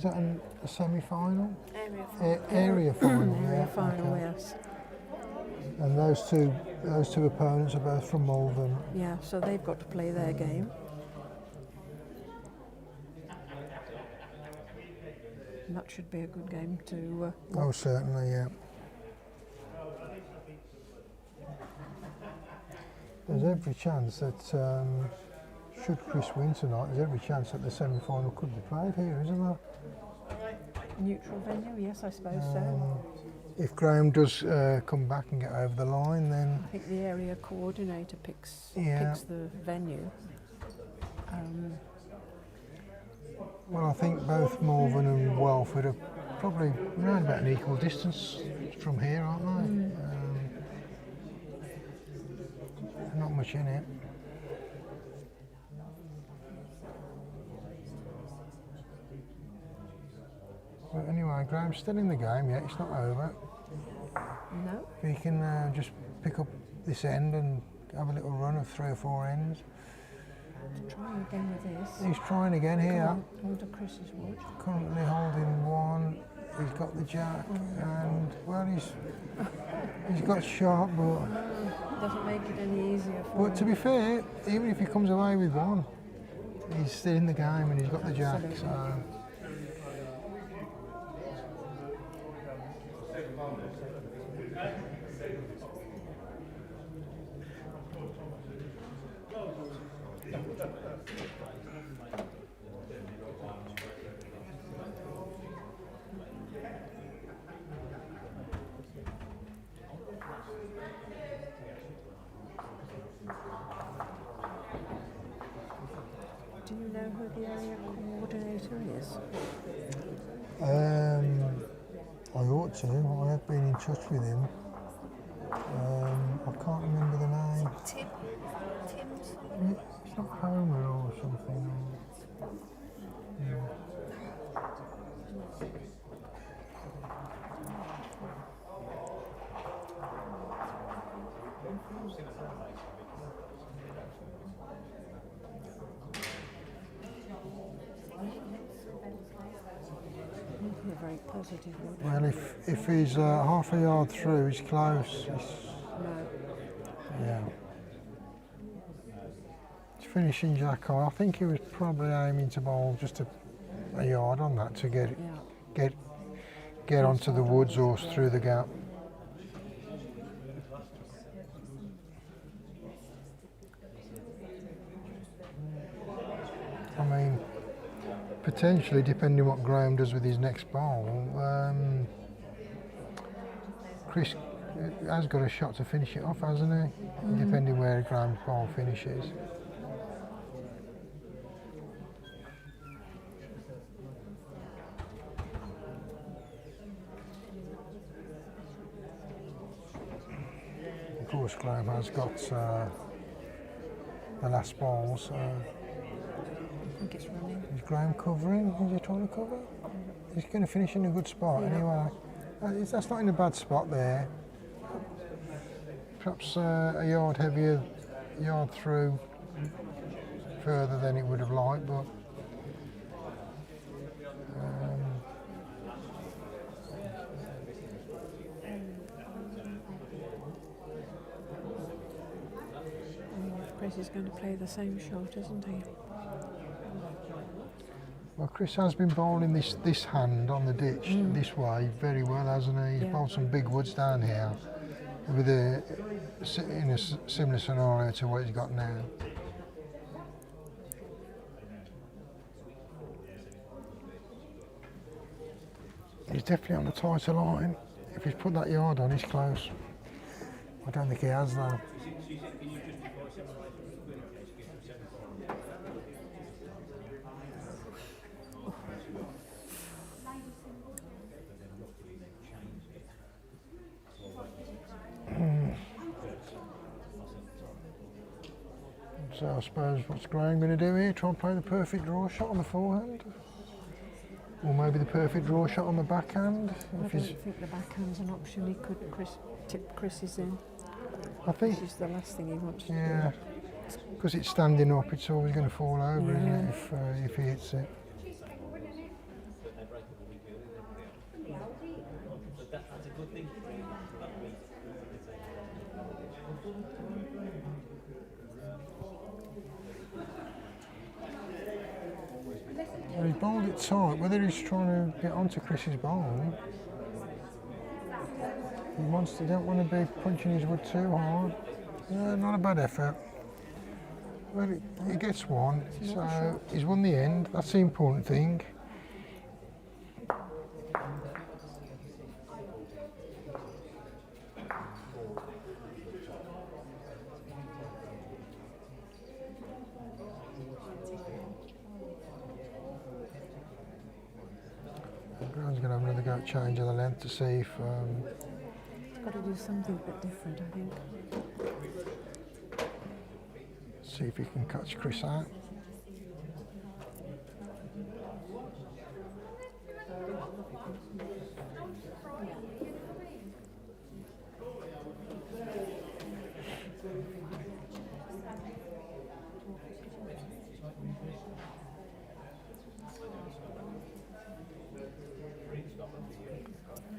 that a semi-final? Area final. Area final. Area yeah, final, okay. yes. And those two opponents are both from Malvern. Yeah, so they've got to play their game. And that should be a good game to Oh, certainly, yeah. There's every chance that should Chris win tonight, there's every chance that the semi-final could be played here, isn't there? neutral venue. Yes, I suppose so. If Graham does come back and get over the line, then I think the area coordinator picks Yeah. the venue. well, I think both Malvern and Welford are probably around about an equal distance from here, aren't they? Not much in it. But anyway, Graham's still in the game yet, it's not over. No, If he can just pick up this end and have a little run of 3 or 4 ends. try again with this. He's trying again Come here. on, under Chris's wood. Currently holding one. He's got the jack and, well, he's got shot, but Doesn't make it any easier for But him. to be fair, even if he comes away with one, he's still in the game and he's got the jack. So. Do you know who the area coordinator is? I ought to. I have been in touch with him. I can't remember the name. Tim It's not Homer or something. You're very positive. Wood. Well, if he's half a yard through, he's close. No. Yeah. It's finishing jack high. I think he was probably aiming to bowl just a yard on that to Yeah. get onto the woods or through the gap. I mean, potentially, depending what Graham does with his next bowl, Chris has got a shot to finish it off, hasn't he? Depending where Graham's bowl finishes. Of course, Graham has got the last ball, so I think it's running. is Graham covering? Is he trying to cover? He's going to finish in a good spot anyway. That's not in a bad spot there. Perhaps a yard heavier, yard through further than it would have liked, but Chris is going to play the same shot, isn't he? well, Chris has been bowling this hand on the ditch this way very well, hasn't he? He's Yeah. bowled some big woods down here with in a similar scenario to what he's got now. He's definitely on the tighter line. If he's put that yard on, he's close. I don't think he has though. So I suppose what's Graham going to do here? Try and play the perfect draw shot on the forehand? Or maybe the perfect draw shot on the backhand? I If don't he's, think the backhand's an option. He could tip Chris's in, I think, which is the last thing he wants to yeah, because it's standing up, it's always going to fall over, isn't Yeah. it, if he hits it. Well, he bowled it tight. Whether he's trying to get onto Chris's bowl, he don't want to be punching his wood too hard. Yeah, not a bad effort. Well, he gets one, so he's won the end. That's the important thing. Graham's going to have another go at change of the length to see if Got to do something a bit different, I think. he can catch Chris out.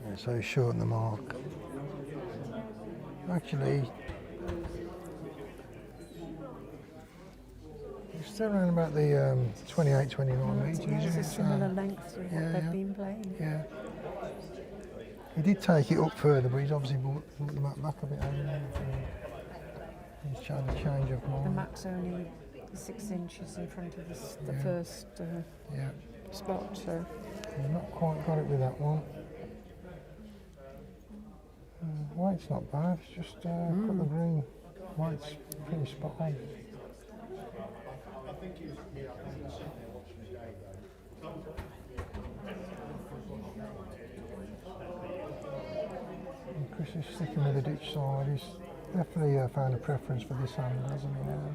Yeah, so he's short on the mark. Actually, it's still around about the 28, 29 metres, Yeah, isn't it's a it? similar length to what yeah, they've yeah. been playing. Yeah. He did take it up further, but he's obviously brought the mat back a bit. Hasn't he? He's trying to change of The mind. mat's only 6 inches in front of the Yeah. first Yeah. spot, so He's not quite got it with that one. White's not bad, it's just got the green. White's pretty spot on. And Chris is sticking with the ditch side. He's definitely found a preference for this hand, hasn't he now?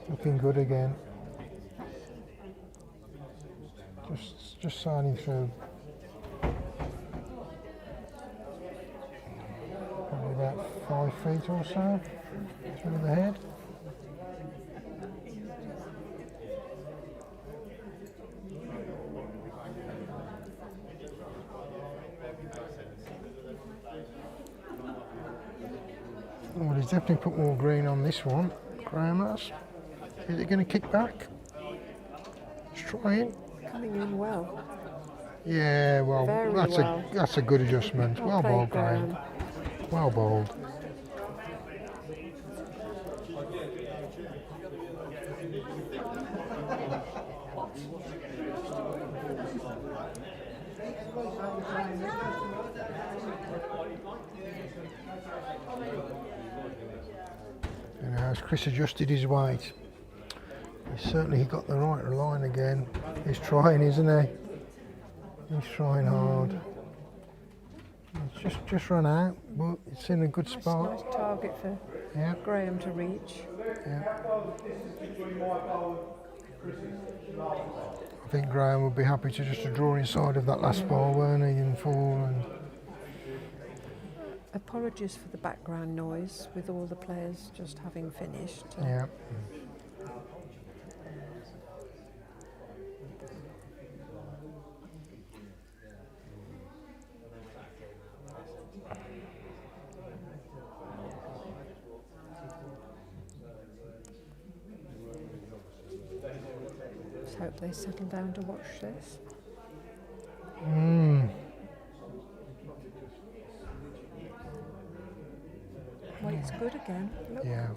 Looking good again. Just signing through. Probably about 5 feet or so through the head. Well, he's definitely put more green on this one. Graham has. Is it going to kick back? It's trying. coming in well. Yeah, well, Very that's well. a good adjustment. Well played, bowled, Graham. Well bowled. And as Chris adjusted his weight, he's certainly got the right line again. He's trying, isn't he? He's trying hard. It's just run out, but it's in a good spot. Nice target for Yeah, Graham to reach. yeah. I think Graham would be happy to just to draw inside of that last ball, weren't he, and fall. And Apologies for the background noise with all the players just having finished. yeah. Let's hope they settle down to watch this. Well, it's good again. Look. Yeah.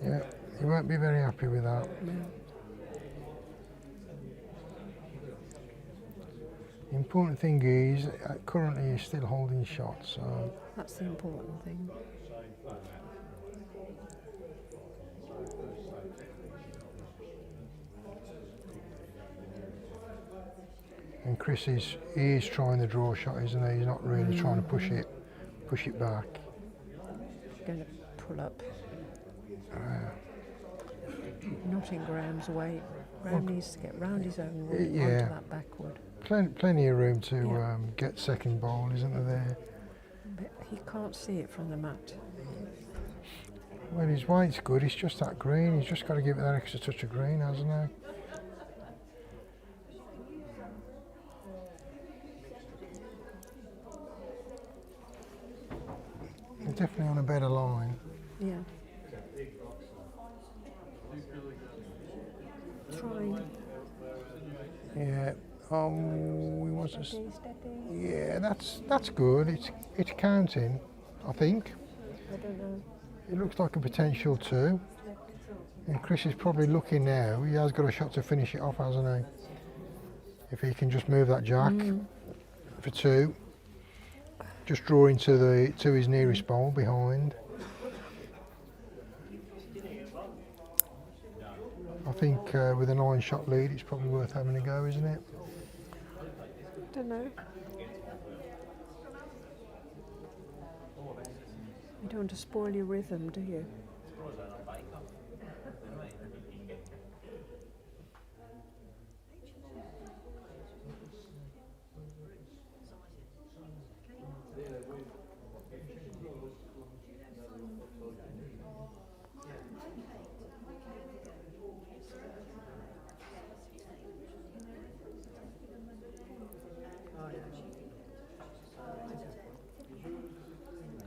Yeah, he won't be very happy with that. No. The important thing is, currently he's still holding shots, so That's the important thing. And Chris is trying the draw shot, isn't he? He's not really trying to push it back. Going to pull up. Not in Graham's way. Graham needs to get round his own wood onto that backwood. Plenty of room to get second ball, isn't there? But he can't see it from the mat. Well, his weight's good. It's just that green. He's just got to give it that extra touch of green, hasn't he? He's definitely on a better line. Yeah. Trying. Yeah. He wants to. Steady. Yeah, that's good. It's counting, I think. I don't know. It looks like a potential 2. And Chris is probably looking now. He has got a shot to finish it off, hasn't he? If he can just move that jack for 2. Just drawing to his nearest ball behind. I think with a 9-shot lead, it's probably worth having a go, isn't it? Don't know. You don't want to spoil your rhythm, do you?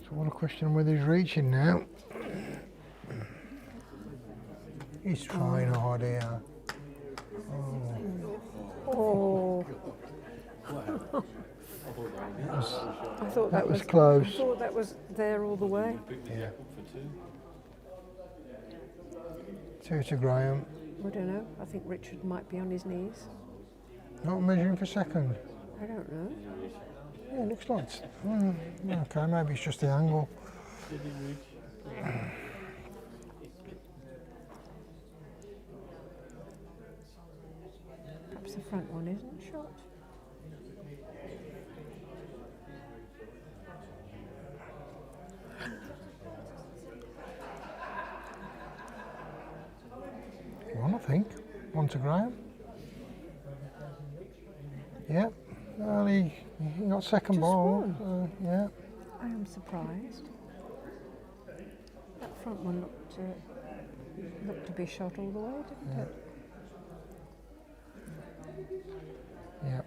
So what a question whether he's reaching now. He's trying hard here. Oh. I thought That was close. I thought that was there all the way. Yeah. 2 to Graham. I don't know. I think Richard might be on his knees. Not measuring for second. I don't know. Yeah, it looks like okay, maybe it's just the angle. Perhaps the front one isn't shot. One, I think. 1 to Graham. Yeah. Well, he got second Just ball. one? Yeah. I am surprised. That front one looked to be shot all the way, didn't it? Yeah.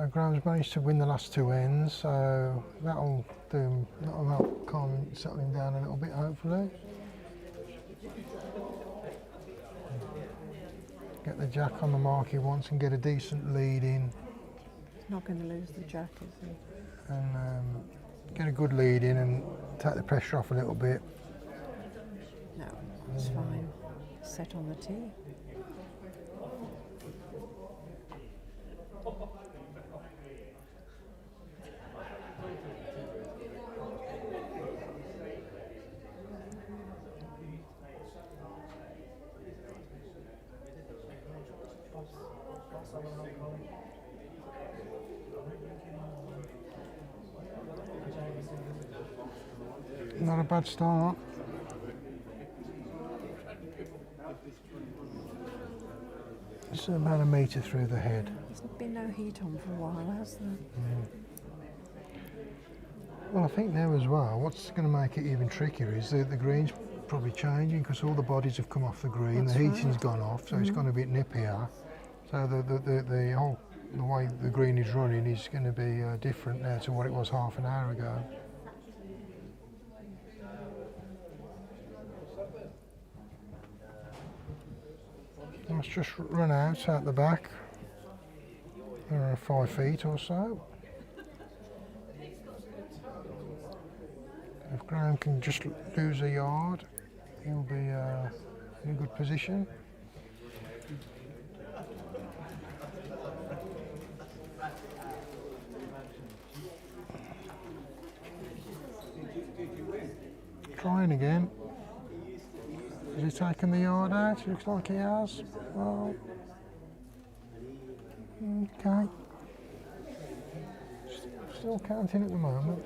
Graham's managed to win the last 2 ends, so that'll help calm settle him down a little bit, hopefully. Get the jack on the mark he wants and get a decent lead in, He's not going to lose the jack, is he? and get a good lead in and take the pressure off a little bit. No, it's fine. Set on the tee. Not a bad start. It's about a metre through the head. There's been no heat on for a while, has there? Well, I think now as well, what's going to make it even trickier is the green's probably changing because all the bodies have come off the green, That's the heating's right. gone off, so it's gone a bit nippier. So the way the green is running is going to be different now to what it was half an hour ago. Let's just run out the back. There are 5 feet or so. If Graham can just lose a yard, he'll be in a good position. Trying again. Has he taken the yard out? Looks like he has. Well, okay. Still counting at the moment.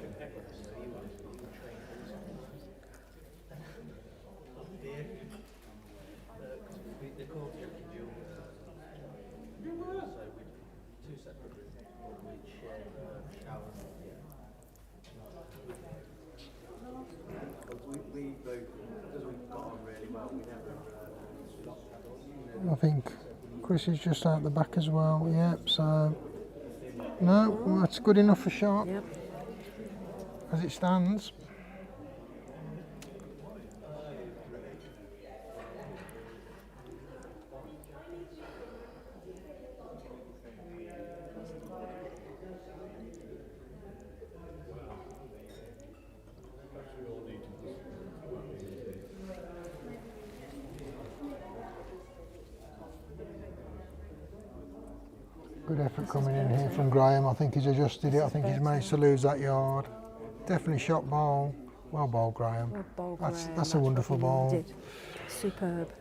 I think Chris is just out the back as well. Yep. So no, well, that's good enough for sharp Yep. as it stands. Good effort coming in here from Graham. I think he's adjusted it. I think he's managed to lose that yard. Definitely shot ball. Well bowled, Graham. Well bowled, That's Graham. that's a wonderful what he ball. did. Superb.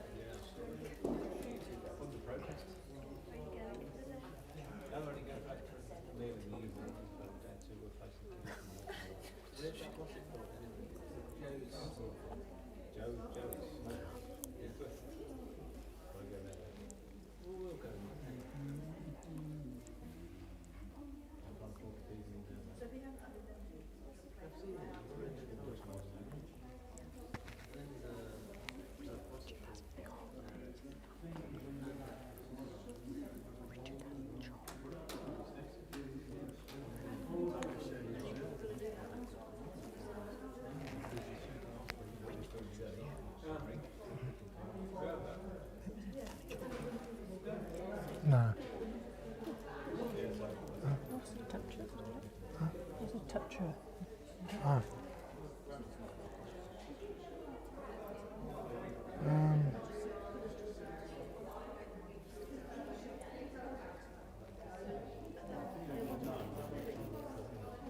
No. There's a toucher. Oh.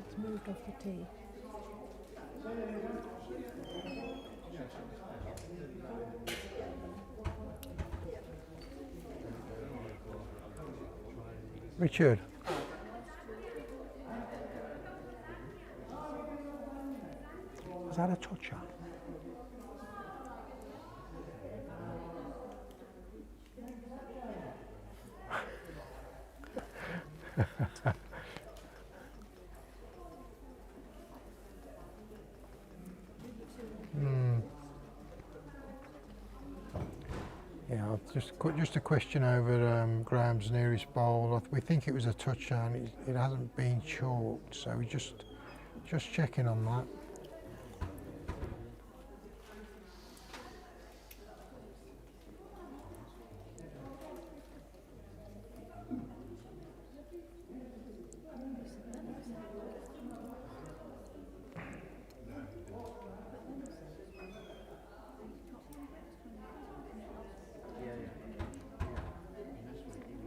It's moved off the tee. Richard. Was that a toucher? Yeah, just a question over Graham's nearest bowl. We think it was a toucher and it hasn't been chalked, so we're just checking on that.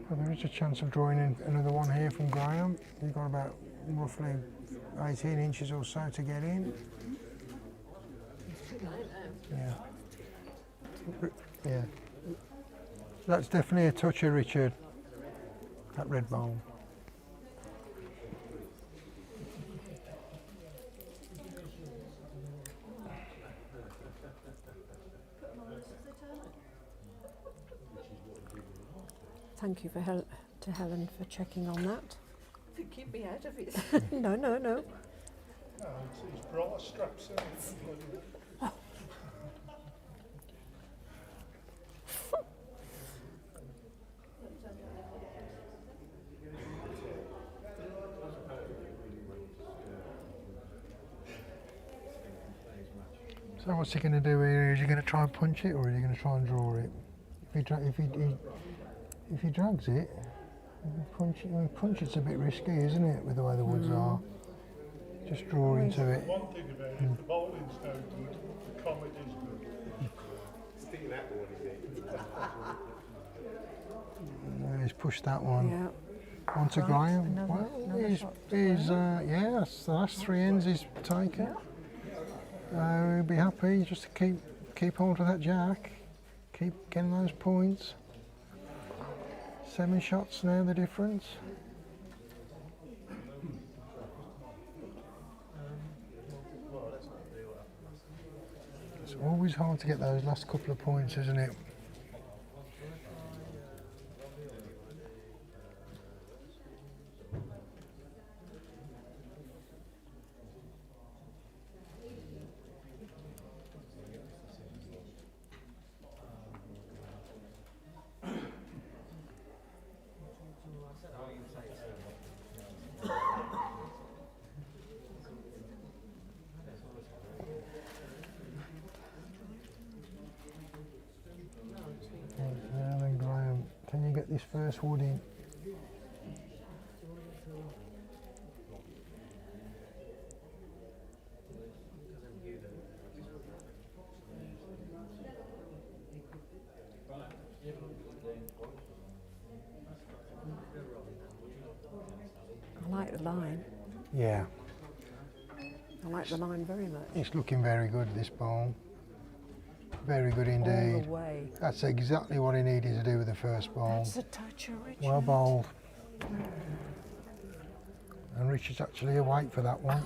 Well, there is a chance of drawing in another one here from Graham. You've got about roughly 18 inches or so to get in. Yeah. Yeah. That's definitely a toucher, Richard. That red bowl. Thank you to Helen for checking on that. To keep me out of it. No. No, it's bra straps in it. So what's he going to do here? Is he going to try and punch it, or is he going to try and draw it? If he drags it, punch it's a bit risky, isn't it, with the way the woods are? Just draw into it. One thing about it, the bowling's no good, the comedy's good. Sticking that one, is it? He's pushed that one. Yeah. On to Right, Graham. another Well, shot to yeah, that's the last three ends he's taken. We'll be happy just to keep hold of that jack, keep getting those points. 7 shots now, the difference. It's always hard to get those last couple of points, isn't it? Now then, Graham, can you get this first wood in? I like the line. Yeah, I like the line very much. it's looking very good, this ball. Very good All indeed. the way. That's exactly what he needed to do with the first ball. That's a touch of Richard. Well bowled. And Richard's actually awake for that one.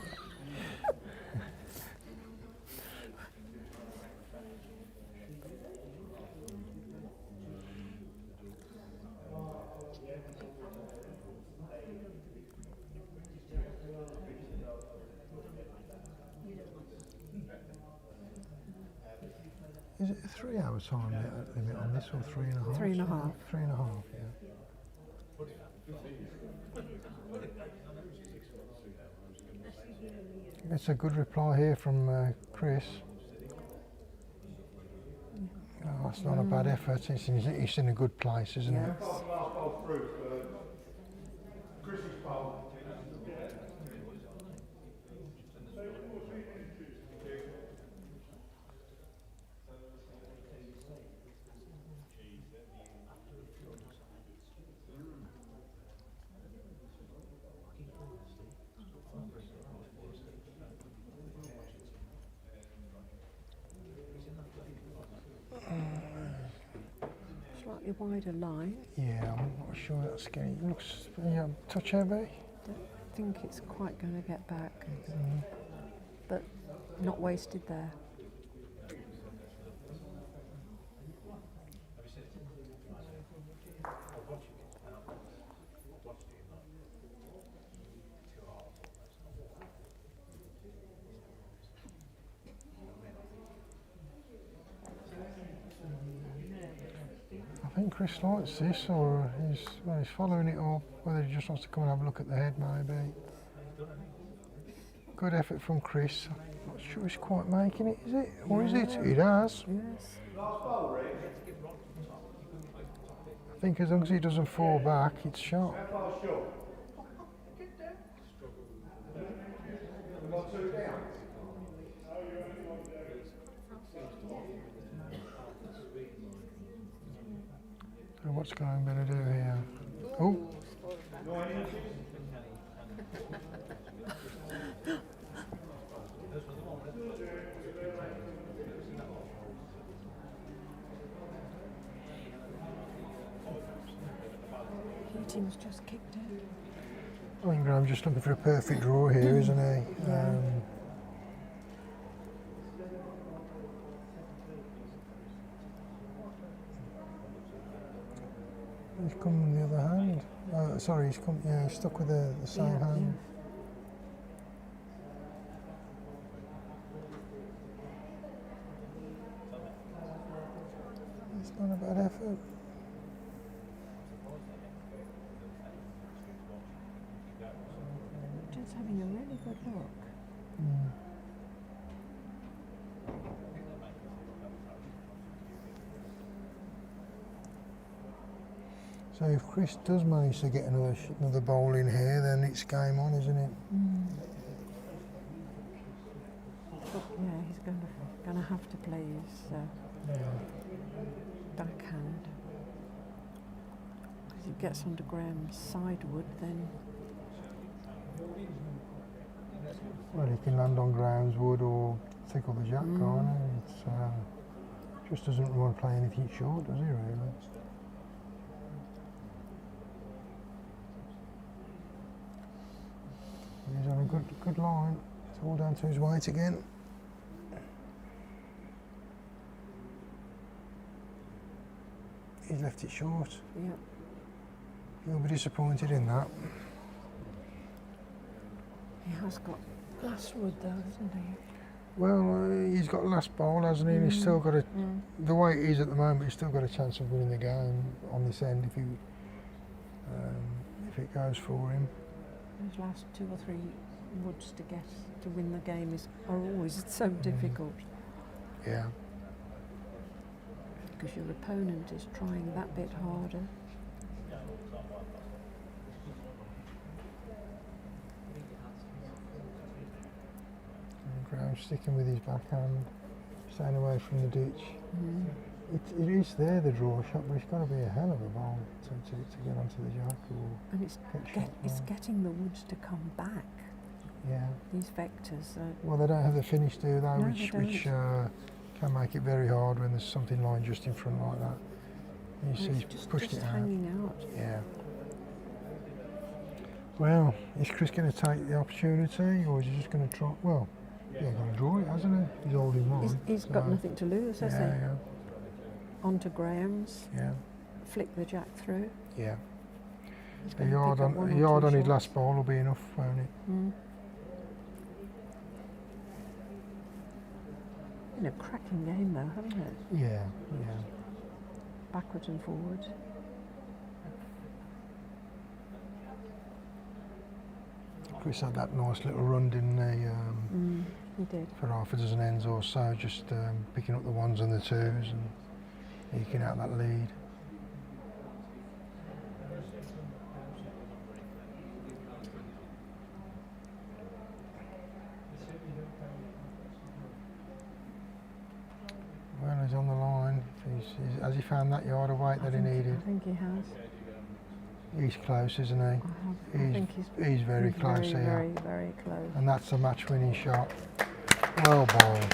Is it a 3 hour time limit on this or 3.5? 3.5. 3.5, yeah. It's a good reply here from Chris. Oh, it's not a bad effort. It's in a good place, isn't it? Yes. Last ball through for Chris's bowl. Slightly wider line. Yeah, I'm not sure that's going. It looks touch heavy. Don't think it's quite going to get back. But not wasted there. I think Chris likes this, or he's following it up. Whether he just wants to come and have a look at the head, maybe. Good effort from Chris. I'm not sure he's quite making it, is it? Or is it? It has. Yes. I think as long as he doesn't fall back, it's shot. So what's Graham going to do here? Oh, Keating's just kicked it. I think Graham's just looking for a perfect draw here, isn't he? Yeah. He's come with the other hand. Sorry, he's come. Yeah, he's stuck with the same Yeah, hand. It's not a bad effort. Just having a really good look. So if Chris does manage to get another bowl in here, then it's game on, isn't it? But yeah, he's going to have to play his backhand. Because he gets onto Graham's sidewood, then Well, he can land on Graham's wood or tickle the jack, can't it? It's, just doesn't want to play anything short, does he, really? He's on a good line. It's all down to his weight again. He's left it short. Yeah. He'll be disappointed in that. He has got glass wood though, hasn't he? Well, he's got last bowl, hasn't he? And he's still got a. The way it is at the moment, he's still got a chance of winning the game on this end if it goes for him. Those last 2 or 3 woods to get to win the game are always so difficult Yeah. because your opponent is trying that bit harder. And Graham sticking with his backhand, staying away from the ditch. It is there, the draw shot, but it's got to be a hell of a ball to get onto the jack or And it's getting the woods to come back. yeah. These vectors are. Well, they don't have the finish, do they? No, which they don't. Can make it very hard when there's something lying just in front like that. And you see It's he's just pushed it out. hanging out. Yeah. Well, is Chris going to take the opportunity, or is he just going to try? Well, yeah, he's going to draw it, hasn't he? He's holding one. He's got nothing to lose, has he? Yeah, Onto Graham's, yeah, flick the jack through. yeah. He's A going to yard pick up one on, or a yard two on his shots. last ball will be enough, won't it? Been a cracking game though, hasn't it? Yeah, yeah. Backwards and forwards. Chris had that nice little run, didn't he? He did. For half a dozen ends or so, just picking up the ones and the twos and eking out that lead. Well, he's on the line. Has he found that yard of weight that he needed? I think he has. He's close, isn't he? I think He's very close very, here. very, very close. And that's a match-winning shot. Well bowled.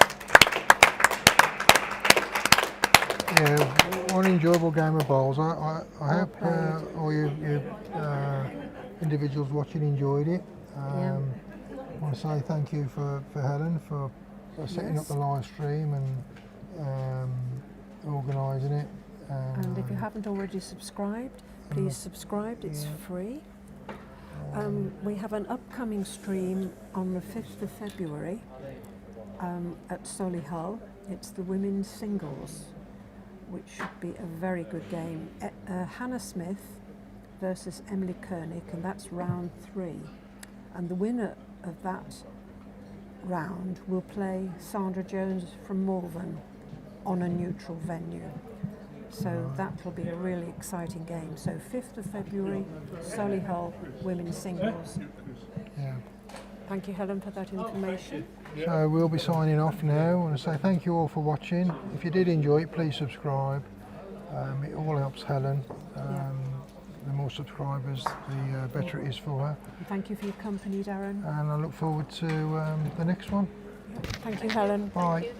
Yeah, one enjoyable game of bowls. I hope all you individuals watching enjoyed it. I want to say thank you for Helen for setting up the live stream and organising it. And if you haven't already subscribed, please subscribe, it's free. We have an upcoming stream on the 5th of February at Solihull. It's the women's singles, which should be a very good game. Hannah Smith versus Emily Koenig, and that's round 3. And the winner of that round will play Sandra Jones from Malvern on a neutral venue. So that will be a really exciting game. So 5th of February, Solihull, women's singles. Yeah. Thank you, Helen, for that information. So we'll be signing off now. I want to say thank you all for watching. If you did enjoy it, please subscribe. It all helps Helen. The more subscribers, the better it is for her. And thank you for your company, Darren. And I look forward to the next one. Thank you, Helen. Bye.